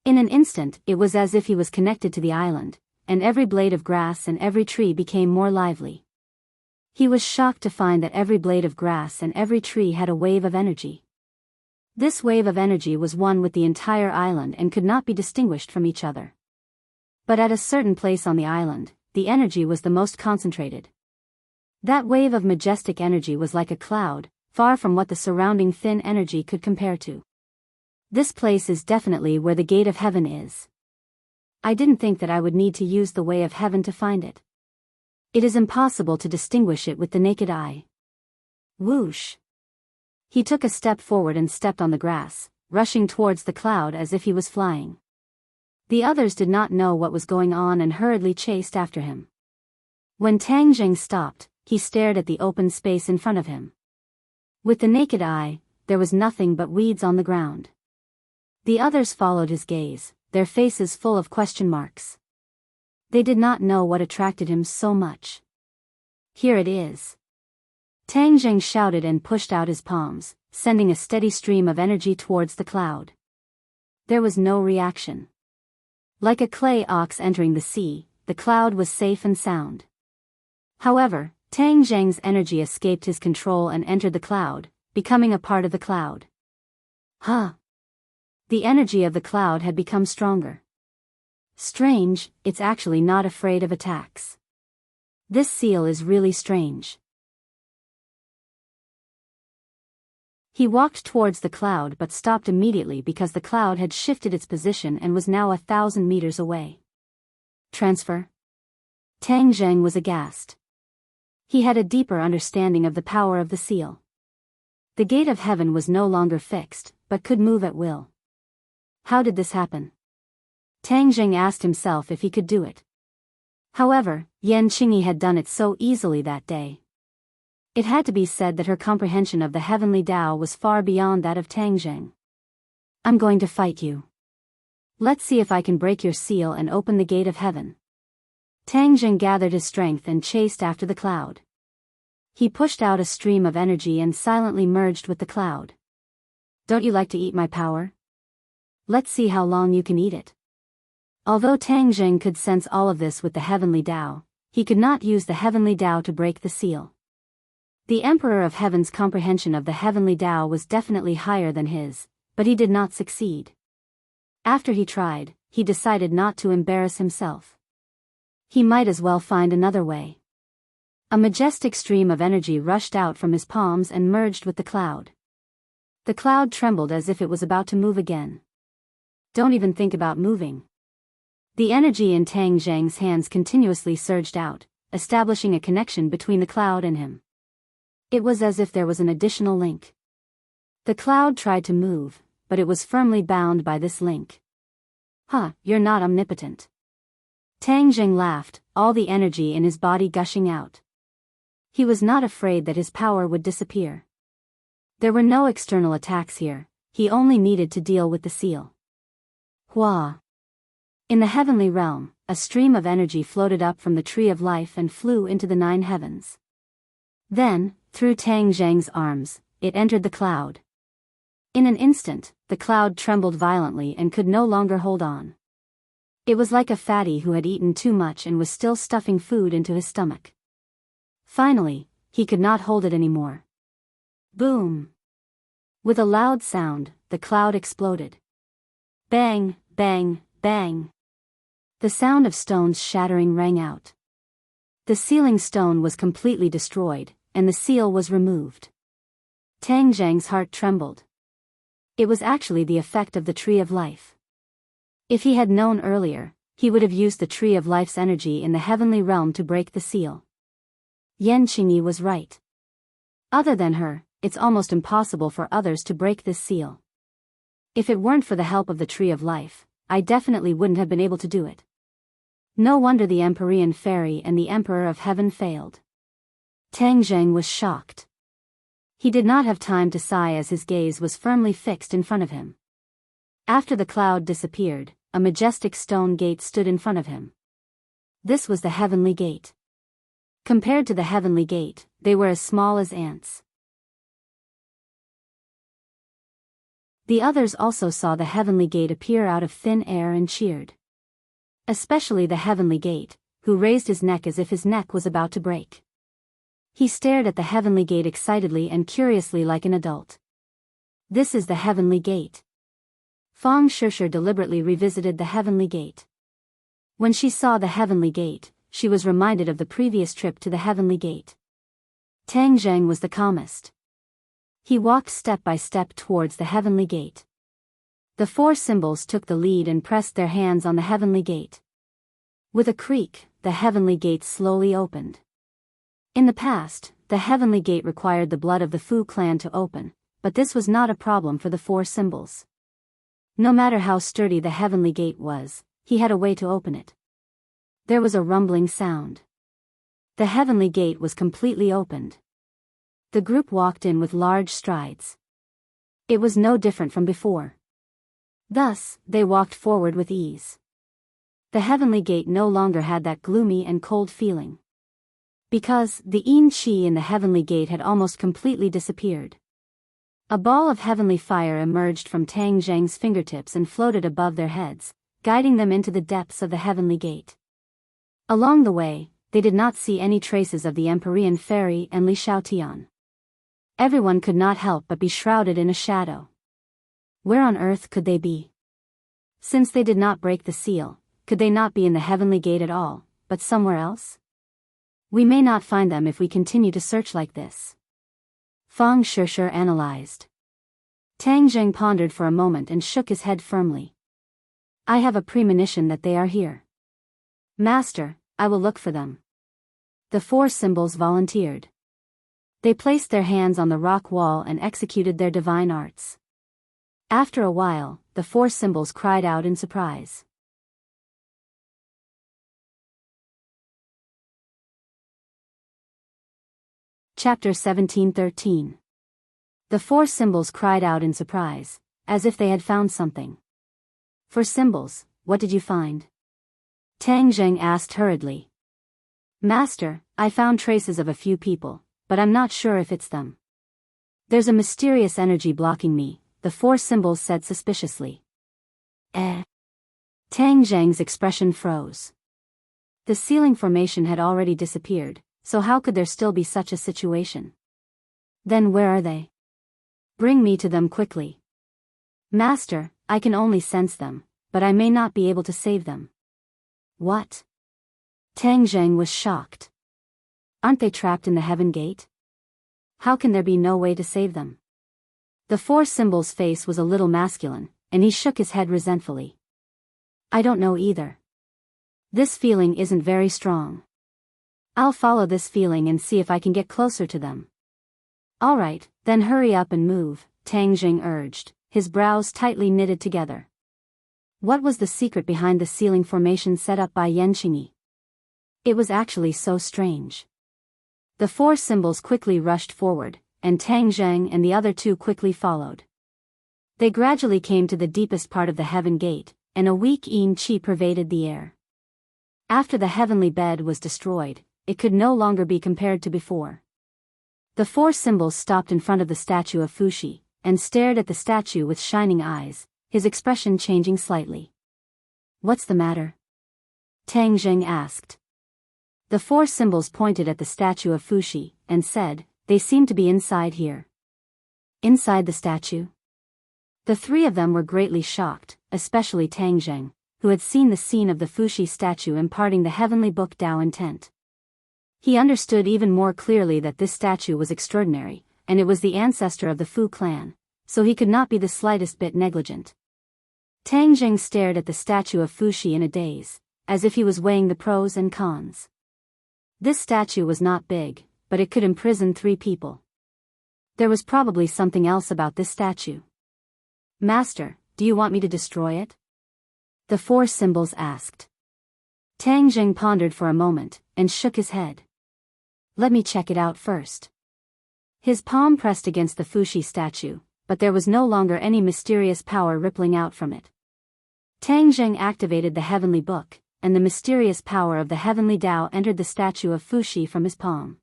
In an instant, it was as if he was connected to the island, and every blade of grass and every tree became more lively. He was shocked to find that every blade of grass and every tree had a wave of energy. This wave of energy was one with the entire island and could not be distinguished from each other. But at a certain place on the island, the energy was the most concentrated. That wave of majestic energy was like a cloud, far from what the surrounding thin energy could compare to. This place is definitely where the gate of heaven is. I didn't think that I would need to use the way of heaven to find it. It is impossible to distinguish it with the naked eye. Whoosh! He took a step forward and stepped on the grass, rushing towards the cloud as if he was flying. The others did not know what was going on and hurriedly chased after him. When Tang Jing stopped, he stared at the open space in front of him. With the naked eye, there was nothing but weeds on the ground. The others followed his gaze, their faces full of question marks. They did not know what attracted him so much. Here it is. Tang Jing shouted and pushed out his palms, sending a steady stream of energy towards the cloud. There was no reaction. Like a clay ox entering the sea, the cloud was safe and sound. However, Tang Jing's energy escaped his control and entered the cloud, becoming a part of the cloud. Huh! The energy of the cloud had become stronger. Strange, it's actually not afraid of attacks. This seal is really strange. He walked towards the cloud but stopped immediately because the cloud had shifted its position and was now 1,000 meters away. Transfer? Tang Jing was aghast. He had a deeper understanding of the power of the seal. The gate of heaven was no longer fixed, but could move at will. How did this happen? Tang Jing asked himself if he could do it. However, Yan Qingyi had done it so easily that day. It had to be said that her comprehension of the heavenly Tao was far beyond that of Tang Jing. I'm going to fight you. Let's see if I can break your seal and open the gate of heaven. Tang Jing gathered his strength and chased after the cloud. He pushed out a stream of energy and silently merged with the cloud. Don't you like to eat my power? Let's see how long you can eat it. Although Tang Jing could sense all of this with the heavenly Tao, he could not use the heavenly Tao to break the seal. The Emperor of Heaven's comprehension of the heavenly Tao was definitely higher than his, but he did not succeed. After he tried, he decided not to embarrass himself. He might as well find another way. A majestic stream of energy rushed out from his palms and merged with the cloud. The cloud trembled as if it was about to move again. Don't even think about moving. The energy in Tang Zhang's hands continuously surged out, establishing a connection between the cloud and him. It was as if there was an additional link. The cloud tried to move, but it was firmly bound by this link. You're not omnipotent. Tang Zhang laughed, all the energy in his body gushing out. He was not afraid that his power would disappear. There were no external attacks here, he only needed to deal with the seal. Hua. In the heavenly realm, a stream of energy floated up from the tree of life and flew into the 9 heavens. Then, through Tang Zhang's arms, it entered the cloud. In an instant, the cloud trembled violently and could no longer hold on. It was like a fatty who had eaten too much and was still stuffing food into his stomach. Finally, he could not hold it anymore. Boom! With a loud sound, the cloud exploded. Bang, bang, bang! The sound of stones shattering rang out. The sealing stone was completely destroyed, and the seal was removed. Tang Zhang's heart trembled. It was actually the effect of the Tree of Life. If he had known earlier, he would have used the Tree of Life's energy in the heavenly realm to break the seal. Yan Qingyi was right. Other than her, it's almost impossible for others to break this seal. If it weren't for the help of the Tree of Life, I definitely wouldn't have been able to do it. No wonder the Empyrean Fairy and the Emperor of Heaven failed. Tang Zhang was shocked. He did not have time to sigh as his gaze was firmly fixed in front of him. After the cloud disappeared, a majestic stone gate stood in front of him. This was the Heavenly Gate. Compared to the Heavenly Gate, they were as small as ants. The others also saw the Heavenly Gate appear out of thin air and cheered. Especially the Heavenly Gate, who raised his neck as if his neck was about to break. He stared at the Heavenly Gate excitedly and curiously like an adult. This is the Heavenly Gate. Fang Shishir deliberately revisited the Heavenly Gate. When she saw the Heavenly Gate, she was reminded of the previous trip to the Heavenly Gate. Tang Zhang was the calmest. He walked step by step towards the Heavenly Gate. The 4 symbols took the lead and pressed their hands on the Heavenly Gate. With a creak, the Heavenly Gate slowly opened. In the past, the Heavenly Gate required the blood of the Fu clan to open, but this was not a problem for the 4 symbols. No matter how sturdy the Heavenly Gate was, he had a way to open it. There was a rumbling sound. The Heavenly Gate was completely opened. The group walked in with large strides. It was no different from before. Thus, they walked forward with ease. The Heavenly Gate no longer had that gloomy and cold feeling. Because the Yin Qi in the Heavenly Gate had almost completely disappeared. A ball of heavenly fire emerged from Tang Zhang's fingertips and floated above their heads, guiding them into the depths of the Heavenly Gate. Along the way, they did not see any traces of the Empyrean Fairy and Li Xiaotian. Everyone could not help but be shrouded in a shadow. Where on earth could they be? Since they did not break the seal, could they not be in the Heavenly Gate at all, but somewhere else? We may not find them if we continue to search like this. Fang Shishir analyzed. Tang Zhang pondered for a moment and shook his head firmly. I have a premonition that they are here. Master, I will look for them. The 4 symbols volunteered. They placed their hands on the rock wall and executed their divine arts. After a while, the 4 symbols cried out in surprise. Chapter 17:13. The 4 symbols cried out in surprise, as if they had found something. 4 symbols, what did you find? Tang Zhang asked hurriedly. Master, I found traces of a few people, but I'm not sure if it's them. There's a mysterious energy blocking me, the four symbols said suspiciously. Tang Zhang's expression froze. The ceiling formation had already disappeared, so how could there still be such a situation? Then where are they? Bring me to them quickly. Master, I can only sense them, but I may not be able to save them. What? Tang Zhang was shocked. Aren't they trapped in the heaven gate? How can there be no way to save them? The four symbols' face was a little masculine, and he shook his head resentfully. I don't know either. This feeling isn't very strong. I'll follow this feeling and see if I can get closer to them. All right, then hurry up and move, Tang Zhang urged, his brows tightly knitted together. What was the secret behind the ceiling formation set up by Enchanting? It was actually so strange. The four symbols quickly rushed forward, and Tang Zhang and the other two quickly followed. They gradually came to the deepest part of the heaven gate, and a weak yin qi pervaded the air. After the heavenly bed was destroyed, it could no longer be compared to before. The four symbols stopped in front of the statue of Fuxi, and stared at the statue with shining eyes, his expression changing slightly. What's the matter? Tang Zhang asked. The four symbols pointed at the statue of Fuxi, and said, they seem to be inside here. Inside the statue? The three of them were greatly shocked, especially Tang Zhang, who had seen the scene of the Fuxi statue imparting the heavenly book Dao intent. He understood even more clearly that this statue was extraordinary, and it was the ancestor of the Fu clan, so he could not be the slightest bit negligent. Tang Zhang stared at the statue of Fuxi in a daze, as if he was weighing the pros and cons. This statue was not big, but it could imprison 3 people. There was probably something else about this statue. Master, do you want me to destroy it? The four symbols asked. Tang Zhang pondered for a moment, and shook his head. Let me check it out first. His palm pressed against the Fuxi statue, but there was no longer any mysterious power rippling out from it. Tang Zhang activated the heavenly book, and the mysterious power of the heavenly Dao entered the statue of Fuxi from his palm.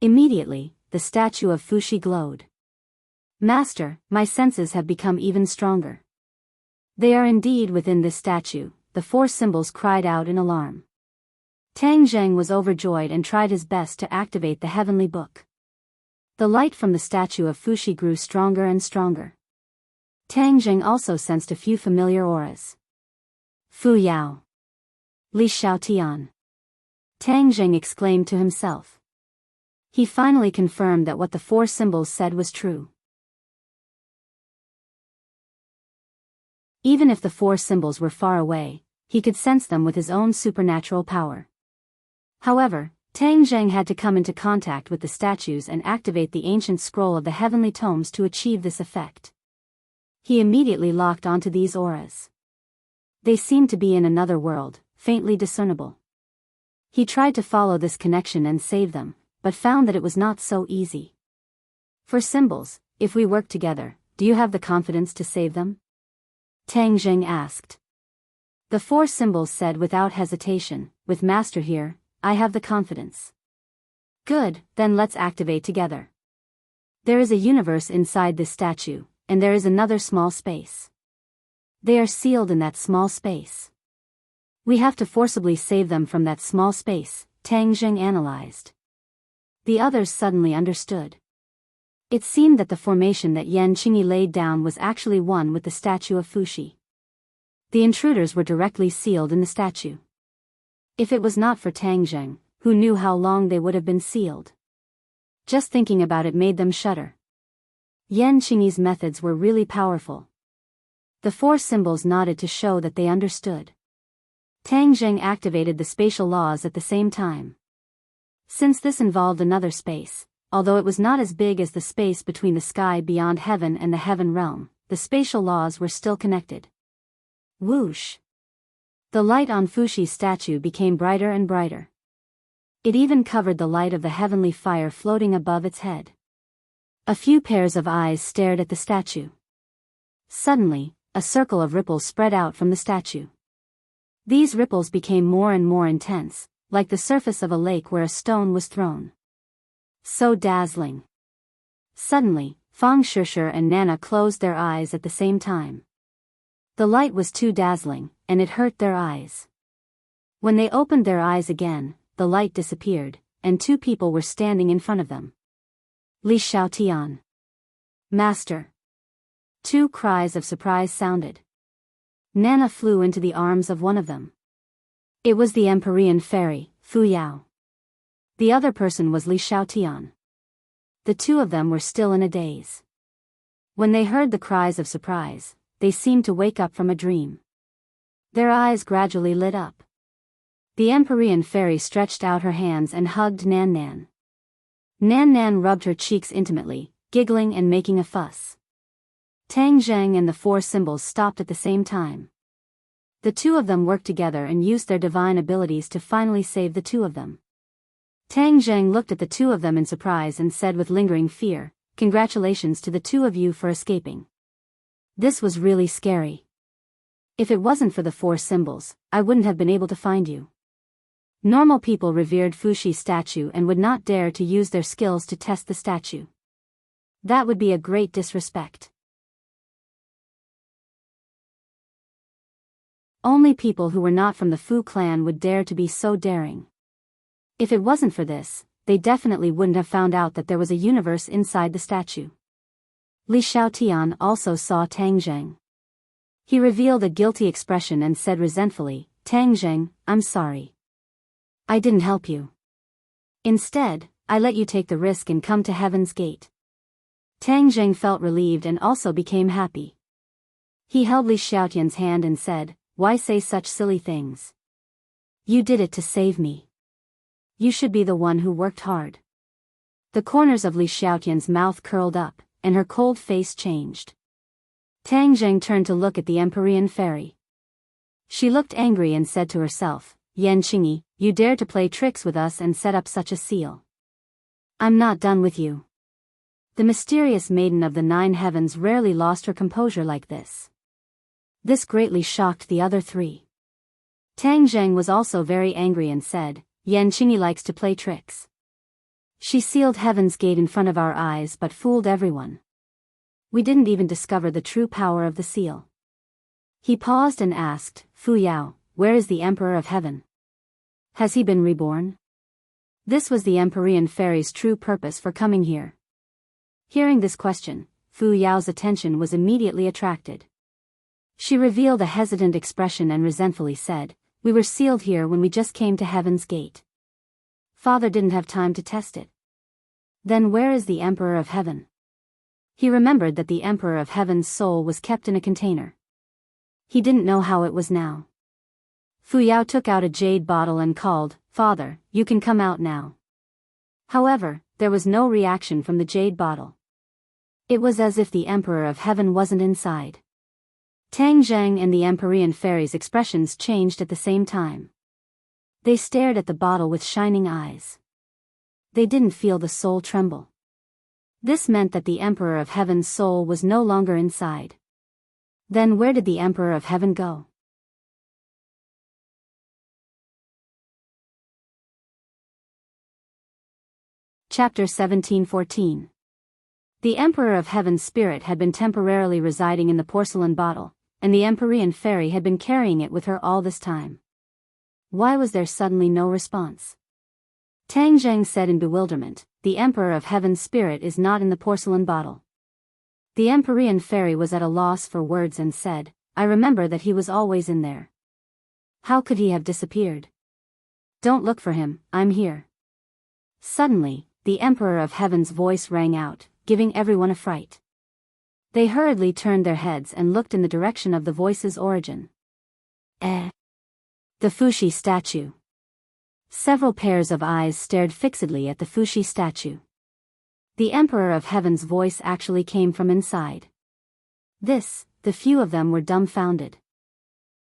Immediately, the statue of Fuxi glowed. Master, my senses have become even stronger. They are indeed within this statue, the four symbols cried out in alarm. Tang Zhang was overjoyed and tried his best to activate the heavenly book. The light from the statue of Fuxi grew stronger and stronger. Tang Zhang also sensed a few familiar auras. Fu Yao. Li Xiao Tian. Tang Zhang exclaimed to himself. He finally confirmed that what the four symbols said was true. Even if the four symbols were far away, he could sense them with his own supernatural power. However, Tang Zhang had to come into contact with the statues and activate the ancient scroll of the heavenly tomes to achieve this effect. He immediately locked onto these auras. They seemed to be in another world, faintly discernible. He tried to follow this connection and save them, but found that it was not so easy. For symbols, if we work together, do you have the confidence to save them? Tang Zhang asked. The four symbols said without hesitation, with Master here, I have the confidence. Good, then let's activate together. There is a universe inside this statue, and there is another small space. They are sealed in that small space. We have to forcibly save them from that small space, Tang Zhang analyzed. The others suddenly understood. It seemed that the formation that Enchanting laid down was actually one with the statue of Fuxi. The intruders were directly sealed in the statue. If it was not for Tang Zhang, who knew how long they would have been sealed. Just thinking about it made them shudder. Enchanting's methods were really powerful. The four symbols nodded to show that they understood. Tang Zhang activated the spatial laws at the same time. Since this involved another space, although it was not as big as the space between the sky beyond heaven and the heaven realm, the spatial laws were still connected. Whoosh! The light on Fuxi's statue became brighter and brighter. It even covered the light of the heavenly fire floating above its head. A few pairs of eyes stared at the statue. Suddenly, a circle of ripples spread out from the statue. These ripples became more and more intense, like the surface of a lake where a stone was thrown. So dazzling. Suddenly, Fang Shishir and Nana closed their eyes at the same time. The light was too dazzling, and it hurt their eyes. When they opened their eyes again, the light disappeared, and two people were standing in front of them. Li Xiaotian. Master. Two cries of surprise sounded. Nana flew into the arms of one of them. It was the Empyrean fairy, Fu Yao. The other person was Li Xiaotian. The two of them were still in a daze. When they heard the cries of surprise, they seemed to wake up from a dream. Their eyes gradually lit up. The Empyrean fairy stretched out her hands and hugged Nan Nan. Nan Nan rubbed her cheeks intimately, giggling and making a fuss. Tang Zheng and the four symbols stopped at the same time. The two of them worked together and used their divine abilities to finally save the two of them. Tang Zheng looked at the two of them in surprise and said with lingering fear, "Congratulations to the two of you for escaping. This was really scary. If it wasn't for the four symbols, I wouldn't have been able to find you." Normal people revered Fuxi's statue and would not dare to use their skills to test the statue. That would be a great disrespect. Only people who were not from the Fu clan would dare to be so daring. If it wasn't for this, they definitely wouldn't have found out that there was a universe inside the statue. Li Xiaotian also saw Tang Zheng. He revealed a guilty expression and said resentfully, "Tang Zheng, I'm sorry. I didn't help you. Instead, I let you take the risk and come to Heaven's Gate." Tang Zheng felt relieved and also became happy. He held Li Xiaotian's hand and said, "Why say such silly things? You did it to save me. You should be the one who worked hard." The corners of Li Xiaotian's mouth curled up, and her cold face changed. Tang Zheng turned to look at the Empyrean fairy. She looked angry and said to herself, "Yan Qingyi, you dared to play tricks with us and set up such a seal. I'm not done with you." The mysterious maiden of the 9 heavens rarely lost her composure like this. This greatly shocked the other three. Tang Zheng was also very angry and said, "Yan Qingyi likes to play tricks. She sealed Heaven's Gate in front of our eyes but fooled everyone. We didn't even discover the true power of the seal." He paused and asked, "Fu Yao, where is the Emperor of Heaven? Has he been reborn?" This was the Empyrean fairy's true purpose for coming here. Hearing this question, Fu Yao's attention was immediately attracted. She revealed a hesitant expression and resentfully said, "We were sealed here when we just came to Heaven's Gate. Father didn't have time to test it." Then where is the Emperor of Heaven? He remembered that the Emperor of Heaven's soul was kept in a container. He didn't know how it was now. Fu Yao took out a jade bottle and called, "Father, you can come out now." However, there was no reaction from the jade bottle. It was as if the Emperor of Heaven wasn't inside. Tang Zheng and the Empyrean fairy's expressions changed at the same time. They stared at the bottle with shining eyes. They didn't feel the soul tremble. This meant that the Emperor of Heaven's soul was no longer inside. Then where did the Emperor of Heaven go? Chapter 1714. The Emperor of Heaven's spirit had been temporarily residing in the porcelain bottle, and the Empyrean fairy had been carrying it with her all this time. Why was there suddenly no response? Tang Zheng said in bewilderment, "The Emperor of Heaven's spirit is not in the porcelain bottle." The Empyrean fairy was at a loss for words and said, "I remember that he was always in there. How could he have disappeared? Don't look for him, I'm here." Suddenly, the Emperor of Heaven's voice rang out, giving everyone a fright. They hurriedly turned their heads and looked in the direction of the voice's origin. The Fuxi statue. Several pairs of eyes stared fixedly at the Fuxi statue. The Emperor of Heaven's voice actually came from inside. The few of them were dumbfounded.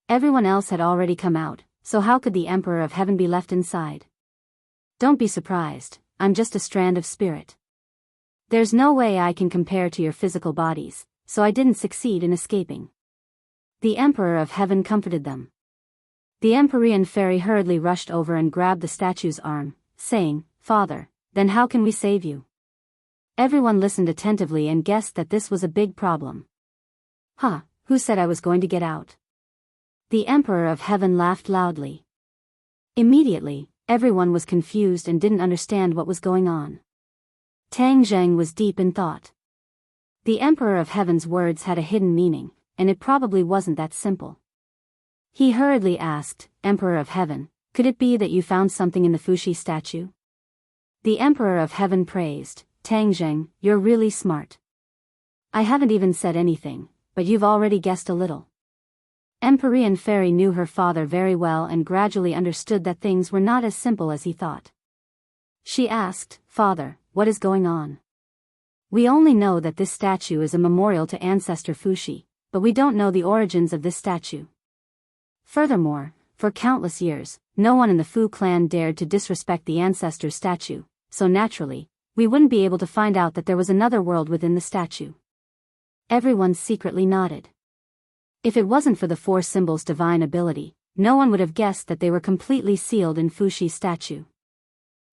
Everyone else had already come out, so how could the Emperor of Heaven be left inside? "Don't be surprised, I'm just a strand of spirit. There's no way I can compare to your physical bodies, so I didn't succeed in escaping." The Emperor of Heaven comforted them. The Empyrean fairy hurriedly rushed over and grabbed the statue's arm, saying, "Father, Then how can we save you? Everyone listened attentively and guessed that this was a big problem. Huh, who said I was going to get out? The Emperor of Heaven laughed loudly. Immediately, everyone was confused and didn't understand what was going on. Tang Zheng was deep in thought. The Emperor of Heaven's words had a hidden meaning, and it probably wasn't that simple. He hurriedly asked, Emperor of Heaven, could it be that you found something in the Fuxi statue? The Emperor of Heaven praised, Tang Zheng, you're really smart. I haven't even said anything, but you've already guessed a little. Empyrean Fairy knew her father very well and gradually understood that things were not as simple as he thought. She asked, Father, what is going on? We only know that this statue is a memorial to Ancestor Fuxi, but we don't know the origins of this statue. Furthermore, for countless years, no one in the Fu clan dared to disrespect the ancestor's statue, so naturally, we wouldn't be able to find out that there was another world within the statue. Everyone secretly nodded. If it wasn't for the four symbols' divine ability, no one would have guessed that they were completely sealed in Fuxi's statue.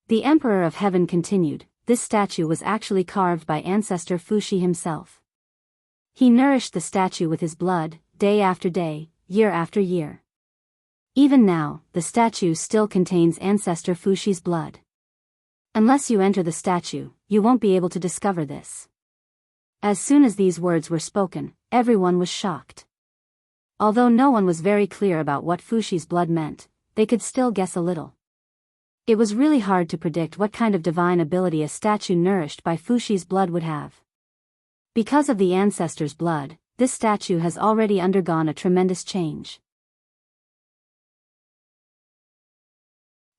The Emperor of Heaven continued, this statue was actually carved by Ancestor Fuxi himself. He nourished the statue with his blood, day after day, year after year. Even now, the statue still contains Ancestor Fuxi's blood. Unless you enter the statue, you won't be able to discover this. As soon as these words were spoken, everyone was shocked. Although no one was very clear about what Fuxi's blood meant, they could still guess a little. It was really hard to predict what kind of divine ability a statue nourished by Fuxi's blood would have. Because of the ancestor's blood, this statue has already undergone a tremendous change.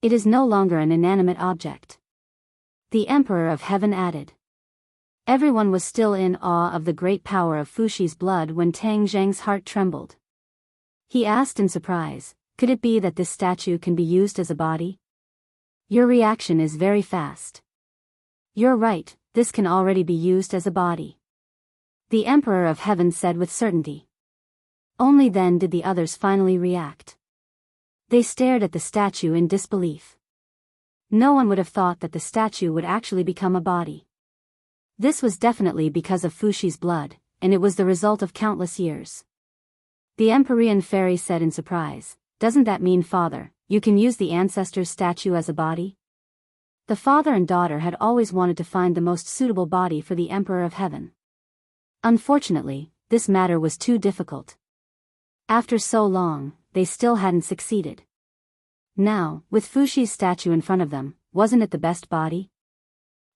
It is no longer an inanimate object. The Emperor of Heaven added. Everyone was still in awe of the great power of Fuxi's blood when Tang Zheng's heart trembled. He asked in surprise, could it be that this statue can be used as a body? Your reaction is very fast. You're right, this can already be used as a body. The Emperor of Heaven said with certainty. Only then did the others finally react. They stared at the statue in disbelief. No one would have thought that the statue would actually become a body. This was definitely because of Fuxi's blood, and it was the result of countless years. The Empyrean Fairy said in surprise, doesn't that mean, Father, you can use the ancestor's statue as a body? The father and daughter had always wanted to find the most suitable body for the Emperor of Heaven. Unfortunately, this matter was too difficult. After so long, they still hadn't succeeded. Now, with Fuxi's statue in front of them, wasn't it the best body?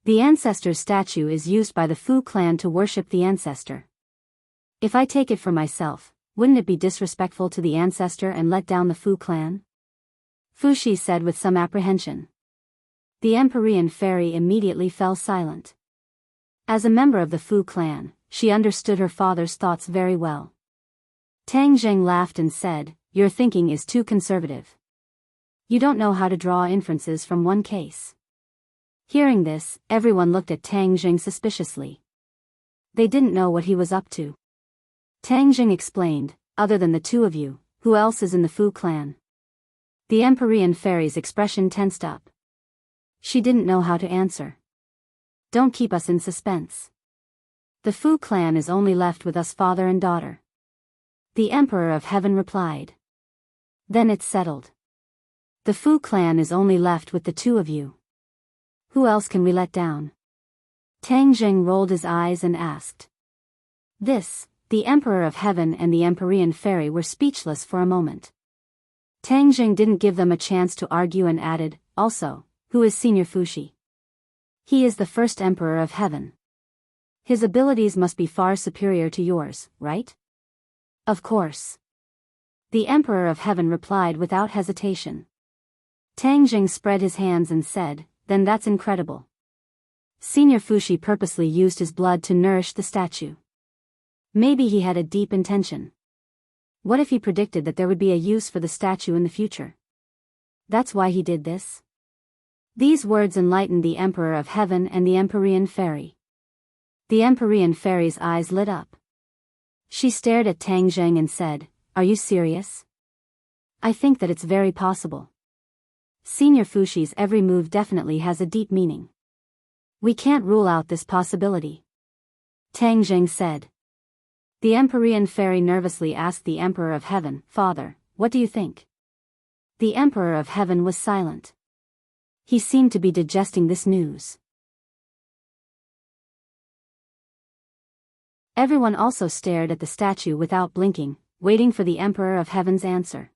The ancestor's statue is used by the Fu clan to worship the ancestor. If I take it for myself, wouldn't it be disrespectful to the ancestor and let down the Fu clan? Fuxi said with some apprehension. The Empyrean Fairy immediately fell silent. As a member of the Fu clan, she understood her father's thoughts very well. Tang Zheng laughed and said, your thinking is too conservative. You don't know how to draw inferences from one case. Hearing this, everyone looked at Tang Zheng suspiciously. They didn't know what he was up to. Tang Zheng explained, other than the two of you, who else is in the Fu clan? The Empyrean Fairy's expression tensed up. She didn't know how to answer. Don't keep us in suspense. The Fu clan is only left with us father and daughter. The Emperor of Heaven replied. Then it's settled. The Fu clan is only left with the two of you. Who else can we let down? Tang Zheng rolled his eyes and asked. The Emperor of Heaven and the Empyrean Fairy were speechless for a moment. Tang Zheng didn't give them a chance to argue and added, also, who is Senior Fuxi? He is the first Emperor of Heaven. His abilities must be far superior to yours, right? Of course. The Emperor of Heaven replied without hesitation. Tang Zheng spread his hands and said, then that's incredible. Senior Fuxi purposely used his blood to nourish the statue. Maybe he had a deep intention. What if he predicted that there would be a use for the statue in the future? That's why he did this? These words enlightened the Emperor of Heaven and the Empyrean Fairy. The Empyrean Fairy's eyes lit up. She stared at Tang Zheng and said, are you serious? I think that it's very possible. Senior Fuxi's every move definitely has a deep meaning. We can't rule out this possibility. Tang Jing said. The Empyrean fairy nervously asked the Emperor of Heaven, Father, what do you think? The Emperor of Heaven was silent. He seemed to be digesting this news. Everyone also stared at the statue without blinking, waiting for the Emperor of Heaven's answer.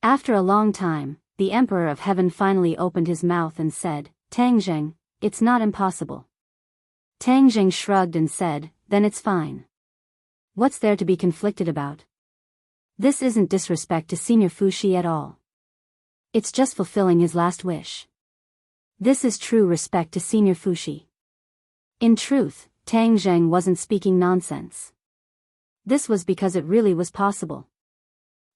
After a long time, the Emperor of Heaven finally opened his mouth and said, Tang Jing, it's not impossible. Tang Jing shrugged and said, then it's fine. What's there to be conflicted about? This isn't disrespect to Senior Fushi at all. It's just fulfilling his last wish. This is true respect to Senior Fushi. In truth, Tang Jing wasn't speaking nonsense. This was because it really was possible.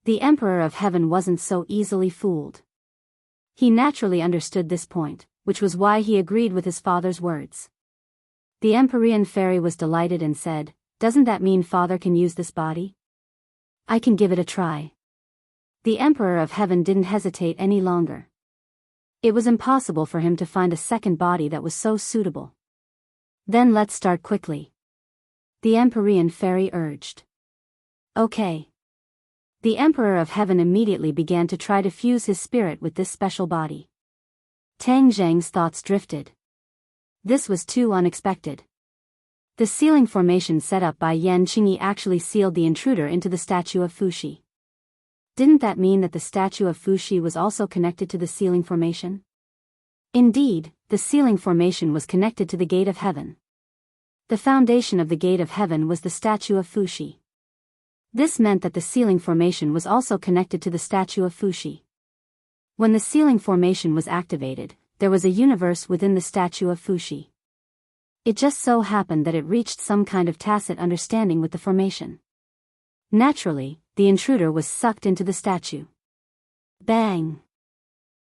The Emperor of Heaven wasn't so easily fooled. He naturally understood this point, which was why he agreed with his father's words. The Empyrean fairy was delighted and said, doesn't that mean Father can use this body? I can give it a try. The Emperor of Heaven didn't hesitate any longer. It was impossible for him to find a second body that was so suitable. Then let's start quickly. The Empyrean fairy urged. Okay. The Emperor of Heaven immediately began to try to fuse his spirit with this special body. Tang Jing's thoughts drifted. This was too unexpected. The sealing formation set up by Yan Qingyi actually sealed the intruder into the statue of Fushi. Didn't that mean that the statue of Fushi was also connected to the sealing formation? Indeed, the sealing formation was connected to the Gate of Heaven. The foundation of the Gate of Heaven was the statue of Fushi. This meant that the sealing formation was also connected to the statue of Fushi. When the sealing formation was activated, there was a universe within the statue of Fushi. It just so happened that it reached some kind of tacit understanding with the formation. Naturally, the intruder was sucked into the statue. Bang!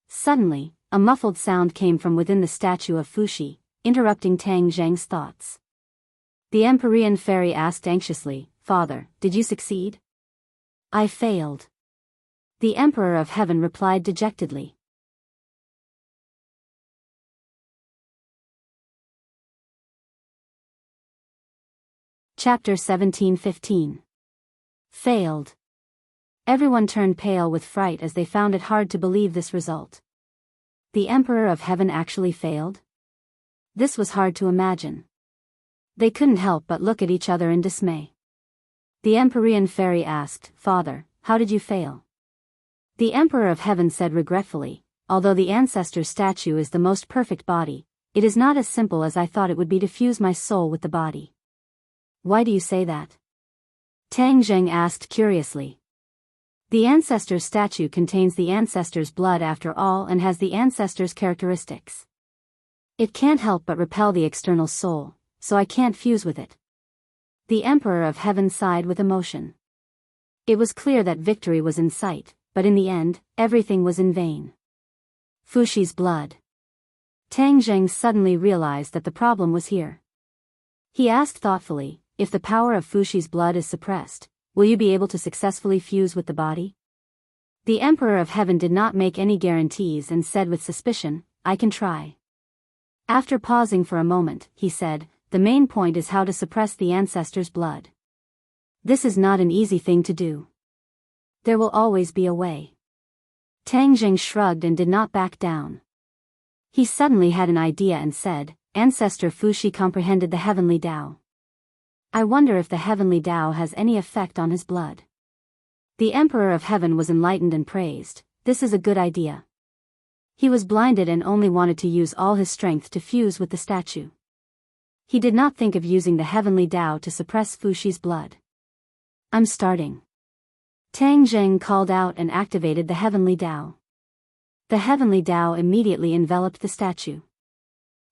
Suddenly, a muffled sound came from within the statue of Fushi, interrupting Tang Jing's thoughts. The Empyrean fairy asked anxiously, Father, did you succeed? I failed. The Emperor of Heaven replied dejectedly. Chapter 17:15. Failed. Everyone turned pale with fright as they found it hard to believe this result. The Emperor of Heaven actually failed? This was hard to imagine. They couldn't help but look at each other in dismay. The Empyrean fairy asked, Father, how did you fail? The Emperor of Heaven said regretfully, although the ancestor's statue is the most perfect body, it is not as simple as I thought it would be to fuse my soul with the body. Why do you say that? Tang Jing asked curiously. The ancestor's statue contains the ancestor's blood after all and has the ancestor's characteristics. It can't help but repel the external soul, so I can't fuse with it. The Emperor of Heaven sighed with emotion. It was clear that victory was in sight, but in the end, everything was in vain. Fushi's blood. Tang Jing suddenly realized that the problem was here. He asked thoughtfully, if the power of Fushi's blood is suppressed, will you be able to successfully fuse with the body? The Emperor of Heaven did not make any guarantees and said with suspicion, I can try. After pausing for a moment, he said, the main point is how to suppress the ancestor's blood. This is not an easy thing to do. There will always be a way. Tang Jing shrugged and did not back down. He suddenly had an idea and said, Ancestor Fushi comprehended the heavenly Tao. I wonder if the heavenly Tao has any effect on his blood. The Emperor of Heaven was enlightened and praised, this is a good idea. He was blinded and only wanted to use all his strength to fuse with the statue. He did not think of using the heavenly Tao to suppress Fushi's blood. I'm starting. Tang Jing called out and activated the heavenly Tao. The heavenly Tao immediately enveloped the statue.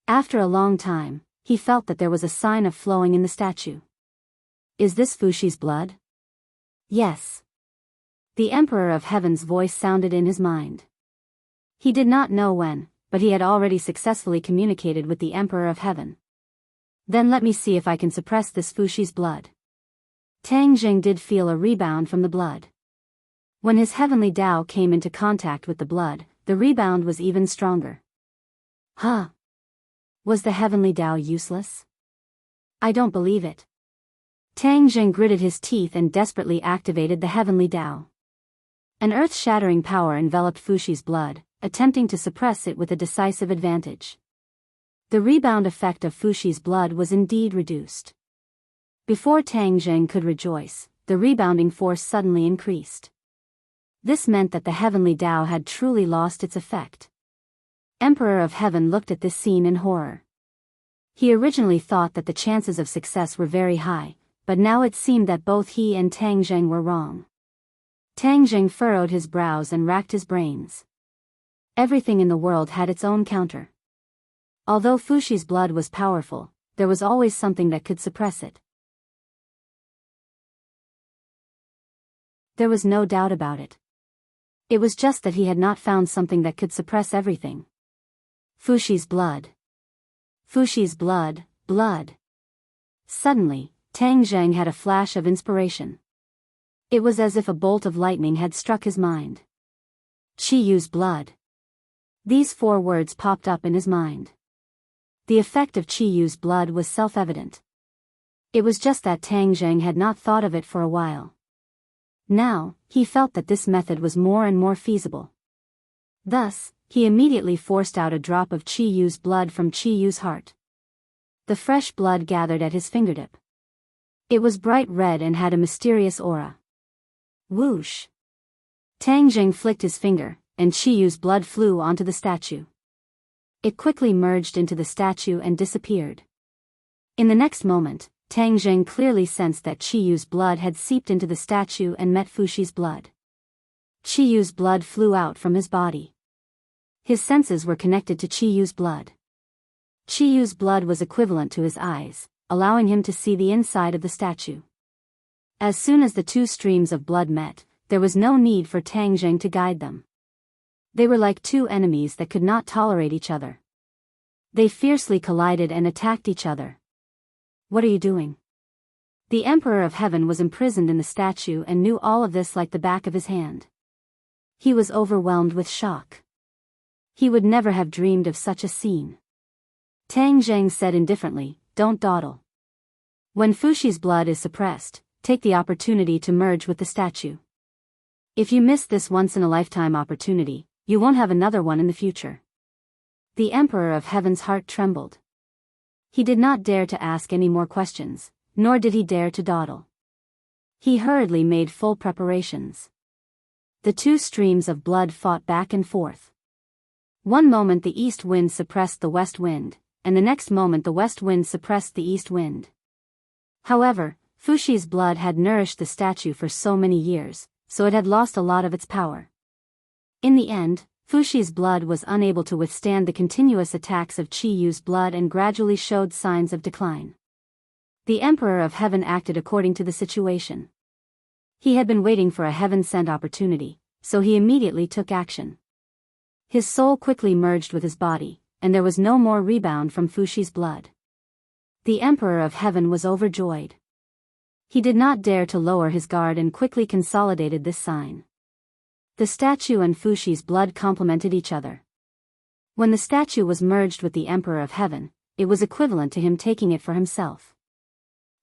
After a long time, he felt that there was a sign of flowing in the statue. Is this Fushi's blood? Yes. The Emperor of Heaven's voice sounded in his mind. He did not know when, but he had already successfully communicated with the Emperor of Heaven. Then let me see if I can suppress this Fushi's blood. Tang Jing did feel a rebound from the blood. When his heavenly Tao came into contact with the blood, the rebound was even stronger. Huh! Was the heavenly Tao useless? I don't believe it. Tang Zheng gritted his teeth and desperately activated the heavenly Tao. An earth-shattering power enveloped Fuxi's blood, attempting to suppress it with a decisive advantage. The rebound effect of Fuxi's blood was indeed reduced. Before Tang Zheng could rejoice, the rebounding force suddenly increased. This meant that the heavenly Tao had truly lost its effect. Emperor of Heaven looked at this scene in horror. He originally thought that the chances of success were very high, but now it seemed that both he and Tang Zheng were wrong. Tang Zheng furrowed his brows and racked his brains. Everything in the world had its own counter. Although Fuxi's blood was powerful, there was always something that could suppress it. There was no doubt about it. It was just that he had not found something that could suppress everything. Fuxi's blood. Fuxi's blood. Suddenly, Tang Zheng had a flash of inspiration. It was as if a bolt of lightning had struck his mind. Qi Yu's blood. These 4 words popped up in his mind. The effect of Qi Yu's blood was self-evident. It was just that Tang Zheng had not thought of it for a while. Now, he felt that this method was more and more feasible. Thus, he immediately forced out a drop of Qi Yu's blood from Qi Yu's heart. The fresh blood gathered at his fingertip. It was bright red and had a mysterious aura. Whoosh! Tang Zheng flicked his finger, and Qi Yu's blood flew onto the statue. It quickly merged into the statue and disappeared. In the next moment, Tang Zheng clearly sensed that Qi Yu's blood had seeped into the statue and met Fuxi's blood. Qi Yu's blood flew out from his body. His senses were connected to Qi Yu's blood. Qi Yu's blood was equivalent to his eyes, allowing him to see the inside of the statue. As soon as the 2 streams of blood met, there was no need for Tang Zheng to guide them. They were like 2 enemies that could not tolerate each other. They fiercely collided and attacked each other. What are you doing? The Emperor of Heaven was imprisoned in the statue and knew all of this like the back of his hand. He was overwhelmed with shock. He would never have dreamed of such a scene. Tang Zheng said indifferently, "Don't dawdle. When Fuxi's blood is suppressed, take the opportunity to merge with the statue. If you miss this once-in-a-lifetime opportunity, you won't have another one in the future." The Emperor of Heaven's heart trembled. He did not dare to ask any more questions, nor did he dare to dawdle. He hurriedly made full preparations. The 2 streams of blood fought back and forth. One moment the east wind suppressed the west wind, and the next moment the west wind suppressed the east wind. However, Fuxi's blood had nourished the statue for so many years, so it had lost a lot of its power. In the end, Fuxi's blood was unable to withstand the continuous attacks of Qi Yu's blood and gradually showed signs of decline. The Emperor of Heaven acted according to the situation. He had been waiting for a heaven-sent opportunity, so he immediately took action. His soul quickly merged with his body, and there was no more rebound from Fuxi's blood. The Emperor of Heaven was overjoyed. He did not dare to lower his guard and quickly consolidated this sign. The statue and Fuxi's blood complemented each other. When the statue was merged with the Emperor of Heaven, it was equivalent to him taking it for himself.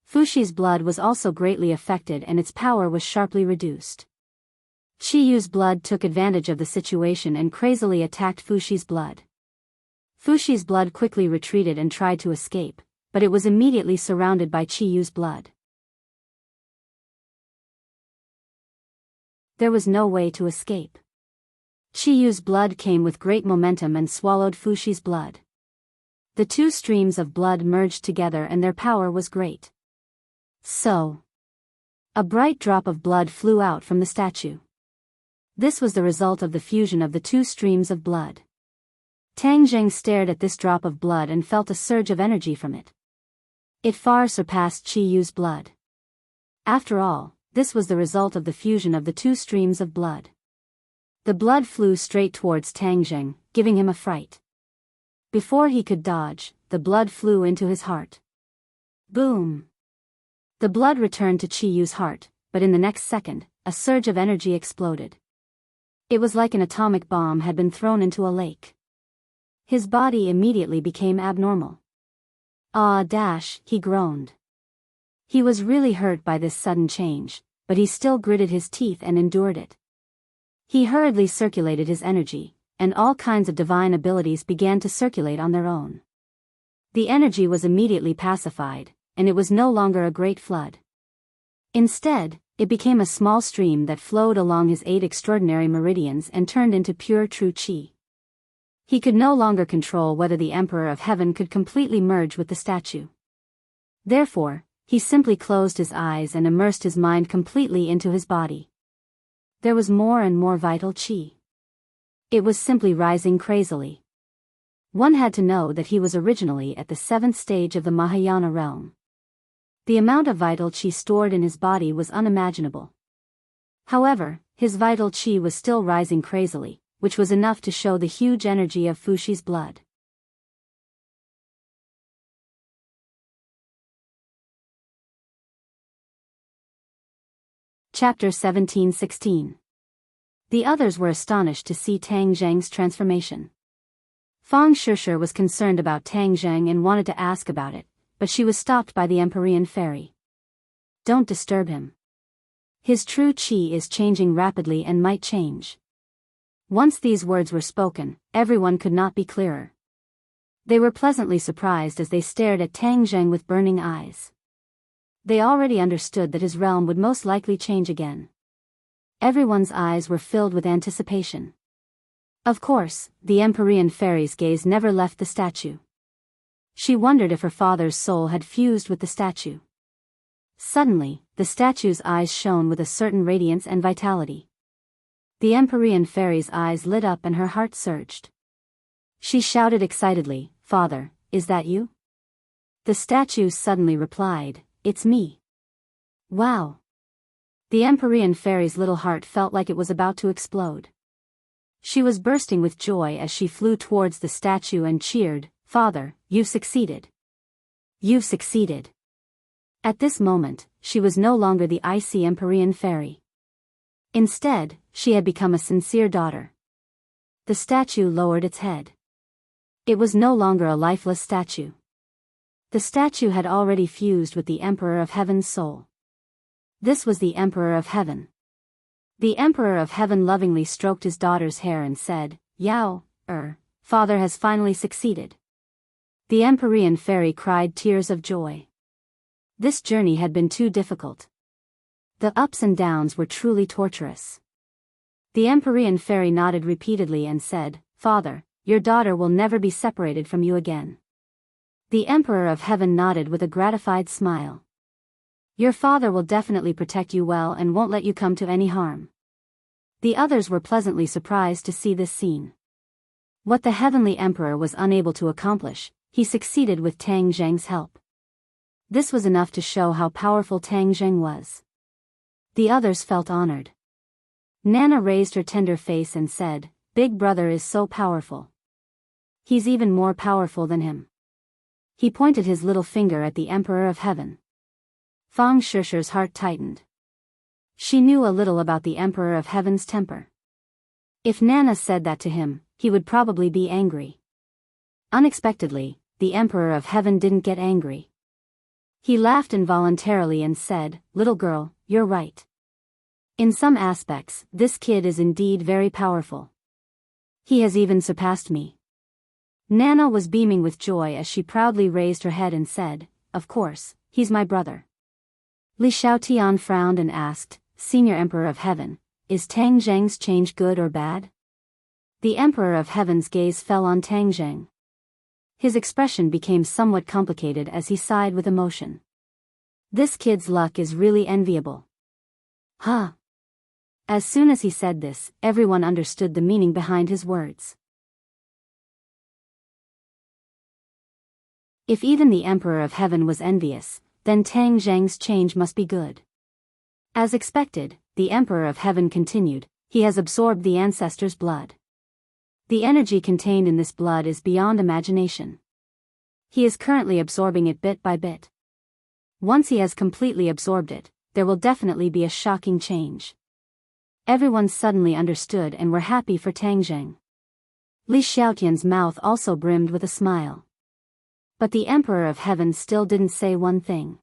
Fuxi's blood was also greatly affected and its power was sharply reduced. Qi Yu's blood took advantage of the situation and crazily attacked Fuxi's blood. Fuxi's blood quickly retreated and tried to escape, but it was immediately surrounded by Qi Yu's blood. There was no way to escape. Qi Yu's blood came with great momentum and swallowed Fuxi's blood. The 2 streams of blood merged together and their power was great. So, a bright drop of blood flew out from the statue. This was the result of the fusion of the 2 streams of blood. Tang Zheng stared at this drop of blood and felt a surge of energy from it. It far surpassed Qi Yu's blood. After all, this was the result of the fusion of the 2 streams of blood. The blood flew straight towards Tang Zheng, giving him a fright. Before he could dodge, the blood flew into his heart. Boom! The blood returned to Qi Yu's heart, but in the next second, a surge of energy exploded. It was like an atomic bomb had been thrown into a lake. His body immediately became abnormal. "Ah, he groaned. He was really hurt by this sudden change, but he still gritted his teeth and endured it. He hurriedly circulated his energy, and all kinds of divine abilities began to circulate on their own. The energy was immediately pacified, and it was no longer a great flood. Instead, it became a small stream that flowed along his 8 extraordinary meridians and turned into pure true chi. He could no longer control whether the Emperor of Heaven could completely merge with the statue. Therefore, he simply closed his eyes and immersed his mind completely into his body. There was more and more vital chi. It was simply rising crazily. One had to know that he was originally at the 7th stage of the Mahayana realm. The amount of vital chi stored in his body was unimaginable. However, his vital chi was still rising crazily, which was enough to show the huge energy of Fushi's blood. Chapter 17-16. The others were astonished to see Tang Zheng's transformation. Fang Shishir was concerned about Tang Zheng and wanted to ask about it, but she was stopped by the Empyrean fairy. "Don't disturb him. His true chi is changing rapidly and might change." Once these words were spoken, everyone could not be clearer. They were pleasantly surprised as they stared at Tang Zheng with burning eyes. They already understood that his realm would most likely change again. Everyone's eyes were filled with anticipation. Of course, the Empyrean fairy's gaze never left the statue. She wondered if her father's soul had fused with the statue. Suddenly, the statue's eyes shone with a certain radiance and vitality. The Empyrean fairy's eyes lit up and her heart surged. She shouted excitedly, "Father, is that you?" The statue suddenly replied, "It's me." Wow! The Empyrean fairy's little heart felt like it was about to explode. She was bursting with joy as she flew towards the statue and cheered, "Father, you've succeeded. You've succeeded." At this moment, she was no longer the icy Empyrean fairy. Instead, she had become a sincere daughter. The statue lowered its head. It was no longer a lifeless statue. The statue had already fused with the Emperor of Heaven's soul. This was the Emperor of Heaven. The Emperor of Heaven lovingly stroked his daughter's hair and said, "Yao, Father has finally succeeded." The Empyrean fairy cried tears of joy. This journey had been too difficult. The ups and downs were truly torturous. The Empyrean fairy nodded repeatedly and said, "Father, your daughter will never be separated from you again." The Emperor of Heaven nodded with a gratified smile. "Your father will definitely protect you well and won't let you come to any harm." The others were pleasantly surprised to see this scene. What the Heavenly Emperor was unable to accomplish, he succeeded with Tang Zheng's help. This was enough to show how powerful Tang Zheng was. The others felt honored. Nana raised her tender face and said, "Big brother is so powerful. He's even more powerful than him." He pointed his little finger at the Emperor of Heaven. Fang Shishir's heart tightened. She knew a little about the Emperor of Heaven's temper. If Nana said that to him, he would probably be angry. Unexpectedly, the Emperor of Heaven didn't get angry. He laughed involuntarily and said, "Little girl, you're right. In some aspects, this kid is indeed very powerful. He has even surpassed me." Nana was beaming with joy as she proudly raised her head and said, "Of course, he's my brother." Li Xiaotian frowned and asked, "Senior Emperor of Heaven, is Tang Zheng's change good or bad?" The Emperor of Heaven's gaze fell on Tang Zheng. His expression became somewhat complicated as he sighed with emotion. This kid's luck is really enviable. Huh. As soon as he said this, everyone understood the meaning behind his words. If even the Emperor of Heaven was envious, then Tang Zheng's change must be good. As expected, the Emperor of Heaven continued, "He has absorbed the ancestors' blood. The energy contained in this blood is beyond imagination. He is currently absorbing it bit by bit. Once he has completely absorbed it, there will definitely be a shocking change." Everyone suddenly understood and were happy for Tang Zheng. Li Xiaotian's mouth also brimmed with a smile. But the Emperor of Heaven still didn't say one thing.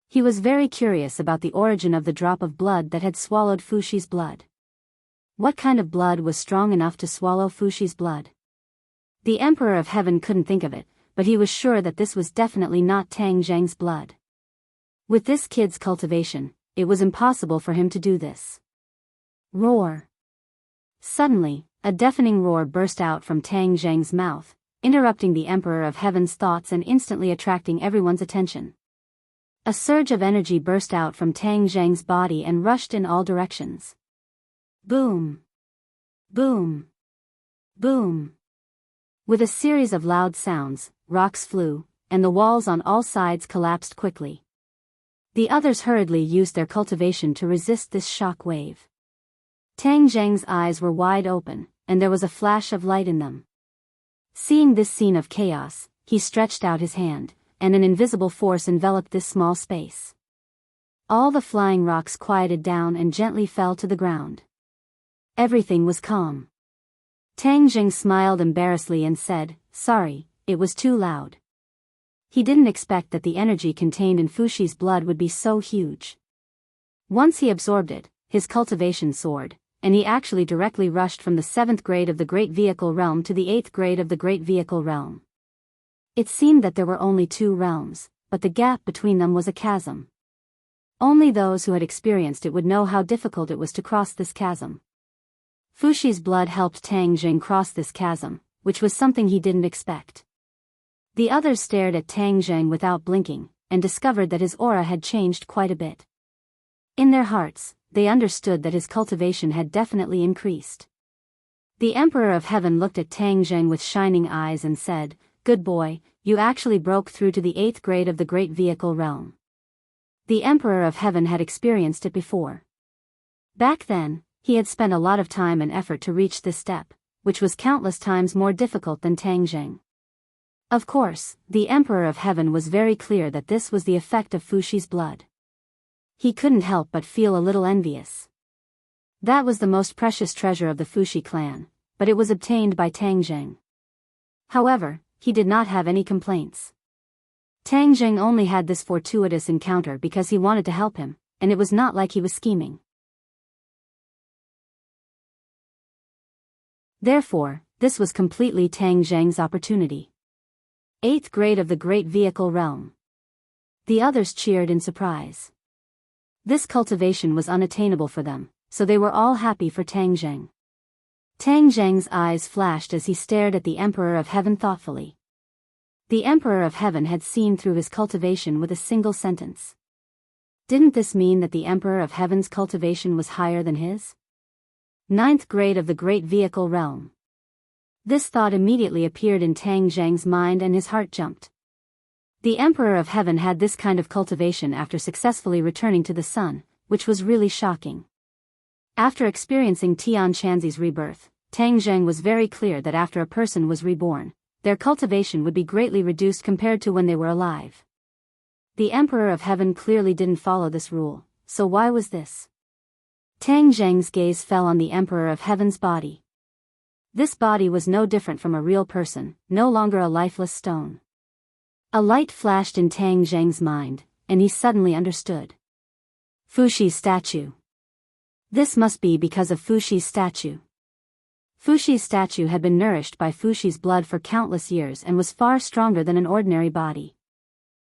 He was very curious about the origin of the drop of blood that had swallowed Fuxi's blood. What kind of blood was strong enough to swallow Fuxi's blood? The Emperor of Heaven couldn't think of it, but he was sure that this was definitely not Tang Zheng's blood. With this kid's cultivation, it was impossible for him to do this. Roar! Suddenly, a deafening roar burst out from Tang Zheng's mouth, interrupting the Emperor of Heaven's thoughts and instantly attracting everyone's attention. A surge of energy burst out from Tang Zheng's body and rushed in all directions. Boom! Boom! Boom! With a series of loud sounds, rocks flew, and the walls on all sides collapsed quickly. The others hurriedly used their cultivation to resist this shock wave. Tang Zheng's eyes were wide open, and there was a flash of light in them. Seeing this scene of chaos, he stretched out his hand, and an invisible force enveloped this small space. All the flying rocks quieted down and gently fell to the ground. Everything was calm. Tang Zheng smiled embarrassedly and said, "Sorry, it was too loud." He didn't expect that the energy contained in Fuxi's blood would be so huge. Once he absorbed it, his cultivation soared, and he actually directly rushed from the 7th grade of the Great Vehicle Realm to the 8th grade of the Great Vehicle Realm. It seemed that there were only 2 realms, but the gap between them was a chasm. Only those who had experienced it would know how difficult it was to cross this chasm. Fuxi's blood helped Tang Zheng cross this chasm, which was something he didn't expect. The others stared at Tang Zheng without blinking, and discovered that his aura had changed quite a bit. In their hearts, they understood that his cultivation had definitely increased. The Emperor of Heaven looked at Tang Zheng with shining eyes and said, "Good boy, you actually broke through to the 8th grade of the Great Vehicle Realm." The Emperor of Heaven had experienced it before. Back then, he had spent a lot of time and effort to reach this step, which was countless times more difficult than Tang Zheng. Of course, the Emperor of Heaven was very clear that this was the effect of Fuxi's blood. He couldn't help but feel a little envious. That was the most precious treasure of the Fuxi clan, but it was obtained by Tang Zheng. However, he did not have any complaints. Tang Zheng only had this fortuitous encounter because he wanted to help him, and it was not like he was scheming. Therefore, this was completely Tang Zheng's opportunity. 8th grade of the Great Vehicle Realm. The others cheered in surprise. This cultivation was unattainable for them, so they were all happy for Tang Zheng. Tang Zheng's eyes flashed as he stared at the Emperor of Heaven thoughtfully. The Emperor of Heaven had seen through his cultivation with a single sentence. Didn't this mean that the Emperor of Heaven's cultivation was higher than his? 9th grade of the Great Vehicle Realm. This thought immediately appeared in Tang Zheng's mind and his heart jumped. The Emperor of Heaven had this kind of cultivation after successfully returning to the sun, which was really shocking. After experiencing Tian Shanzi's rebirth, Tang Zheng was very clear that after a person was reborn, their cultivation would be greatly reduced compared to when they were alive. The Emperor of Heaven clearly didn't follow this rule, so why was this? Tang Zheng's gaze fell on the Emperor of Heaven's body. This body was no different from a real person, no longer a lifeless stone. A light flashed in Tang Zheng's mind, and he suddenly understood. Fuxi's statue. This must be because of Fuxi's statue. Fuxi's statue had been nourished by Fuxi's blood for countless years and was far stronger than an ordinary body.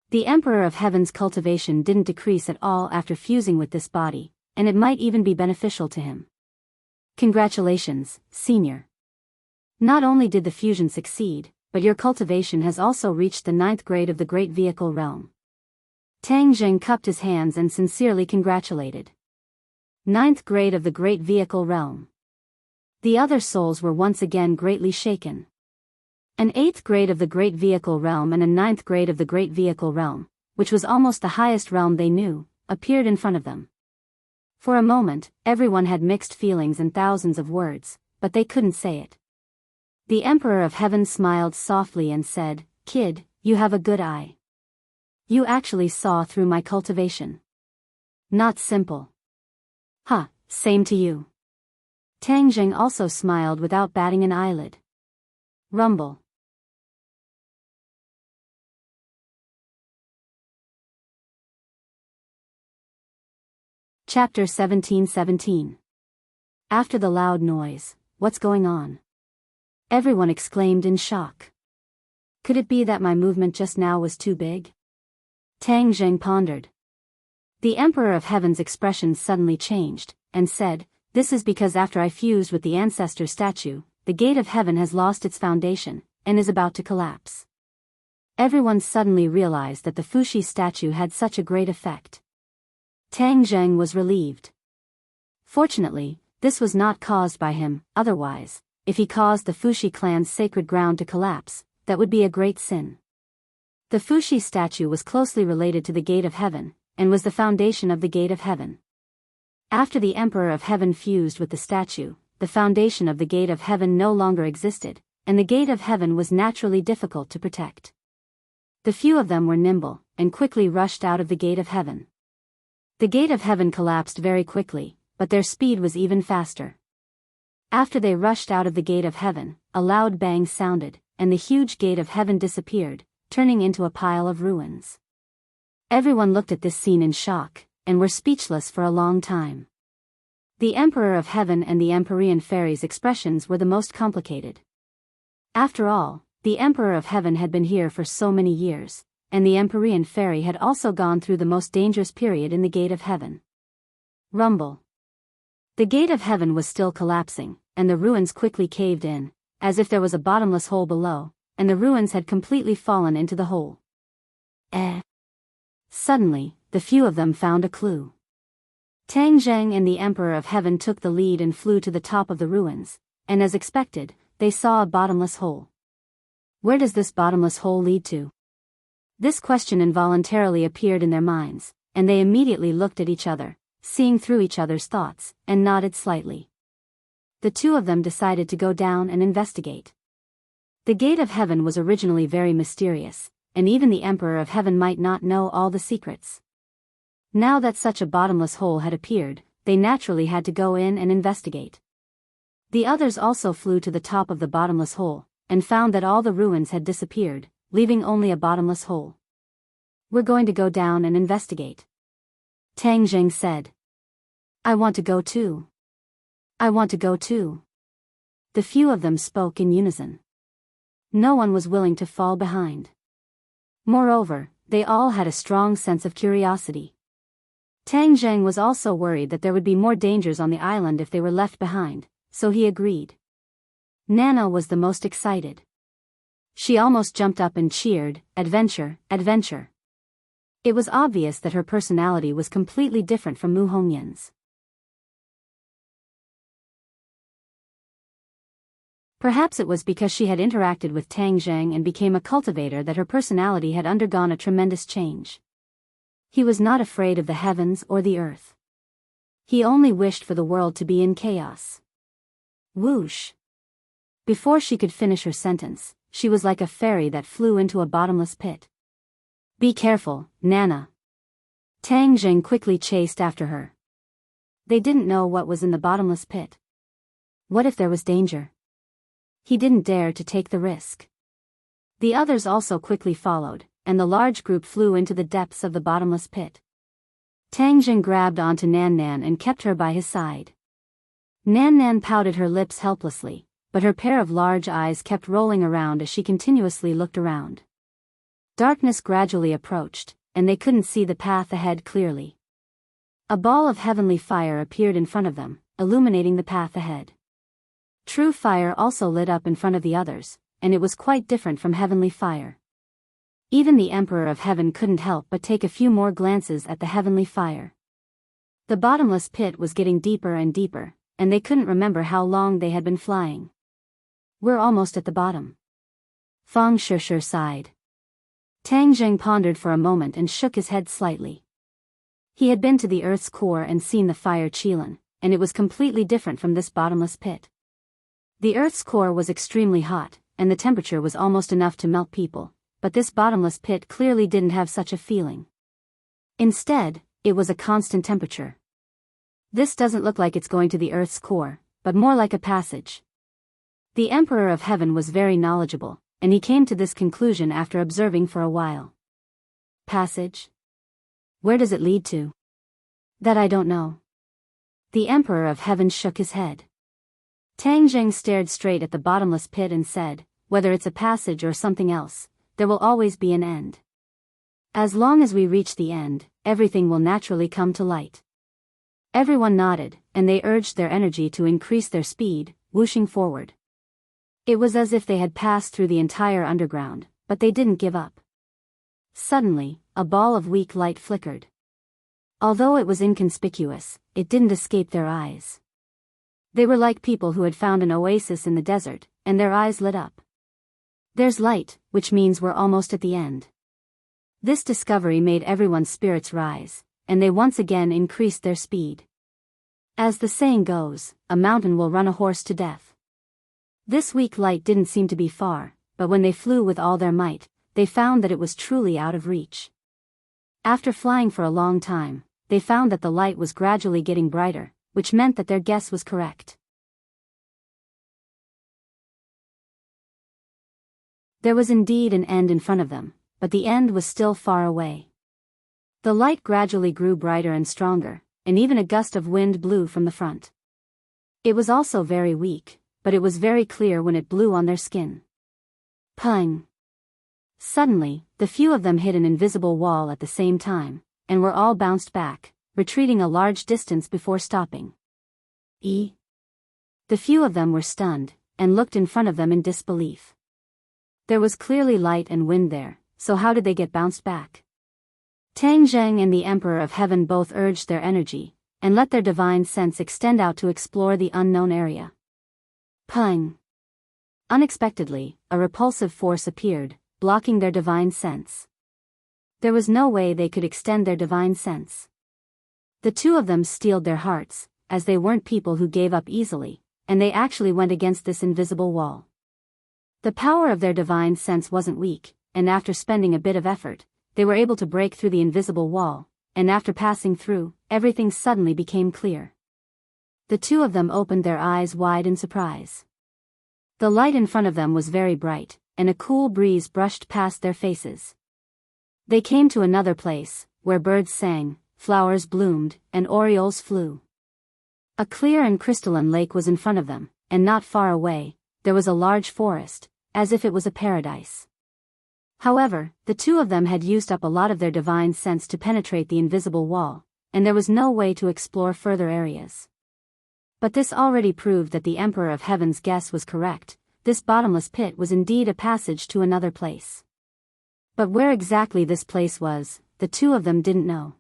The Emperor of Heaven's cultivation didn't decrease at all after fusing with this body, and it might even be beneficial to him. Congratulations, Senior. Not only did the fusion succeed, but your cultivation has also reached the 9th grade of the Great Vehicle Realm. Tang Zheng cupped his hands and sincerely congratulated. 9th grade of the Great Vehicle Realm. The other souls were once again greatly shaken. An 8th grade of the Great Vehicle Realm and a 9th grade of the Great Vehicle Realm, which was almost the highest realm they knew, appeared in front of them. For a moment, everyone had mixed feelings and thousands of words, but they couldn't say it. The Emperor of Heaven smiled softly and said, "Kid, you have a good eye. You actually saw through my cultivation. Not simple." "Huh, same to you." Tang Zheng also smiled without batting an eyelid. Rumble. Chapter 17:17. After the loud noise, what's going on? Everyone exclaimed in shock. Could it be that my movement just now was too big? Tang Zheng pondered. The Emperor of Heaven's expression suddenly changed, and said, "This is because after I fused with the ancestor statue, the gate of heaven has lost its foundation, and is about to collapse." Everyone suddenly realized that the Fuxi statue had such a great effect. Tang Zheng was relieved. Fortunately, this was not caused by him, otherwise, if he caused the Fuxi clan's sacred ground to collapse, that would be a great sin. The Fuxi statue was closely related to the gate of heaven, and was the foundation of the gate of heaven. After the Emperor of Heaven fused with the statue, the foundation of the gate of heaven no longer existed, and the gate of heaven was naturally difficult to protect. The few of them were nimble, and quickly rushed out of the gate of heaven. The gate of heaven collapsed very quickly, but their speed was even faster. After they rushed out of the gate of heaven, a loud bang sounded, and the huge gate of heaven disappeared, turning into a pile of ruins. Everyone looked at this scene in shock, and were speechless for a long time. The Emperor of Heaven and the Empyrean Fairy's expressions were the most complicated. After all, the Emperor of Heaven had been here for so many years, and the Empyrean Fairy had also gone through the most dangerous period in the gate of heaven. Rumble. The gate of heaven was still collapsing, and the ruins quickly caved in, as if there was a bottomless hole below, and the ruins had completely fallen into the hole. Suddenly, the few of them found a clue. Tang Zheng and the Emperor of Heaven took the lead and flew to the top of the ruins, and as expected, they saw a bottomless hole. Where does this bottomless hole lead to? This question involuntarily appeared in their minds, and they immediately looked at each other, seeing through each other's thoughts, and nodded slightly. The two of them decided to go down and investigate. The gate of heaven was originally very mysterious, and even the Emperor of Heaven might not know all the secrets. Now that such a bottomless hole had appeared, they naturally had to go in and investigate. The others also flew to the top of the bottomless hole, and found that all the ruins had disappeared, leaving only a bottomless hole. "We're going to go down and investigate," Tang Zheng said. "I want to go too. I want to go too." The few of them spoke in unison. No one was willing to fall behind. Moreover, they all had a strong sense of curiosity. Tang Zheng was also worried that there would be more dangers on the island if they were left behind, so he agreed. Nana was the most excited. She almost jumped up and cheered, "Adventure, adventure." It was obvious that her personality was completely different from Mu Hongyan's. Perhaps it was because she had interacted with Tang Zheng and became a cultivator that her personality had undergone a tremendous change. He was not afraid of the heavens or the earth. He only wished for the world to be in chaos. Whoosh! Before she could finish her sentence, she was like a fairy that flew into a bottomless pit. "Be careful, Nana." Tang Zheng quickly chased after her. They didn't know what was in the bottomless pit. What if there was danger? He didn't dare to take the risk. The others also quickly followed, and the large group flew into the depths of the bottomless pit. Tang Zheng grabbed onto Nan Nan and kept her by his side. Nan Nan pouted her lips helplessly, but her pair of large eyes kept rolling around as she continuously looked around. Darkness gradually approached, and they couldn't see the path ahead clearly. A ball of heavenly fire appeared in front of them, illuminating the path ahead. True fire also lit up in front of the others, and it was quite different from heavenly fire. Even the Emperor of Heaven couldn't help but take a few more glances at the heavenly fire. The bottomless pit was getting deeper and deeper, and they couldn't remember how long they had been flying. "We're almost at the bottom." Fang Shishir sighed. Tang Zheng pondered for a moment and shook his head slightly. He had been to the Earth's core and seen the fire Qilin, and it was completely different from this bottomless pit. The Earth's core was extremely hot, and the temperature was almost enough to melt people, but this bottomless pit clearly didn't have such a feeling. Instead, it was a constant temperature. "This doesn't look like it's going to the Earth's core, but more like a passage." The Emperor of Heaven was very knowledgeable, and he came to this conclusion after observing for a while. Passage? Where does it lead to? That I don't know. The Emperor of Heaven shook his head. Tang Zheng stared straight at the bottomless pit and said, whether it's a passage or something else, there will always be an end. As long as we reach the end, everything will naturally come to light. Everyone nodded, and they urged their energy to increase their speed, whooshing forward. It was as if they had passed through the entire underground, but they didn't give up. Suddenly, a ball of weak light flickered. Although it was inconspicuous, it didn't escape their eyes. They were like people who had found an oasis in the desert, and their eyes lit up. There's light, which means we're almost at the end. This discovery made everyone's spirits rise, and they once again increased their speed. As the saying goes, a mountain will run a horse to death. This weak light didn't seem to be far, but when they flew with all their might, they found that it was truly out of reach. After flying for a long time, they found that the light was gradually getting brighter, which meant that their guess was correct. There was indeed an end in front of them, but the end was still far away. The light gradually grew brighter and stronger, and even a gust of wind blew from the front. It was also very weak, but it was very clear when it blew on their skin. Pung! Suddenly, the few of them hit an invisible wall at the same time, and were all bounced back, retreating a large distance before stopping. The few of them were stunned, and looked in front of them in disbelief. There was clearly light and wind there, so how did they get bounced back? Tang Zheng and the Emperor of Heaven both urged their energy, and let their divine sense extend out to explore the unknown area. Pung! Unexpectedly, a repulsive force appeared, blocking their divine sense. There was no way they could extend their divine sense. The two of them steeled their hearts, as they weren't people who gave up easily, and they actually went against this invisible wall. The power of their divine sense wasn't weak, and after spending a bit of effort, they were able to break through the invisible wall, and after passing through, everything suddenly became clear. The two of them opened their eyes wide in surprise. The light in front of them was very bright, and a cool breeze brushed past their faces. They came to another place, where birds sang, flowers bloomed, and orioles flew. A clear and crystalline lake was in front of them, and not far away, there was a large forest, as if it was a paradise. However, the two of them had used up a lot of their divine sense to penetrate the invisible wall, and there was no way to explore further areas. But this already proved that the Emperor of Heaven's guess was correct. This bottomless pit was indeed a passage to another place. But where exactly this place was, the two of them didn't know.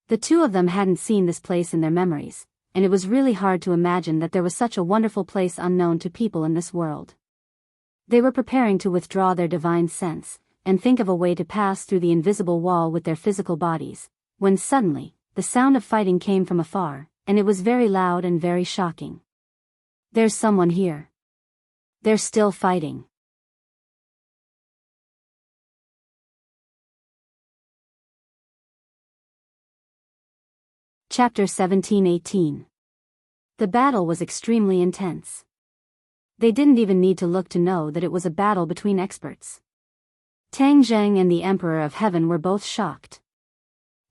The two of them hadn't seen this place in their memories, and it was really hard to imagine that there was such a wonderful place unknown to people in this world. They were preparing to withdraw their divine sense, and think of a way to pass through the invisible wall with their physical bodies, when suddenly, the sound of fighting came from afar, and it was very loud and very shocking. There's someone here. They're still fighting. Chapter 17-18. The battle was extremely intense. They didn't even need to look to know that it was a battle between experts. Tang Zheng and the Emperor of Heaven were both shocked.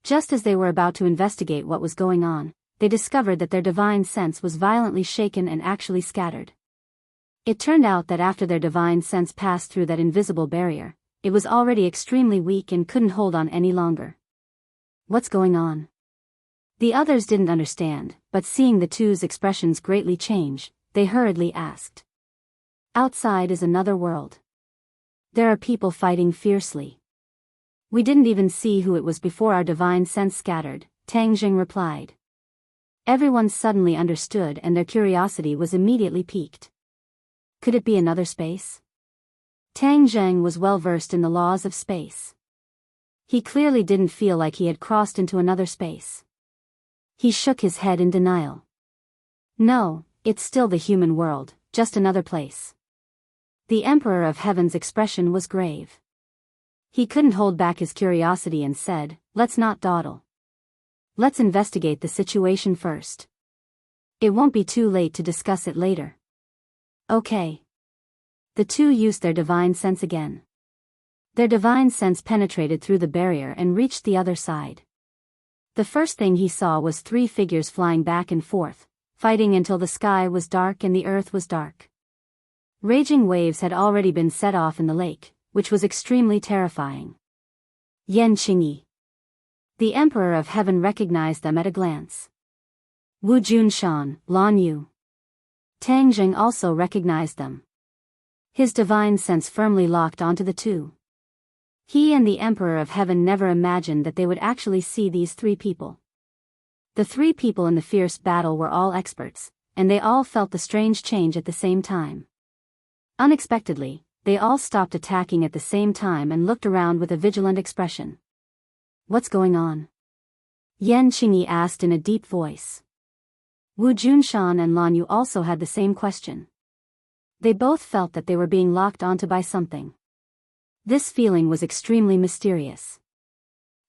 Just as they were about to investigate what was going on, they discovered that their divine sense was violently shaken and actually scattered. It turned out that after their divine sense passed through that invisible barrier, it was already extremely weak and couldn't hold on any longer. What's going on? The others didn't understand, but seeing the two's expressions greatly change, they hurriedly asked. Outside is another world. There are people fighting fiercely. We didn't even see who it was before our divine sense scattered, Tang Zheng replied. Everyone suddenly understood and their curiosity was immediately piqued. Could it be another space? Tang Zheng was well versed in the laws of space. He clearly didn't feel like he had crossed into another space. He shook his head in denial. No, it's still the human world, just another place. The Emperor of Heaven's expression was grave. He couldn't hold back his curiosity and said, let's not dawdle. Let's investigate the situation first. It won't be too late to discuss it later. Okay. The two used their divine sense again. Their divine sense penetrated through the barrier and reached the other side. The first thing he saw was 3 figures flying back and forth, fighting until the sky was dark and the earth was dark. Raging waves had already been set off in the lake, which was extremely terrifying. Enchanting. The Emperor of Heaven recognized them at a glance. Wu Junshan, Lan Yu. Tang Jing also recognized them. His divine sense firmly locked onto the two. He and the Emperor of Heaven never imagined that they would actually see these 3 people. The 3 people in the fierce battle were all experts, and they all felt the strange change at the same time. Unexpectedly, they all stopped attacking at the same time and looked around with a vigilant expression. What's going on? Enchanting asked in a deep voice. Wu Junshan and Lan Yu also had the same question. They both felt that they were being locked onto by something. This feeling was extremely mysterious.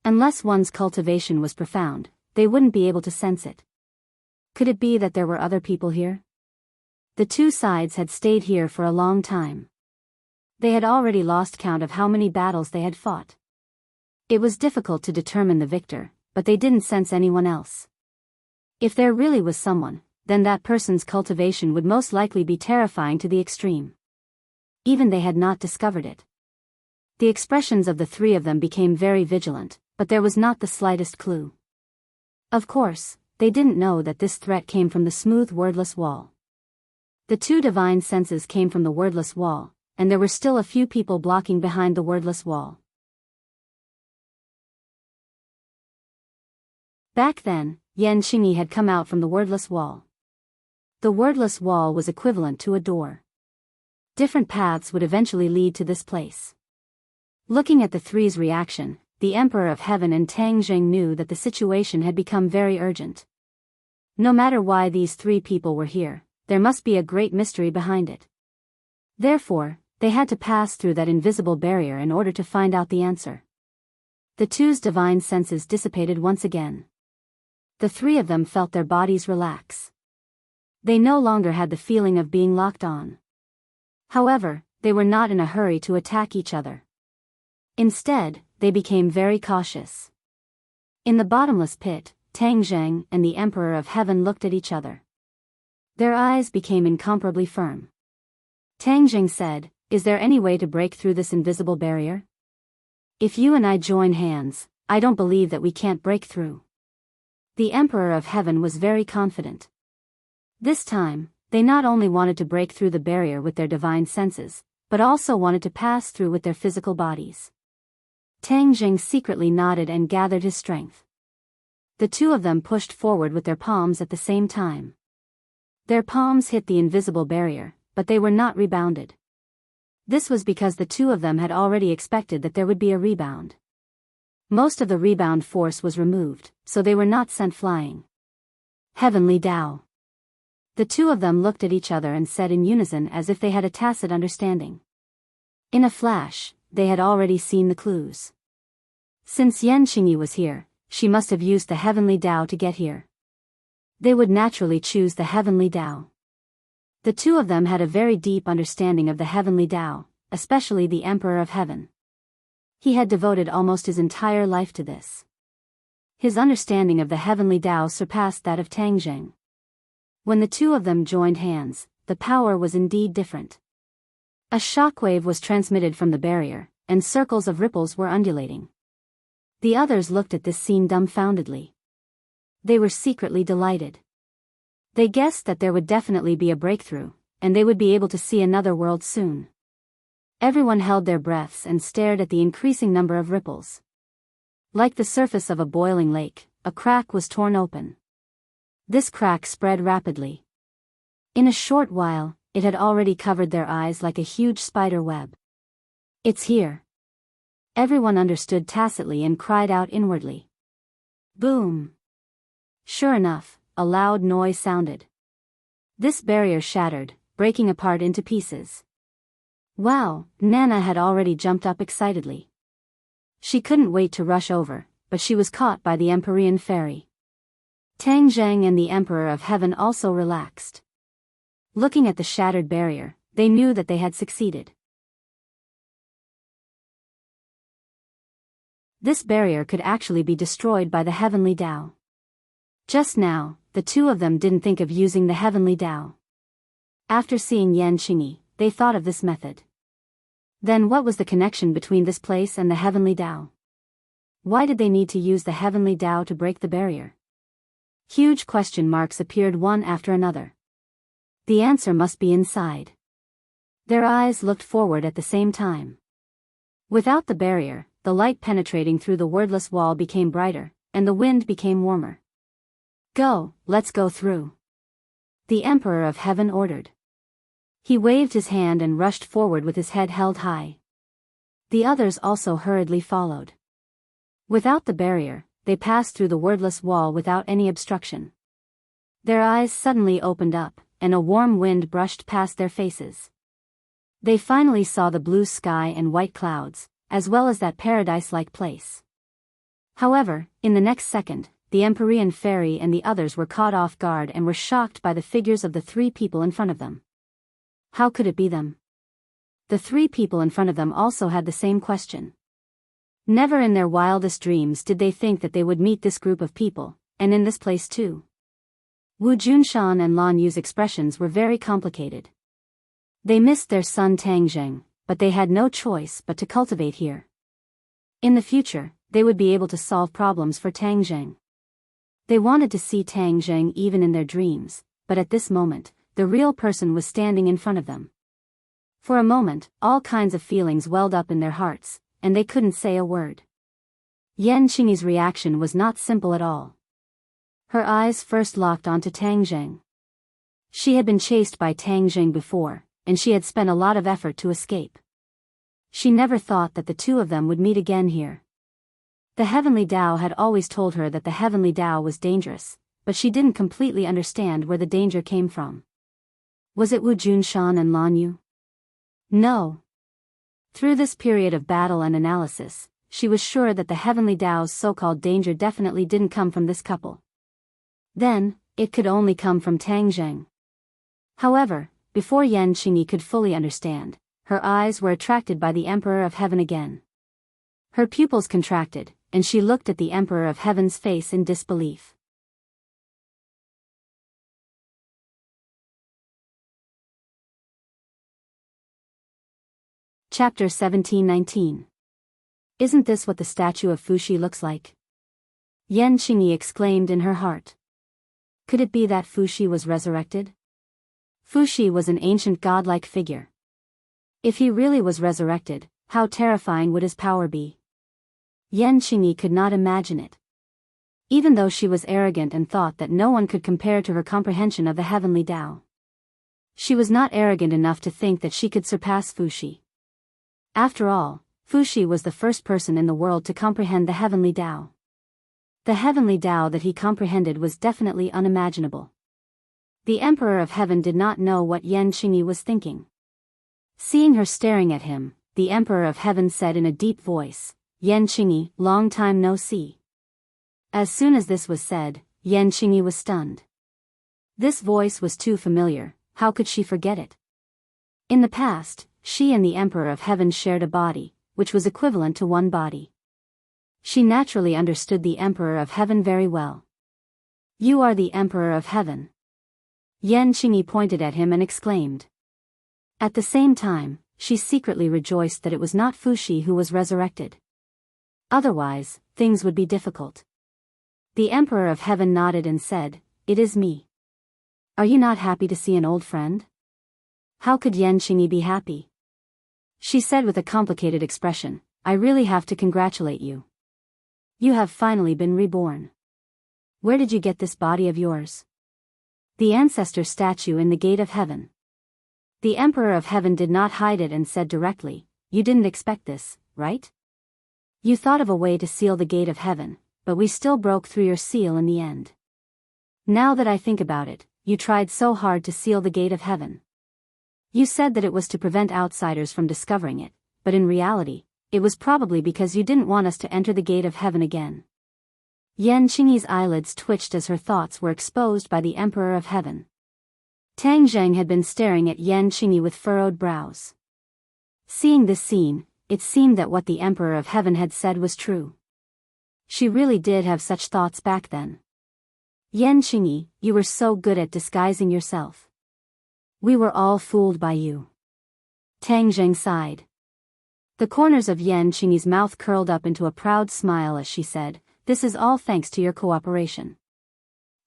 Unless one's cultivation was profound, they wouldn't be able to sense it. Could it be that there were other people here? The two sides had stayed here for a long time. They had already lost count of how many battles they had fought. It was difficult to determine the victor, but they didn't sense anyone else. If there really was someone, then that person's cultivation would most likely be terrifying to the extreme. Even they had not discovered it. The expressions of the 3 of them became very vigilant, but there was not the slightest clue. Of course, they didn't know that this threat came from the smooth wordless wall. The 2 divine senses came from the wordless wall, and there were still a few people blocking behind the wordless wall. Back then, Enchanting had come out from the wordless wall. The wordless wall was equivalent to a door. Different paths would eventually lead to this place. Looking at the 3's reaction, the Emperor of Heaven and Tang Jing knew that the situation had become very urgent. No matter why these 3 people were here, there must be a great mystery behind it. Therefore, they had to pass through that invisible barrier in order to find out the answer. The 2's divine senses dissipated once again. The 3 of them felt their bodies relax. They no longer had the feeling of being locked on. However, they were not in a hurry to attack each other. Instead, they became very cautious. In the bottomless pit, Tang Jing and the Emperor of Heaven looked at each other. Their eyes became incomparably firm. Tang Jing said, "Is there any way to break through this invisible barrier? If you and I join hands, I don't believe that we can't break through." The Emperor of Heaven was very confident. This time, they not only wanted to break through the barrier with their divine senses, but also wanted to pass through with their physical bodies. Tang Jing secretly nodded and gathered his strength. The 2 of them pushed forward with their palms at the same time. Their palms hit the invisible barrier, but they were not rebounded. This was because the 2 of them had already expected that there would be a rebound. Most of the rebound force was removed, so they were not sent flying. Heavenly Tao. The 2 of them looked at each other and said in unison as if they had a tacit understanding. In a flash, they had already seen the clues. Since Enchanting was here, she must have used the Heavenly Tao to get here. They would naturally choose the Heavenly Tao. The 2 of them had a very deep understanding of the Heavenly Tao, especially the Emperor of Heaven. He had devoted almost his entire life to this. His understanding of the Heavenly Tao surpassed that of Tang Jing. When the 2 of them joined hands, the power was indeed different. A shockwave was transmitted from the barrier, and circles of ripples were undulating. The others looked at this scene dumbfoundedly. They were secretly delighted. They guessed that there would definitely be a breakthrough, and they would be able to see another world soon. Everyone held their breaths and stared at the increasing number of ripples. Like the surface of a boiling lake, a crack was torn open. This crack spread rapidly. In a short while, it had already covered their eyes like a huge spider web. "It's here." Everyone understood tacitly and cried out inwardly. Boom! Sure enough, a loud noise sounded. This barrier shattered, breaking apart into pieces. Wow, Nana had already jumped up excitedly. She couldn't wait to rush over, but she was caught by the Empyrean fairy. Tang Jing and the Emperor of Heaven also relaxed. Looking at the shattered barrier, they knew that they had succeeded. This barrier could actually be destroyed by the heavenly Tao. Just now, the two of them didn't think of using the heavenly Tao. After seeing Yan Qingyi, they thought of this method. Then what was the connection between this place and the heavenly Tao? Why did they need to use the heavenly Tao to break the barrier? Huge question marks appeared one after another. The answer must be inside. Their eyes looked forward at the same time. Without the barrier, the light penetrating through the wordless wall became brighter, and the wind became warmer. Go, let's go through. The Emperor of Heaven ordered. He waved his hand and rushed forward with his head held high. The others also hurriedly followed. Without the barrier, they passed through the wordless wall without any obstruction. Their eyes suddenly opened up, and a warm wind brushed past their faces. They finally saw the blue sky and white clouds, as well as that paradise-like place. However, in the next second, the Empyrean fairy and the others were caught off guard and were shocked by the figures of the three people in front of them. How could it be them? The three people in front of them also had the same question. Never in their wildest dreams did they think that they would meet this group of people, and in this place too. Wu Junshan and Lan Yu's expressions were very complicated. They missed their son Tang Zheng, but they had no choice but to cultivate here. In the future, they would be able to solve problems for Tang Zheng. They wanted to see Tang Zheng even in their dreams, but at this moment, the real person was standing in front of them. For a moment, all kinds of feelings welled up in their hearts, and they couldn't say a word. Yan Qingyi's reaction was not simple at all. Her eyes first locked onto Tang Zheng. She had been chased by Tang Zheng before, and she had spent a lot of effort to escape. She never thought that the two of them would meet again here. The Heavenly Tao had always told her that the Heavenly Tao was dangerous, but she didn't completely understand where the danger came from. Was it Wu Junshan and Lan Yu? No. Through this period of battle and analysis, she was sure that the Heavenly Tao's so-called danger definitely didn't come from this couple. Then, it could only come from Tang Zheng. However, before Yan Qingyi could fully understand, her eyes were attracted by the Emperor of Heaven again. Her pupils contracted, and she looked at the Emperor of Heaven's face in disbelief. Chapter 1719. Isn't this what the statue of Fuxi looks like? Yan Qingyi exclaimed in her heart. Could it be that Fuxi was resurrected? Fuxi was an ancient godlike figure. If he really was resurrected, how terrifying would his power be? Yan Qingyi could not imagine it. Even though she was arrogant and thought that no one could compare to her comprehension of the Heavenly Tao, she was not arrogant enough to think that she could surpass Fuxi. After all, Fuxi was the first person in the world to comprehend the Heavenly Tao. The Heavenly Tao that he comprehended was definitely unimaginable. The Emperor of Heaven did not know what Yan Qingyi was thinking. Seeing her staring at him, the Emperor of Heaven said in a deep voice, Yan Qingyi, long time no see. As soon as this was said, Yan Qingyi was stunned. This voice was too familiar, how could she forget it? In the past, she and the Emperor of Heaven shared a body, which was equivalent to one body. She naturally understood the Emperor of Heaven very well. You are the Emperor of Heaven. Yan Qingyi pointed at him and exclaimed. At the same time, she secretly rejoiced that it was not Fuxi who was resurrected. Otherwise, things would be difficult. The Emperor of Heaven nodded and said, It is me. Are you not happy to see an old friend? How could Yan Qingyi be happy? She said with a complicated expression, I really have to congratulate you. You have finally been reborn. Where did you get this body of yours? The ancestor statue in the gate of heaven. The Emperor of Heaven did not hide it and said directly, You didn't expect this, right? You thought of a way to seal the gate of heaven, but we still broke through your seal in the end. Now that I think about it, you tried so hard to seal the gate of heaven. You said that it was to prevent outsiders from discovering it, but in reality, it was probably because you didn't want us to enter the gate of heaven again. Yan Qingyi's eyelids twitched as her thoughts were exposed by the Emperor of Heaven. Tang Zheng had been staring at Yan Qingyi with furrowed brows. Seeing this scene, it seemed that what the Emperor of Heaven had said was true. She really did have such thoughts back then. Yan Qingyi, you were so good at disguising yourself. We were all fooled by you. Tang Zheng sighed. The corners of Yan Qingyi's mouth curled up into a proud smile as she said, "This is all thanks to your cooperation.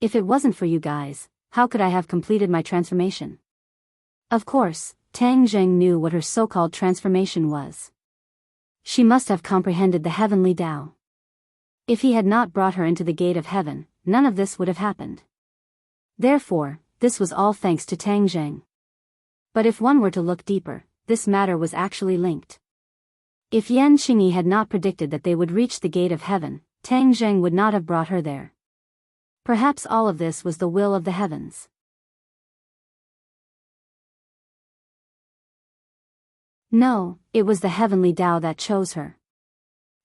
If it wasn't for you guys, how could I have completed my transformation?" Of course, Tang Zheng knew what her so-called transformation was. She must have comprehended the heavenly Tao. If he had not brought her into the gate of heaven, none of this would have happened. Therefore, this was all thanks to Tang Zheng. But if one were to look deeper, this matter was actually linked. If Yan Qingyi had not predicted that they would reach the gate of heaven, Tang Zheng would not have brought her there. Perhaps all of this was the will of the heavens. No, it was the heavenly Tao that chose her.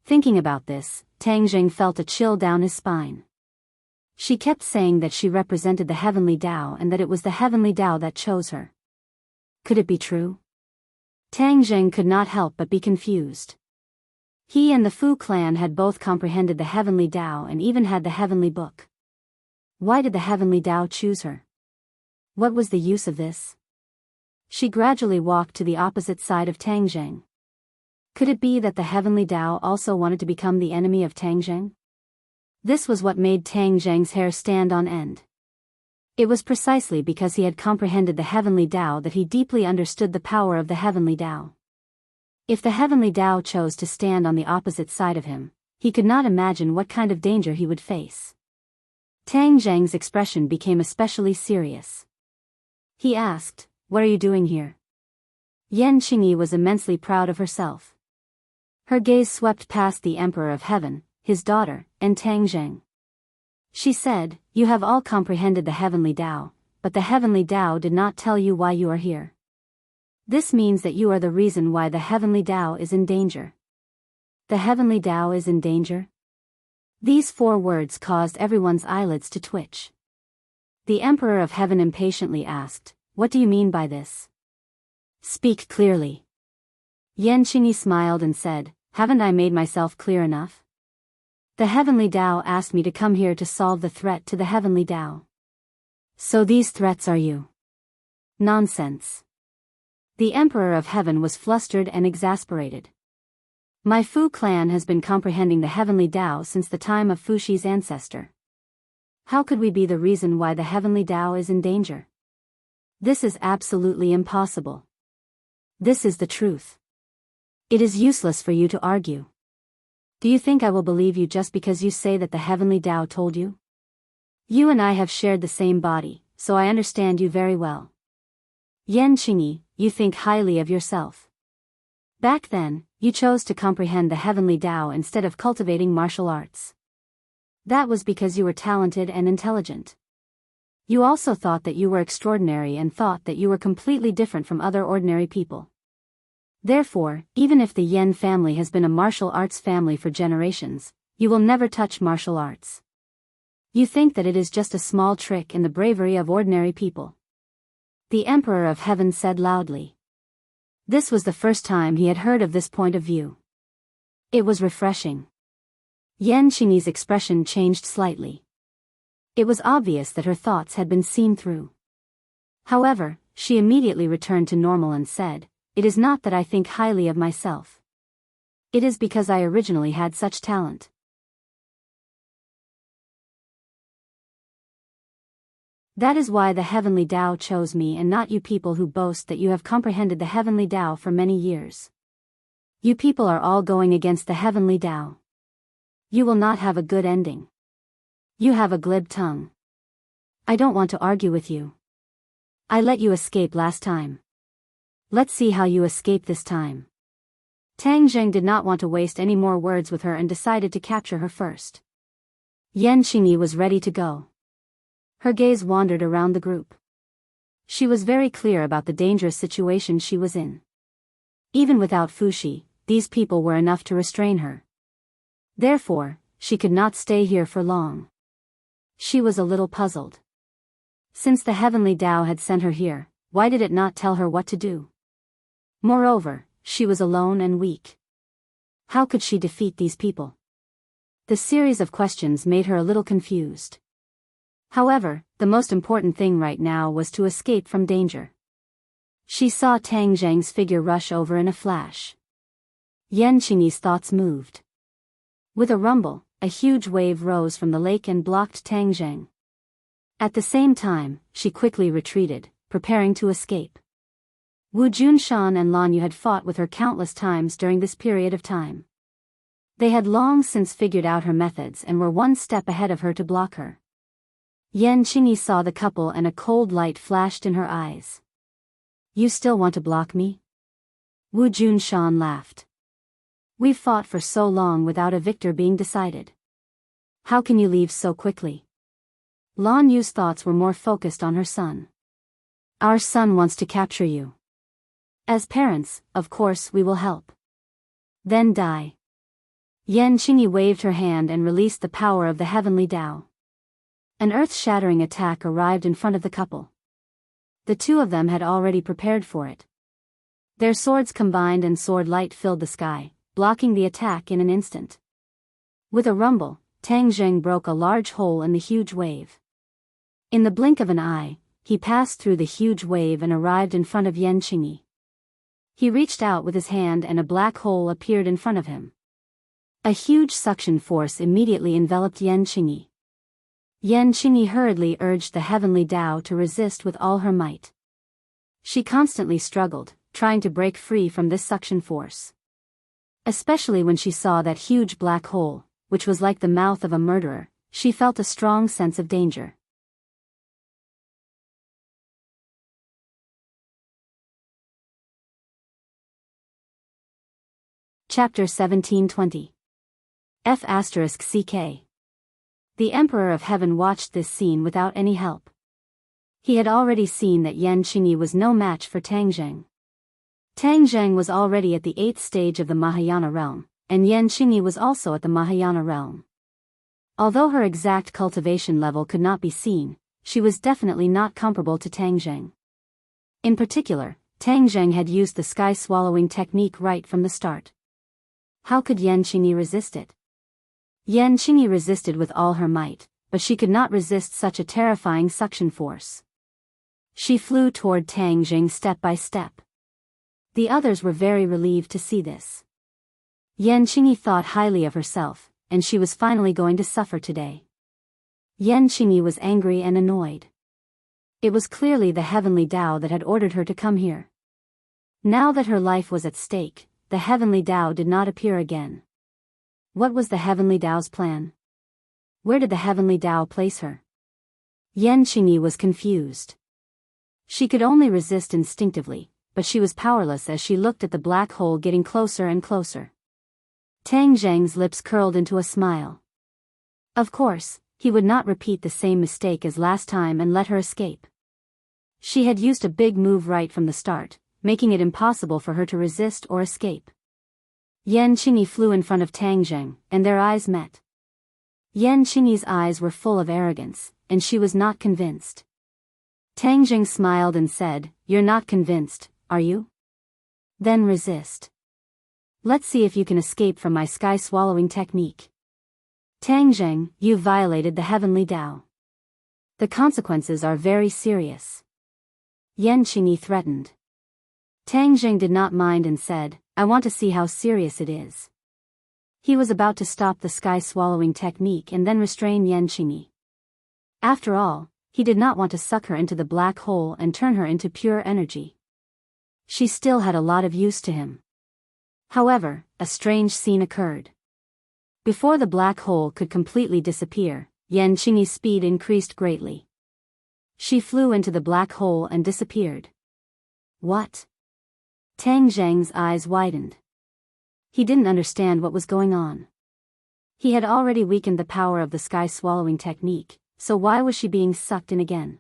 Thinking about this, Tang Zheng felt a chill down his spine. She kept saying that she represented the heavenly Tao and that it was the heavenly Tao that chose her. Could it be true? Tang Zheng could not help but be confused. He and the Fu clan had both comprehended the heavenly Tao and even had the heavenly book. Why did the heavenly Tao choose her? What was the use of this? She gradually walked to the opposite side of Tang Zheng. Could it be that the heavenly Tao also wanted to become the enemy of Tang Zheng? This was what made Tang Zheng's hair stand on end. It was precisely because he had comprehended the heavenly Tao that he deeply understood the power of the heavenly Tao. If the heavenly Tao chose to stand on the opposite side of him, he could not imagine what kind of danger he would face. Tang Zheng's expression became especially serious. He asked, "What are you doing here?" Yan Qingyi was immensely proud of herself. Her gaze swept past the Emperor of Heaven, his daughter, and Tang Zheng. She said, "You have all comprehended the heavenly Tao, but the heavenly Tao did not tell you why you are here. This means that you are the reason why the heavenly Tao is in danger." The heavenly Tao is in danger? These 4 words caused everyone's eyelids to twitch. The Emperor of Heaven impatiently asked, "What do you mean by this? Speak clearly." Yan Qingyi smiled and said, "Haven't I made myself clear enough? The heavenly Tao asked me to come here to solve the threat to the heavenly Tao. So these threats are you." Nonsense. The Emperor of Heaven was flustered and exasperated. My Fu clan has been comprehending the heavenly Tao since the time of Fuxi's ancestor. How could we be the reason why the heavenly Tao is in danger? This is absolutely impossible. This is the truth. It is useless for you to argue. Do you think I will believe you just because you say that the heavenly Tao told you? You and I have shared the same body, so I understand you very well. Yan Qingyi, you think highly of yourself. Back then, you chose to comprehend the heavenly Tao instead of cultivating martial arts. That was because you were talented and intelligent. You also thought that you were extraordinary and thought that you were completely different from other ordinary people. Therefore, even if the Yan family has been a martial arts family for generations, you will never touch martial arts. You think that it is just a small trick in the bravery of ordinary people. The Emperor of Heaven said loudly. This was the first time he had heard of this point of view. It was refreshing. Yan Qingyi's expression changed slightly. It was obvious that her thoughts had been seen through. However, she immediately returned to normal and said, "It is not that I think highly of myself. It is because I originally had such talent. That is why the heavenly Tao chose me and not you people who boast that you have comprehended the heavenly Tao for many years. You people are all going against the heavenly Tao. You will not have a good ending. You have a glib tongue. I don't want to argue with you. I let you escape last time. Let's see how you escape this time." Tang Zheng did not want to waste any more words with her and decided to capture her first. Yan Qingyi was ready to go. Her gaze wandered around the group. She was very clear about the dangerous situation she was in. Even without Fuxi, these people were enough to restrain her. Therefore, she could not stay here for long. She was a little puzzled. Since the heavenly Tao had sent her here, why did it not tell her what to do? Moreover, she was alone and weak. How could she defeat these people? The series of questions made her a little confused. However, the most important thing right now was to escape from danger. She saw Tang Zhang's figure rush over in a flash. Yan Qingyi's thoughts moved. With a rumble, a huge wave rose from the lake and blocked Tang Zhang. At the same time, she quickly retreated, preparing to escape. Wu Junshan and Lan Yu had fought with her countless times during this period of time. They had long since figured out her methods and were one step ahead of her to block her. Yan Qingyi saw the couple and a cold light flashed in her eyes. You still want to block me? Wu Junshan laughed. We've fought for so long without a victor being decided. How can you leave so quickly? Lan Yu's thoughts were more focused on her son. Our son wants to capture you. As parents, of course we will help. Then die. Yan Qingyi waved her hand and released the power of the heavenly Tao. An earth-shattering attack arrived in front of the couple. The two of them had already prepared for it. Their swords combined and sword light filled the sky, blocking the attack in an instant. With a rumble, Tang Zhang broke a large hole in the huge wave. In the blink of an eye, he passed through the huge wave and arrived in front of Yan Qingyi. He reached out with his hand and a black hole appeared in front of him. A huge suction force immediately enveloped Yan Qingyi. Yan Qingyi hurriedly urged the heavenly Tao to resist with all her might. She constantly struggled, trying to break free from this suction force. Especially when she saw that huge black hole, which was like the mouth of a murderer, she felt a strong sense of danger. Chapter 1720. F***CK. The Emperor of Heaven watched this scene without any help. He had already seen that Yan Qingyi was no match for Tang Zhang. Tang Zhang was already at the 8th stage of the Mahayana realm, and Yan Qingyi was also at the Mahayana realm. Although her exact cultivation level could not be seen, she was definitely not comparable to Tang Zhang. In particular, Tang Zhang had used the sky-swallowing technique right from the start. How could Yan Qingyi resist it? Yan Qingyi resisted with all her might, but she could not resist such a terrifying suction force. She flew toward Tang Zhang step by step. The others were very relieved to see this. Yan Qingyi thought highly of herself, and she was finally going to suffer today. Yan Qingyi was angry and annoyed. It was clearly the heavenly Tao that had ordered her to come here. Now that her life was at stake, the heavenly Tao did not appear again. What was the heavenly Tao's plan? Where did the heavenly Tao place her? Yan Qingyi was confused. She could only resist instinctively, but she was powerless as she looked at the black hole getting closer and closer. Tang Zhang's lips curled into a smile. Of course, he would not repeat the same mistake as last time and let her escape. She had used a big move right from the start, making it impossible for her to resist or escape. Yan Qingyi flew in front of Tang Zhang, and their eyes met. Yan Qingyi's eyes were full of arrogance, and she was not convinced. Tang Zhang smiled and said, "You're not convinced, are you? Then resist. Let's see if you can escape from my sky-swallowing technique." Tang Zhang, you violated the heavenly Tao. The consequences are very serious. Yan Qingyi threatened. Tang Zhang did not mind and said, "I want to see how serious it is." He was about to stop the sky-swallowing technique and then restrain Yan Qingyi. After all, he did not want to suck her into the black hole and turn her into pure energy. She still had a lot of use to him. However, a strange scene occurred. Before the black hole could completely disappear, Yan Qingyi's speed increased greatly. She flew into the black hole and disappeared. What? Tang Zhang's eyes widened. He didn't understand what was going on. He had already weakened the power of the sky-swallowing technique, so why was she being sucked in again?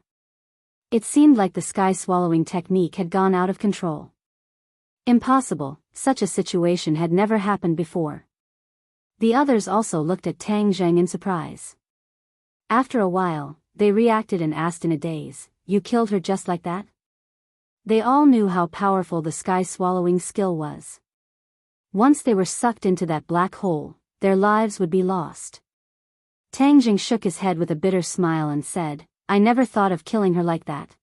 It seemed like the sky-swallowing technique had gone out of control. Impossible, such a situation had never happened before. The others also looked at Tang Zhang in surprise. After a while, they reacted and asked in a daze, "You killed her just like that?" They all knew how powerful the sky-swallowing skill was. Once they were sucked into that black hole, their lives would be lost. Tang Jing shook his head with a bitter smile and said, "I never thought of killing her like that."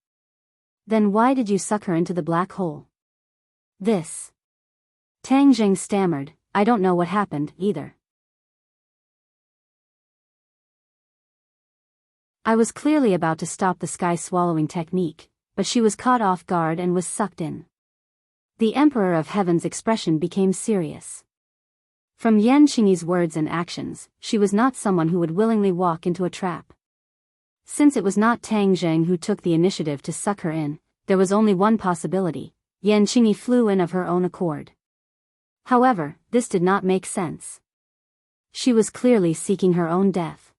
"Then why did you suck her into the black hole?" "This." Tang Jing stammered, "I don't know what happened, either. I was clearly about to stop the sky-swallowing technique, but she was caught off guard and was sucked in." The Emperor of Heaven's expression became serious. From Yan Qingyi's words and actions, she was not someone who would willingly walk into a trap. Since it was not Tang Jing who took the initiative to suck her in, there was only one possibility: Yan Qingyi flew in of her own accord. However, this did not make sense. She was clearly seeking her own death.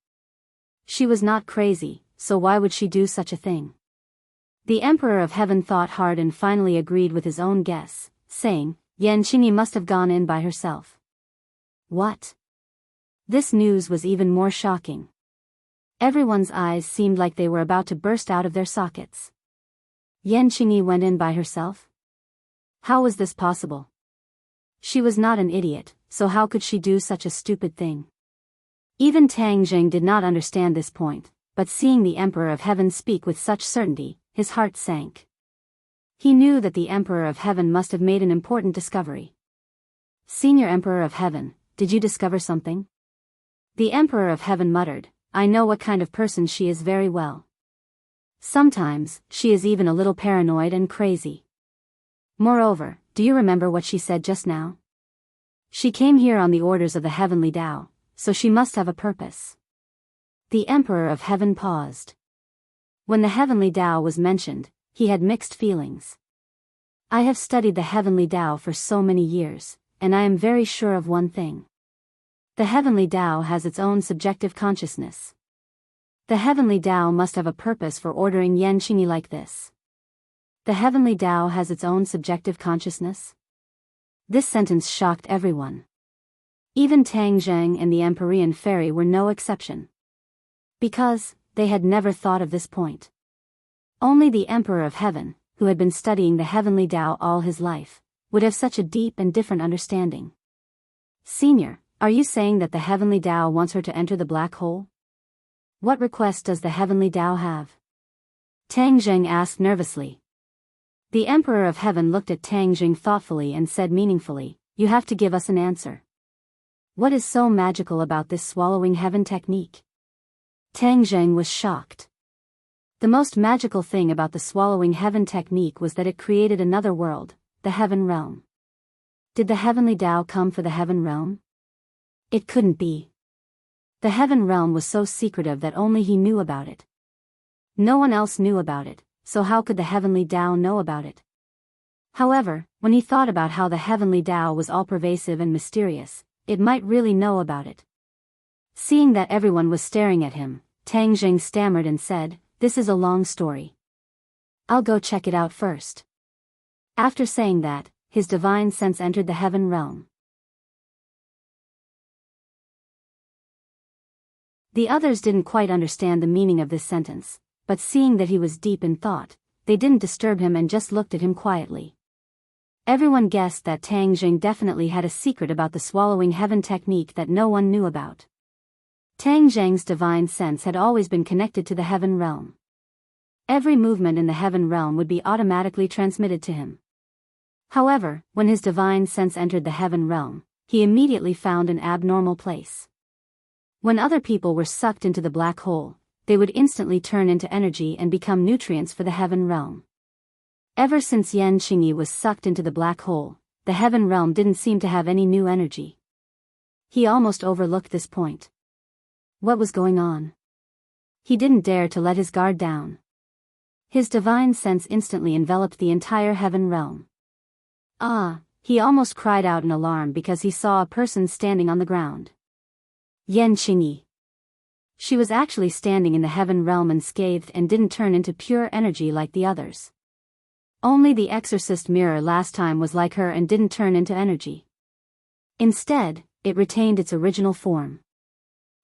She was not crazy, so why would she do such a thing? The Emperor of Heaven thought hard and finally agreed with his own guess, saying, "Yan Qingyi must have gone in by herself." What? This news was even more shocking. Everyone's eyes seemed like they were about to burst out of their sockets. Yan Qingyi went in by herself? How was this possible? She was not an idiot, so how could she do such a stupid thing? Even Tang Jing did not understand this point, but seeing the Emperor of Heaven speak with such certainty, his heart sank. He knew that the Emperor of Heaven must have made an important discovery. "Senior Emperor of Heaven, did you discover something?" The Emperor of Heaven muttered, "I know what kind of person she is very well. Sometimes, she is even a little paranoid and crazy. Moreover, do you remember what she said just now? She came here on the orders of the Heavenly Tao, so she must have a purpose." The Emperor of Heaven paused. When the Heavenly Tao was mentioned, he had mixed feelings. "I have studied the Heavenly Tao for so many years, and I am very sure of one thing. The Heavenly Tao has its own subjective consciousness. The Heavenly Tao must have a purpose for ordering Yan Qingyi like this." The Heavenly Tao has its own subjective consciousness? This sentence shocked everyone. Even Tang Jing and the Empyrean Fairy were no exception. Because, they had never thought of this point. Only the Emperor of Heaven, who had been studying the Heavenly Tao all his life, would have such a deep and different understanding. "Senior, are you saying that the Heavenly Tao wants her to enter the black hole? What request does the Heavenly Tao have?" Tang Jing asked nervously. The Emperor of Heaven looked at Tang Jing thoughtfully and said meaningfully, "You have to give us an answer. What is so magical about this swallowing heaven technique?" Tang Jing was shocked. The most magical thing about the swallowing heaven technique was that it created another world, the heaven realm. Did the Heavenly Tao come for the heaven realm? It couldn't be. The heaven realm was so secretive that only he knew about it. No one else knew about it, so how could the Heavenly Tao know about it? However, when he thought about how the Heavenly Tao was all-pervasive and mysterious, it might really know about it. Seeing that everyone was staring at him, Tang Jing stammered and said, "This is a long story. I'll go check it out first." After saying that, his divine sense entered the heaven realm. The others didn't quite understand the meaning of this sentence, but seeing that he was deep in thought, they didn't disturb him and just looked at him quietly. Everyone guessed that Tang Jing definitely had a secret about the swallowing heaven technique that no one knew about. Tang Jing's divine sense had always been connected to the heaven realm. Every movement in the heaven realm would be automatically transmitted to him. However, when his divine sense entered the heaven realm, he immediately found an abnormal place. When other people were sucked into the black hole, they would instantly turn into energy and become nutrients for the heaven realm. Ever since Yan Qingyi was sucked into the black hole, the heaven realm didn't seem to have any new energy. He almost overlooked this point. What was going on? He didn't dare to let his guard down. His divine sense instantly enveloped the entire heaven realm. "Ah!" He almost cried out in alarm because he saw a person standing on the ground. Yan Qingyi. She was actually standing in the heaven realm unscathed and didn't turn into pure energy like the others. Only the exorcist mirror last time was like her and didn't turn into energy. Instead, it retained its original form.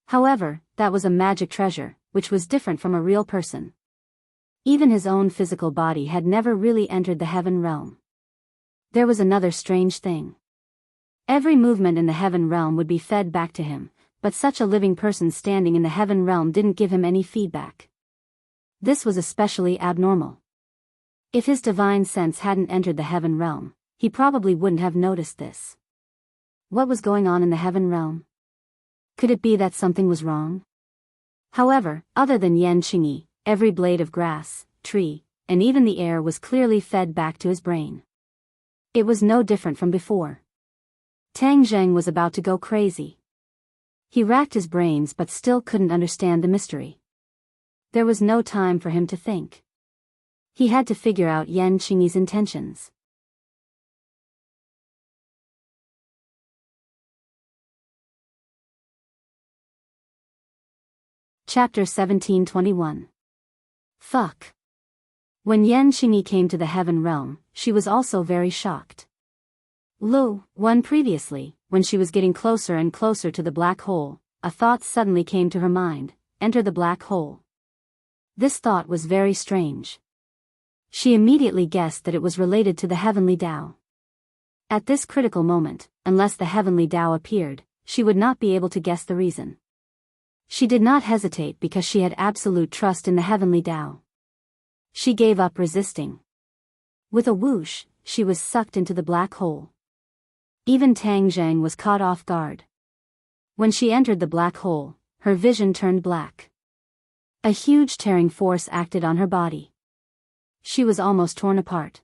However, that was a magic treasure, which was different from a real person. Even his own physical body had never really entered the heaven realm. There was another strange thing. Every movement in the heaven realm would be fed back to him, but such a living person standing in the heaven realm didn't give him any feedback. This was especially abnormal. If his divine sense hadn't entered the heaven realm, he probably wouldn't have noticed this. What was going on in the heaven realm? Could it be that something was wrong? However, other than Yan Qingyi, every blade of grass, tree, and even the air was clearly fed back to his brain. It was no different from before. Tang Zheng was about to go crazy. He racked his brains but still couldn't understand the mystery. There was no time for him to think. He had to figure out Yan Qingyi's intentions. Chapter 1721. Fuck. When Yan Qingyi came to the heaven realm, she was also very shocked. One previously, when she was getting closer and closer to the black hole, a thought suddenly came to her mind: enter the black hole. This thought was very strange. She immediately guessed that it was related to the heavenly Tao. At this critical moment, unless the heavenly Tao appeared, she would not be able to guess the reason. She did not hesitate because she had absolute trust in the heavenly Tao. She gave up resisting. With a whoosh, she was sucked into the black hole. Even Tang Zheng was caught off guard. When she entered the black hole, her vision turned black. A huge tearing force acted on her body. She was almost torn apart.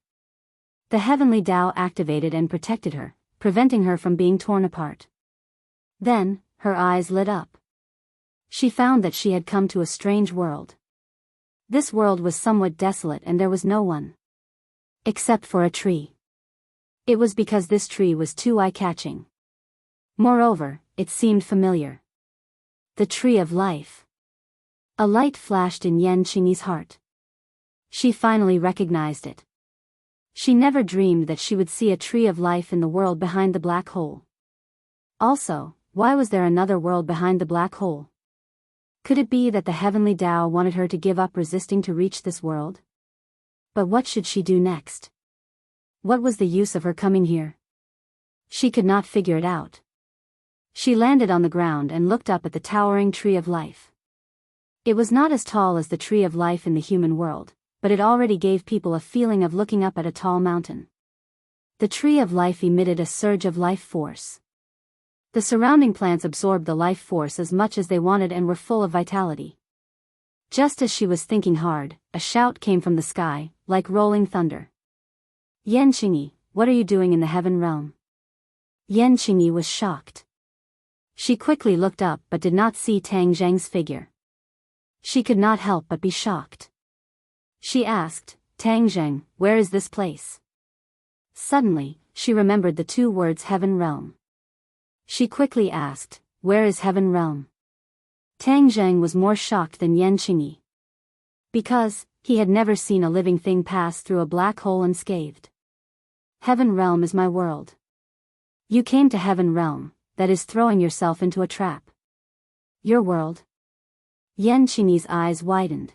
The heavenly Tao activated and protected her, preventing her from being torn apart. Then, her eyes lit up. She found that she had come to a strange world. This world was somewhat desolate and there was no one. Except for a tree. It was because this tree was too eye-catching. Moreover, it seemed familiar. The tree of life. A light flashed in Yan Qingyi's heart. She finally recognized it. She never dreamed that she would see a tree of life in the world behind the black hole. Also, why was there another world behind the black hole? Could it be that the heavenly Tao wanted her to give up resisting to reach this world? But what should she do next? What was the use of her coming here? She could not figure it out. She landed on the ground and looked up at the towering tree of life. It was not as tall as the tree of life in the human world, but it already gave people a feeling of looking up at a tall mountain. The tree of life emitted a surge of life force. The surrounding plants absorbed the life force as much as they wanted and were full of vitality. Just as she was thinking hard, a shout came from the sky, like rolling thunder. Yan Qingyi, what are you doing in the heaven realm? Yan Qingyi was shocked. She quickly looked up but did not see Tang Zheng's figure. She could not help but be shocked. She asked, Tang Zheng, where is this place? Suddenly, she remembered the two words heaven realm. She quickly asked, where is heaven realm? Tang Zheng was more shocked than Yan Qingyi. Because, he had never seen a living thing pass through a black hole unscathed. Heaven realm is my world. You came to heaven realm, that is throwing yourself into a trap. Your world? Yan Qingyi's eyes widened.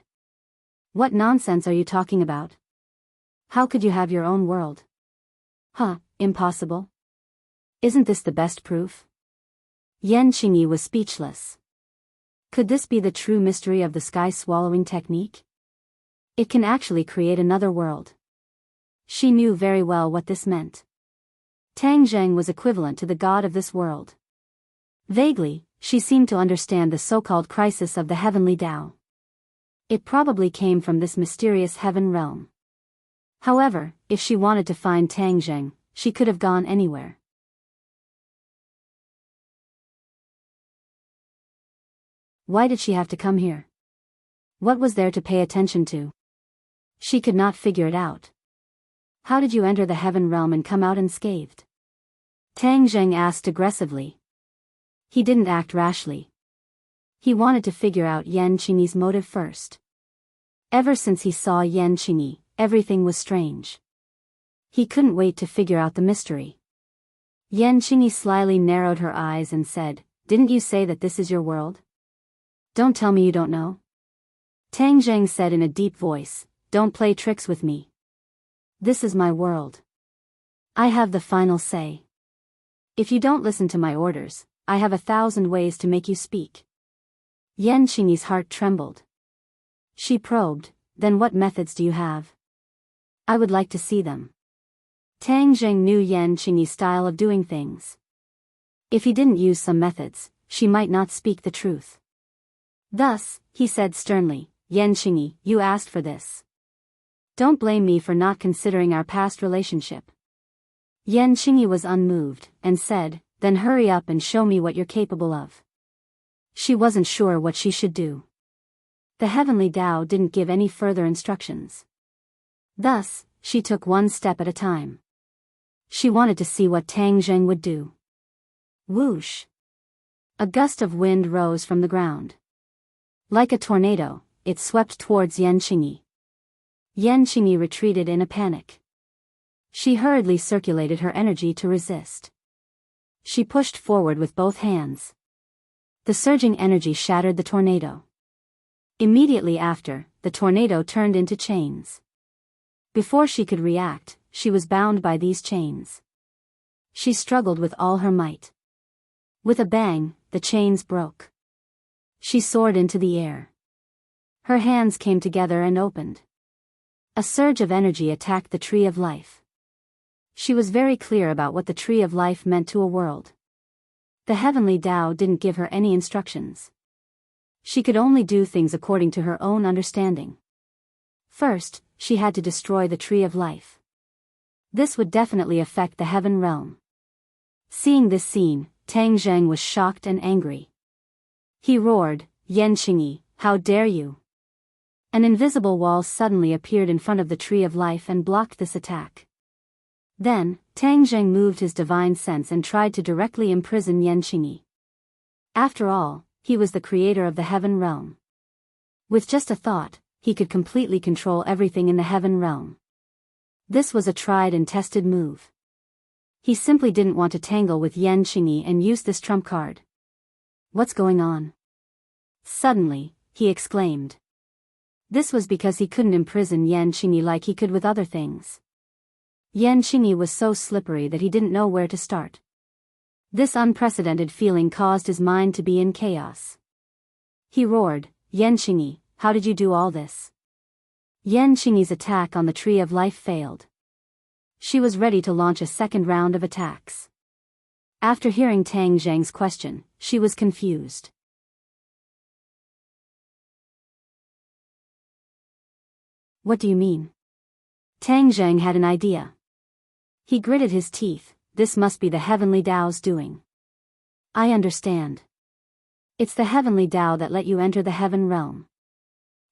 What nonsense are you talking about? How could you have your own world? Impossible. Isn't this the best proof? Yan Qingyi was speechless. Could this be the true mystery of the sky-swallowing technique? It can actually create another world. She knew very well what this meant. Tang Zheng was equivalent to the god of this world. Vaguely, she seemed to understand the so-called crisis of the heavenly Tao. It probably came from this mysterious heaven realm. However, if she wanted to find Tang Zheng, she could have gone anywhere. Why did she have to come here? What was there to pay attention to? She could not figure it out. How did you enter the heaven realm and come out unscathed? Tang Zheng asked aggressively. He didn't act rashly. He wanted to figure out Yan Qingyi's motive first. Ever since he saw Yan Qingyi, everything was strange. He couldn't wait to figure out the mystery. Yan Qingyi slyly narrowed her eyes and said, Didn't you say that this is your world? Don't tell me you don't know. Tang Zheng said in a deep voice, "Don't play tricks with me. This is my world. I have the final say. If you don't listen to my orders, I have 1,000 ways to make you speak." Yan Qingyi's heart trembled. She probed, "Then what methods do you have? I would like to see them." Tang Zheng knew Yan Qingyi's style of doing things. If he didn't use some methods, she might not speak the truth. Thus, he said sternly, "Yan Qingyi, you asked for this. Don't blame me for not considering our past relationship." Yan Qingyi was unmoved, and said, "Then hurry up and show me what you're capable of." She wasn't sure what she should do. The heavenly Tao didn't give any further instructions. Thus, she took one step at a time. She wanted to see what Tang Zheng would do. Whoosh! A gust of wind rose from the ground. Like a tornado, it swept towards Yan Qingyi. Yan Qingyi retreated in a panic. She hurriedly circulated her energy to resist. She pushed forward with both hands. The surging energy shattered the tornado. Immediately after, the tornado turned into chains. Before she could react, she was bound by these chains. She struggled with all her might. With a bang, the chains broke. She soared into the air. Her hands came together and opened. A surge of energy attacked the Tree of Life. She was very clear about what the Tree of Life meant to a world. The heavenly Tao didn't give her any instructions. She could only do things according to her own understanding. First, she had to destroy the Tree of Life. This would definitely affect the heaven realm. Seeing this scene, Tang Zheng was shocked and angry. He roared, "Yan Qingyi, how dare you!" An invisible wall suddenly appeared in front of the Tree of Life and blocked this attack. Then, Tang Zheng moved his divine sense and tried to directly imprison Yan Qingyi. After all, he was the creator of the heaven realm. With just a thought, he could completely control everything in the heaven realm. This was a tried and tested move. He simply didn't want to tangle with Yan Qingyi and use this trump card. "What's going on?" Suddenly, he exclaimed. This was because he couldn't imprison Yan Qingyi like he could with other things. Yan Qingyi was so slippery that he didn't know where to start. This unprecedented feeling caused his mind to be in chaos. He roared, "Yan Qingyi, how did you do all this?" Yan Qingyi's attack on the Tree of Life failed. She was ready to launch a second round of attacks. After hearing Tang Zheng's question, she was confused. "What do you mean?" Tang Zheng had an idea. He gritted his teeth. "This must be the heavenly Tao's doing. I understand. It's the heavenly Tao that let you enter the heaven realm.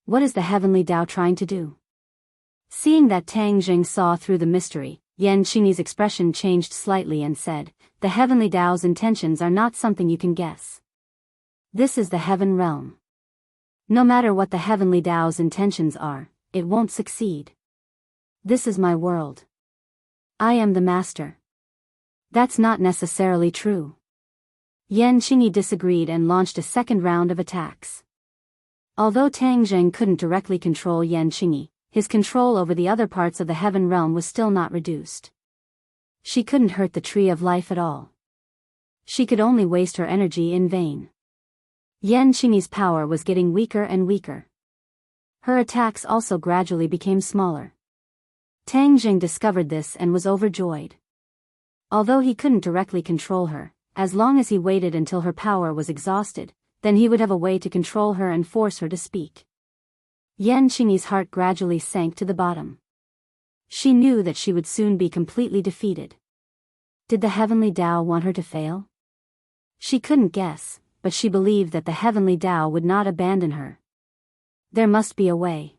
What is the heavenly Tao trying to do?" Seeing that Tang Zheng saw through the mystery, Yan Qingyi's expression changed slightly and said, "The heavenly Tao's intentions are not something you can guess. This is the heaven realm. No matter what the heavenly Tao's intentions are, it won't succeed. This is my world. I am the master." "That's not necessarily true." Yan Qingyi disagreed and launched a second round of attacks. Although Tang Zheng couldn't directly control Yan Qingyi, his control over the other parts of the heaven realm was still not reduced. She couldn't hurt the Tree of Life at all. She could only waste her energy in vain. Yan Qingyi's power was getting weaker and weaker. Her attacks also gradually became smaller. Tang Zheng discovered this and was overjoyed. Although he couldn't directly control her, as long as he waited until her power was exhausted, then he would have a way to control her and force her to speak. Yan Qingyi's heart gradually sank to the bottom. She knew that she would soon be completely defeated. Did the heavenly Tao want her to fail? She couldn't guess, but she believed that the heavenly Tao would not abandon her. There must be a way.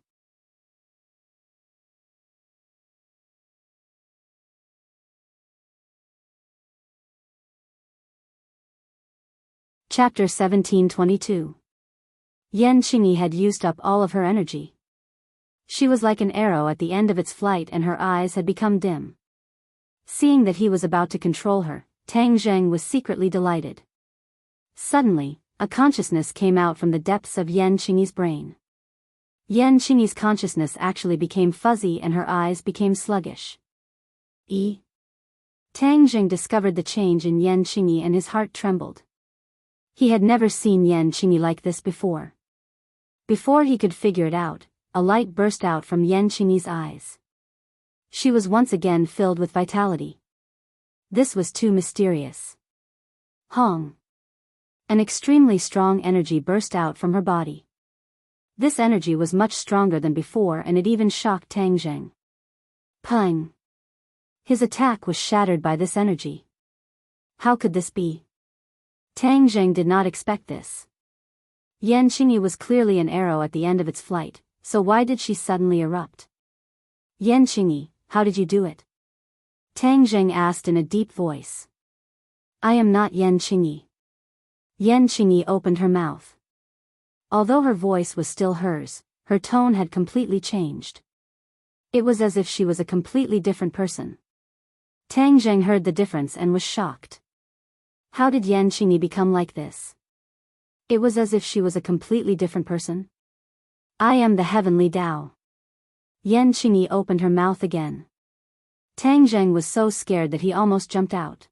Chapter 1722. Yan Qingyi had used up all of her energy. She was like an arrow at the end of its flight and her eyes had become dim. Seeing that he was about to control her, Tang Zheng was secretly delighted. Suddenly, a consciousness came out from the depths of Yan Qingyi's brain. Yan Qingyi's consciousness actually became fuzzy and her eyes became sluggish. Tang Jing discovered the change in Yan Qingyi and his heart trembled. He had never seen Yan Qingyi like this before. Before he could figure it out, a light burst out from Yan Qingyi's eyes. She was once again filled with vitality. This was too mysterious. Hong. An extremely strong energy burst out from her body. This energy was much stronger than before and it even shocked Tang Jing. Pang. His attack was shattered by this energy. How could this be? Tang Jing did not expect this. Yan Qingyi was clearly an arrow at the end of its flight, so why did she suddenly erupt? Yan Qingyi, how did you do it? Tang Jing asked in a deep voice. I am not Yan Qingyi. Yan Qingyi opened her mouth. Although her voice was still hers, her tone had completely changed. It was as if she was a completely different person. Tang Jing heard the difference and was shocked. How did Yan Qingyi become like this? It was as if she was a completely different person. I am the heavenly Tao. Yan Qingyi opened her mouth again. Tang Jing was so scared that he almost jumped out.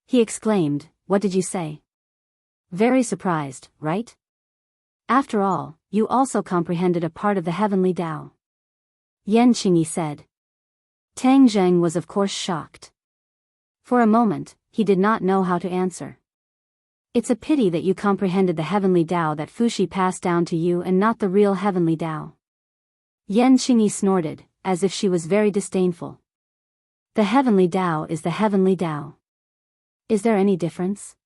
He exclaimed, what did you say? Very surprised, right? After all, you also comprehended a part of the heavenly Tao. Yan Qingyi said. Tang Jing was of course shocked. For a moment, he did not know how to answer. It's a pity that you comprehended the heavenly Tao that Fuxi passed down to you and not the real heavenly Tao. Yan Qingyi snorted, as if she was very disdainful. The heavenly Tao is the heavenly Tao. Is there any difference?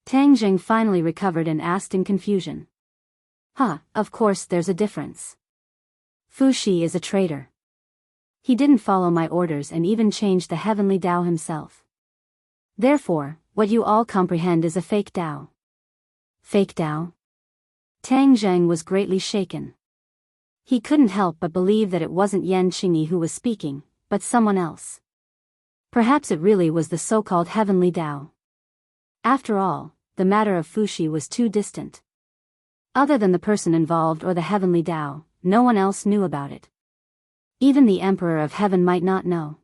Tang Jing finally recovered and asked in confusion. Of course there's a difference. Fuxi is a traitor. He didn't follow my orders and even changed the heavenly Tao himself. Therefore, what you all comprehend is a fake Tao. Fake Tao? Tang Jing was greatly shaken. He couldn't help but believe that it wasn't Yan Qingyi who was speaking, but someone else. Perhaps it really was the so-called heavenly Tao. After all, the matter of Fuxi was too distant. Other than the person involved or the heavenly Tao, no one else knew about it. Even the Emperor of Heaven might not know.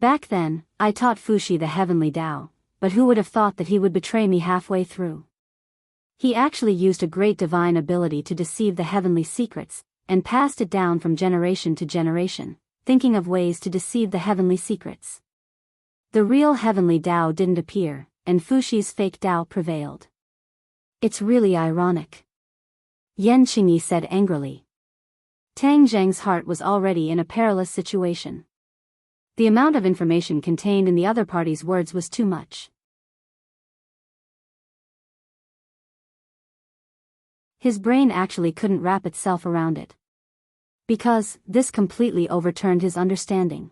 Back then, I taught Fuxi the heavenly Tao, but who would have thought that he would betray me halfway through? He actually used a great divine ability to deceive the heavenly secrets, and passed it down from generation to generation, thinking of ways to deceive the heavenly secrets. The real heavenly Tao didn't appear, and Fuxi's fake Tao prevailed. It's really ironic. Yan Qingyi said angrily. Tang Jing's heart was already in a perilous situation. The amount of information contained in the other party's words was too much. His brain actually couldn't wrap itself around it. Because, this completely overturned his understanding.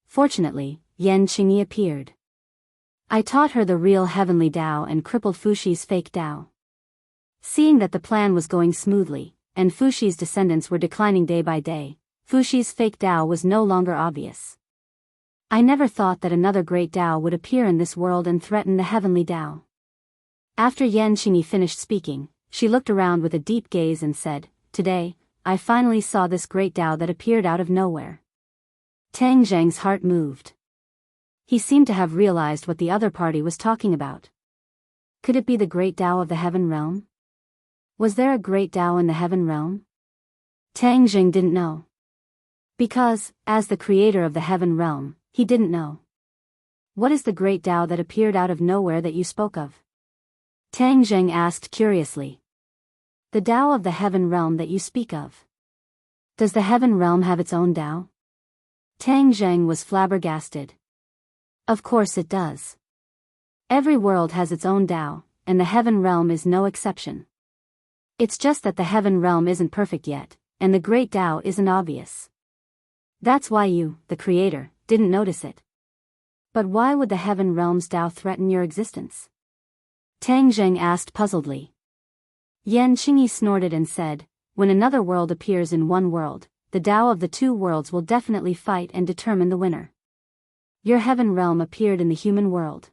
Fortunately, Yan Qingyi appeared. I taught her the real heavenly Tao and crippled Fuxi's fake Tao. Seeing that the plan was going smoothly, and Fuxi's descendants were declining day by day, Fuxi's fake Tao was no longer obvious. I never thought that another great Tao would appear in this world and threaten the heavenly Tao. After Yan Qingyi finished speaking, she looked around with a deep gaze and said, Today, I finally saw this great Tao that appeared out of nowhere. Tang Jing's heart moved. He seemed to have realized what the other party was talking about. Could it be the great Tao of the heaven realm? Was there a great Tao in the heaven realm? Tang Jing didn't know. Because, as the creator of the heaven realm, he didn't know. What is the great Tao that appeared out of nowhere that you spoke of? Tang Jing asked curiously. The Tao of the heaven realm that you speak of. Does the heaven realm have its own Tao? Tang Jing was flabbergasted. Of course it does. Every world has its own Tao, and the heaven realm is no exception. It's just that the heaven realm isn't perfect yet, and the great Tao isn't obvious. That's why you, the creator, didn't notice it. But why would the heaven realm's Tao threaten your existence? Tang Jing asked puzzledly. Yan Qingyi snorted and said, When another world appears in one world, the Tao of the two worlds will definitely fight and determine the winner. Your heaven realm appeared in the human world.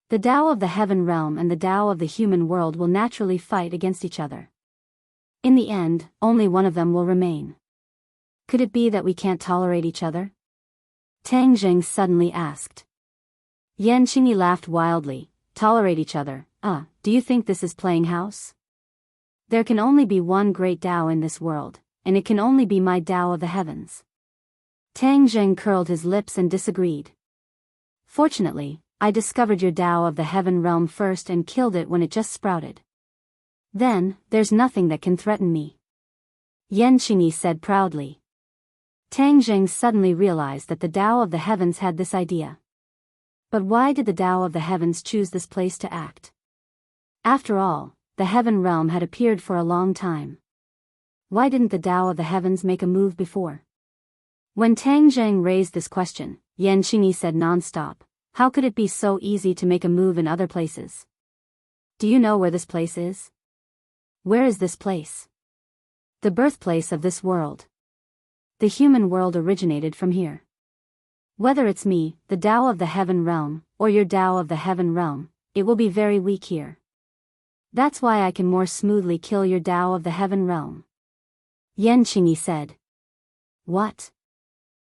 The Tao of the heaven realm and the Tao of the human world will naturally fight against each other. In the end, only one of them will remain. Could it be that we can't tolerate each other? Tang Jing suddenly asked. Yan Qingyi laughed wildly. Tolerate each other, do you think this is playing house? There can only be one great Tao in this world, and it can only be my Tao of the heavens. Tang Jing curled his lips and disagreed. Fortunately, I discovered your Tao of the heaven realm first and killed it when it just sprouted. Then, there's nothing that can threaten me. Yan Qingyi said proudly. Tang Jing suddenly realized that the Tao of the heavens had this idea. But why did the Tao of the heavens choose this place to act? After all, the heaven realm had appeared for a long time. Why didn't the Tao of the heavens make a move before? When Tang Jing raised this question, Yan Qingyi said non-stop, how could it be so easy to make a move in other places? Do you know where this place is? Where is this place? The birthplace of this world. The human world originated from here. Whether it's me, the Tao of the heaven realm, or your Tao of the heaven realm, it will be very weak here. That's why I can more smoothly kill your Tao of the heaven realm. Yan Qingyi said. What?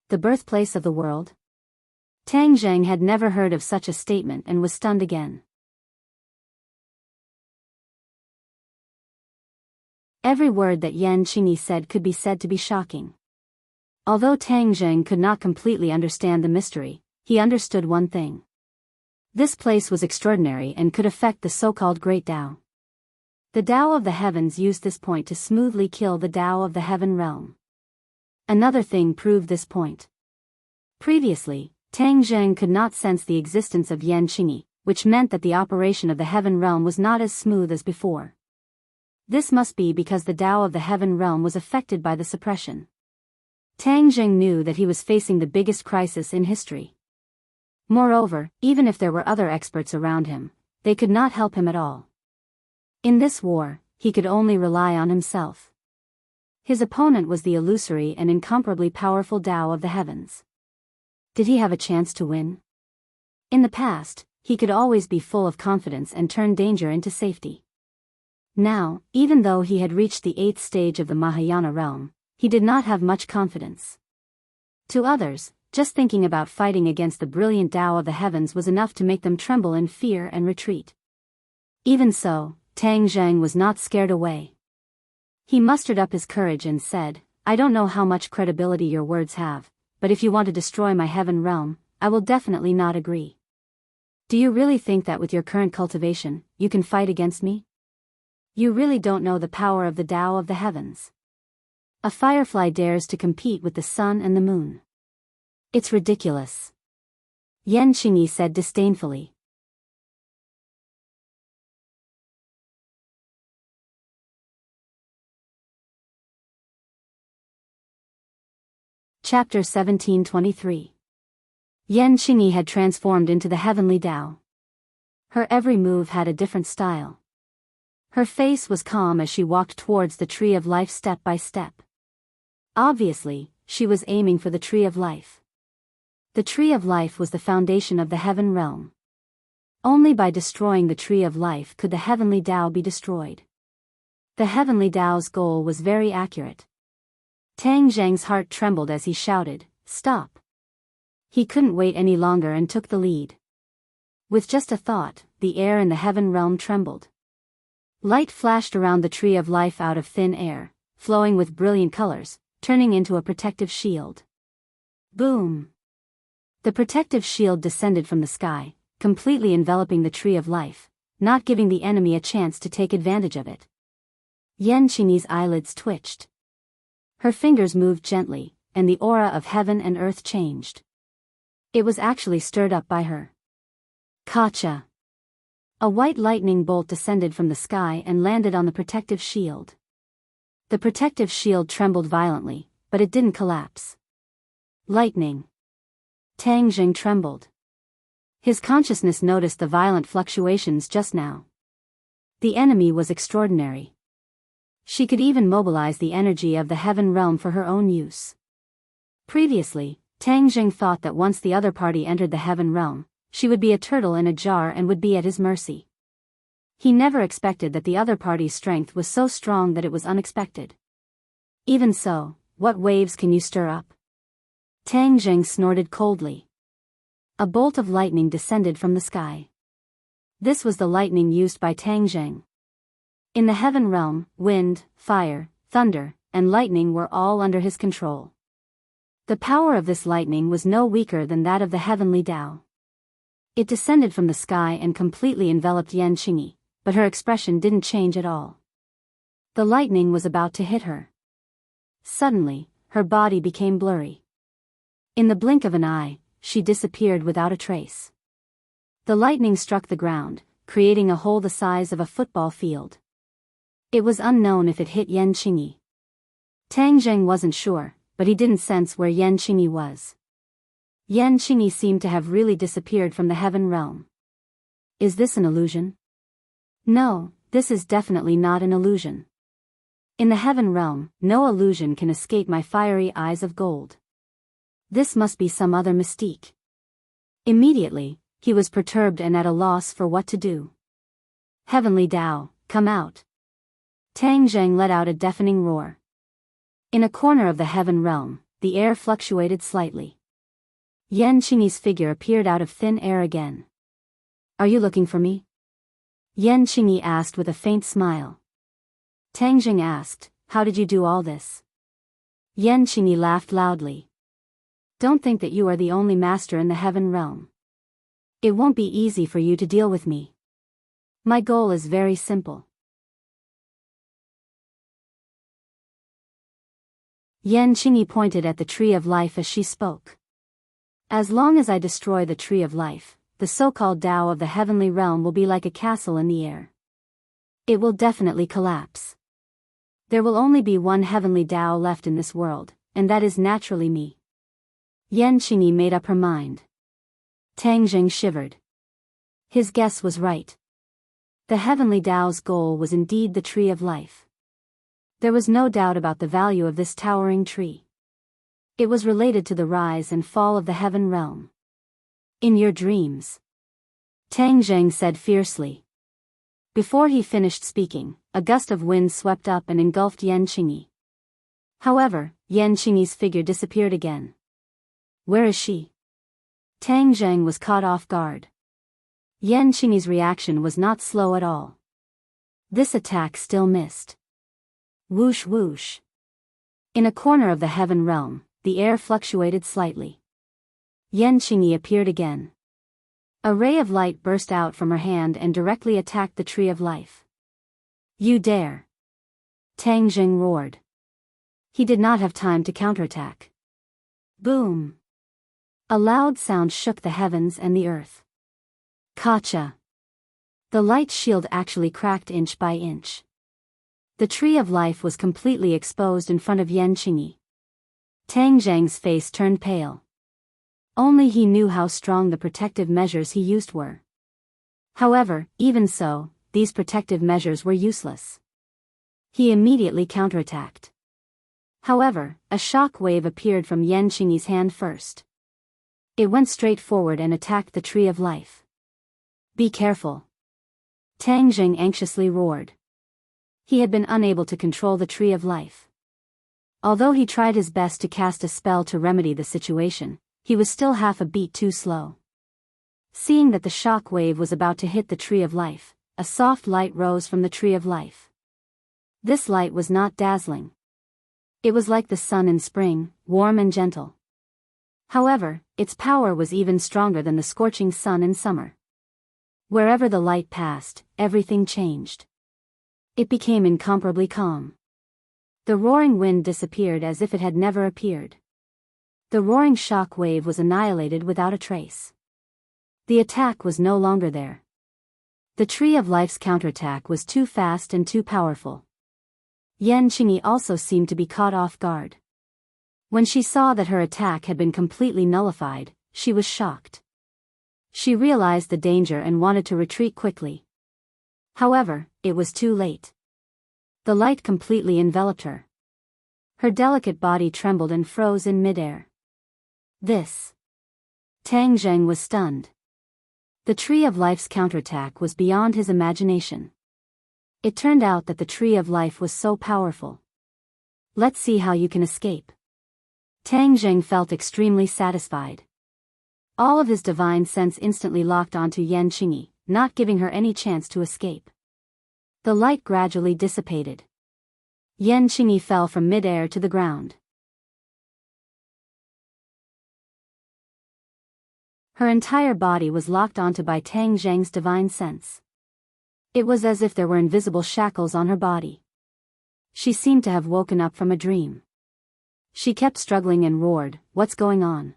The birthplace of the world? Tang Jing had never heard of such a statement and was stunned again. Every word that Yan Qingyi said could be said to be shocking. Although Tang Jing could not completely understand the mystery, he understood one thing. This place was extraordinary and could affect the so-called Great Tao. The Tao of the heavens used this point to smoothly kill the Tao of the heaven realm. Another thing proved this point. Previously, Tang Jing could not sense the existence of Yan Qingyi, which meant that the operation of the heaven realm was not as smooth as before. This must be because the Tao of the heaven realm was affected by the suppression. Tang Jing knew that he was facing the biggest crisis in history. Moreover, even if there were other experts around him, they could not help him at all. In this war, he could only rely on himself. His opponent was the illusory and incomparably powerful Tao of the heavens. Did he have a chance to win? In the past, he could always be full of confidence and turn danger into safety. Now, even though he had reached the 8th stage of the Mahayana realm, he did not have much confidence. To others, just thinking about fighting against the brilliant Tao of the heavens was enough to make them tremble in fear and retreat. Even so, Tang Jing was not scared away. He mustered up his courage and said, I don't know how much credibility your words have, but if you want to destroy my heaven realm, I will definitely not agree. Do you really think that with your current cultivation, you can fight against me? You really don't know the power of the Tao of the heavens. A firefly dares to compete with the sun and the moon. It's ridiculous. Yan Qingyi said disdainfully. Chapter 1723. Yan Qingyi had transformed into the heavenly Tao. Her every move had a different style. Her face was calm as she walked towards the tree of life step by step. Obviously, she was aiming for the tree of life. The tree of life was the foundation of the heaven realm. Only by destroying the tree of life could the heavenly Tao be destroyed. The heavenly Tao's goal was very accurate. Tang Jing's heart trembled as he shouted, Stop! He couldn't wait any longer and took the lead. With just a thought, the air in the heaven realm trembled. Light flashed around the tree of life out of thin air, flowing with brilliant colors, turning into a protective shield. Boom! The protective shield descended from the sky, completely enveloping the tree of life, not giving the enemy a chance to take advantage of it. Yan Qingyi's eyelids twitched. Her fingers moved gently, and the aura of heaven and earth changed. It was actually stirred up by her. Kacha! A white lightning bolt descended from the sky and landed on the protective shield. The protective shield trembled violently, but it didn't collapse. Lightning. Tang Jing trembled. His consciousness noticed the violent fluctuations just now. The enemy was extraordinary. She could even mobilize the energy of the heaven realm for her own use. Previously, Tang Jing thought that once the other party entered the heaven realm, she would be a turtle in a jar and would be at his mercy. He never expected that the other party's strength was so strong that it was unexpected. Even so, what waves can you stir up? Tang Zheng snorted coldly. A bolt of lightning descended from the sky. This was the lightning used by Tang Zheng. In the heaven realm, wind, fire, thunder, and lightning were all under his control. The power of this lightning was no weaker than that of the heavenly Tao. It descended from the sky and completely enveloped Yan Qingyi, but her expression didn't change at all. The lightning was about to hit her. Suddenly, her body became blurry. In the blink of an eye, she disappeared without a trace. The lightning struck the ground, creating a hole the size of a football field. It was unknown if it hit Yan Qingyi. Tang Zheng wasn't sure, but he didn't sense where Yan Qingyi was. Yan Qingyi seemed to have really disappeared from the heaven realm. Is this an illusion? No, this is definitely not an illusion. In the heaven realm, no illusion can escape my fiery eyes of gold. This must be some other mystique. Immediately, he was perturbed and at a loss for what to do. Heavenly Tao, come out. Tang Zheng let out a deafening roar. In a corner of the heaven realm, the air fluctuated slightly. Yan Qingyi's figure appeared out of thin air again. Are you looking for me? Yan Qingyi asked with a faint smile. Tang Zheng asked, how did you do all this? Yan Qingyi laughed loudly. Don't think that you are the only master in the heaven realm. It won't be easy for you to deal with me. My goal is very simple. Yan Qingyi pointed at the tree of life as she spoke. As long as I destroy the tree of life, the so-called Tao of the heavenly realm will be like a castle in the air. It will definitely collapse. There will only be one heavenly Tao left in this world, and that is naturally me. Yan Qingyi made up her mind. Tang Zheng shivered. His guess was right. The heavenly Tao's goal was indeed the tree of life. There was no doubt about the value of this towering tree. It was related to the rise and fall of the heaven realm. In your dreams, Tang Zheng said fiercely. Before he finished speaking, a gust of wind swept up and engulfed Yan Qingyi. However, Yan Qingyi's figure disappeared again. Where is she? Tang Zheng was caught off guard. Yan Qingyi's reaction was not slow at all. This attack still missed. Whoosh whoosh. In a corner of the heaven realm, the air fluctuated slightly. Yan Qingyi appeared again. A ray of light burst out from her hand and directly attacked the tree of life. You dare! Tang Zheng roared. He did not have time to counterattack. Boom! A loud sound shook the heavens and the earth. Gotcha! The light shield actually cracked inch by inch. The tree of life was completely exposed in front of Yan Qingyi. Tang Zheng's face turned pale. Only he knew how strong the protective measures he used were. However, even so, these protective measures were useless. He immediately counterattacked. However, a shock wave appeared from Yan Qingyi's hand first. It went straight forward and attacked the tree of life. Be careful! Tang Zheng anxiously roared. He had been unable to control the tree of life. Although he tried his best to cast a spell to remedy the situation, he was still half a beat too slow. Seeing that the shock wave was about to hit the tree of life, a soft light rose from the tree of life. This light was not dazzling. It was like the sun in spring, warm and gentle. However, its power was even stronger than the scorching sun in summer. Wherever the light passed, everything changed. It became incomparably calm. The roaring wind disappeared as if it had never appeared. The roaring shock wave was annihilated without a trace. The attack was no longer there. The tree of life's counterattack was too fast and too powerful. Yan Qingyi also seemed to be caught off guard. When she saw that her attack had been completely nullified, she was shocked. She realized the danger and wanted to retreat quickly. However, it was too late. The light completely enveloped her. Her delicate body trembled and froze in midair. This. Tang Zheng was stunned. The Tree of Life's counterattack was beyond his imagination. It turned out that the Tree of Life was so powerful. Let's see how you can escape. Tang Zheng felt extremely satisfied. All of his divine sense instantly locked onto Yan Qingyi, not giving her any chance to escape. The light gradually dissipated. Yan Qingyi fell from mid-air to the ground. Her entire body was locked onto by Tang Zheng's divine sense. It was as if there were invisible shackles on her body. She seemed to have woken up from a dream. She kept struggling and roared, "What's going on?"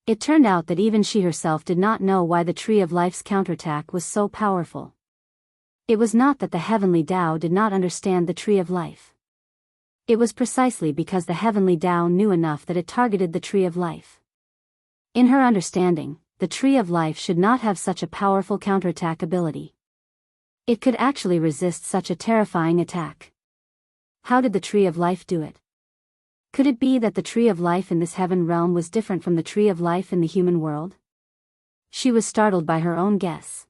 It turned out that even she herself did not know why the Tree of Life's counterattack was so powerful. It was not that the heavenly Tao did not understand the Tree of Life. It was precisely because the heavenly Tao knew enough that it targeted the Tree of Life. In her understanding, the Tree of Life should not have such a powerful counterattack ability. It could actually resist such a terrifying attack. How did the Tree of Life do it? Could it be that the Tree of Life in this heaven realm was different from the Tree of Life in the human world? She was startled by her own guess.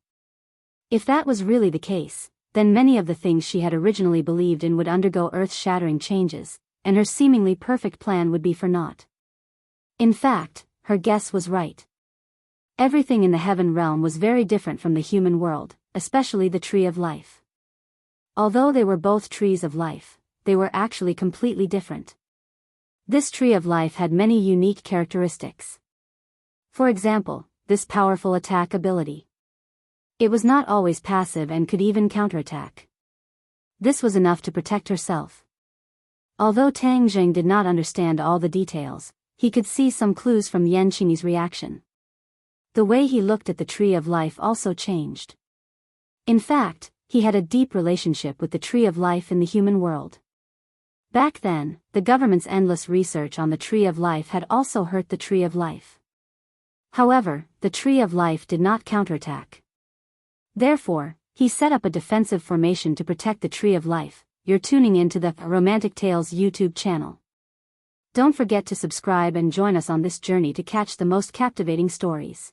If that was really the case, then many of the things she had originally believed in would undergo earth-shattering changes, and her seemingly perfect plan would be for naught. In fact, her guess was right. Everything in the heaven realm was very different from the human world, especially the Tree of Life. Although they were both trees of life, they were actually completely different. This Tree of Life had many unique characteristics. For example, this powerful attack ability. It was not always passive and could even counterattack. This was enough to protect herself. Although Tang Zheng did not understand all the details, he could see some clues from Yan Qingyi's reaction. The way he looked at the Tree of Life also changed. In fact, he had a deep relationship with the Tree of Life in the human world. Back then, the government's endless research on the Tree of Life had also hurt the Tree of Life. However, the Tree of Life did not counterattack. Therefore, he set up a defensive formation to protect the Tree of Life. You're tuning into the Romantic Tales YouTube channel. Don't forget to subscribe and join us on this journey to catch the most captivating stories.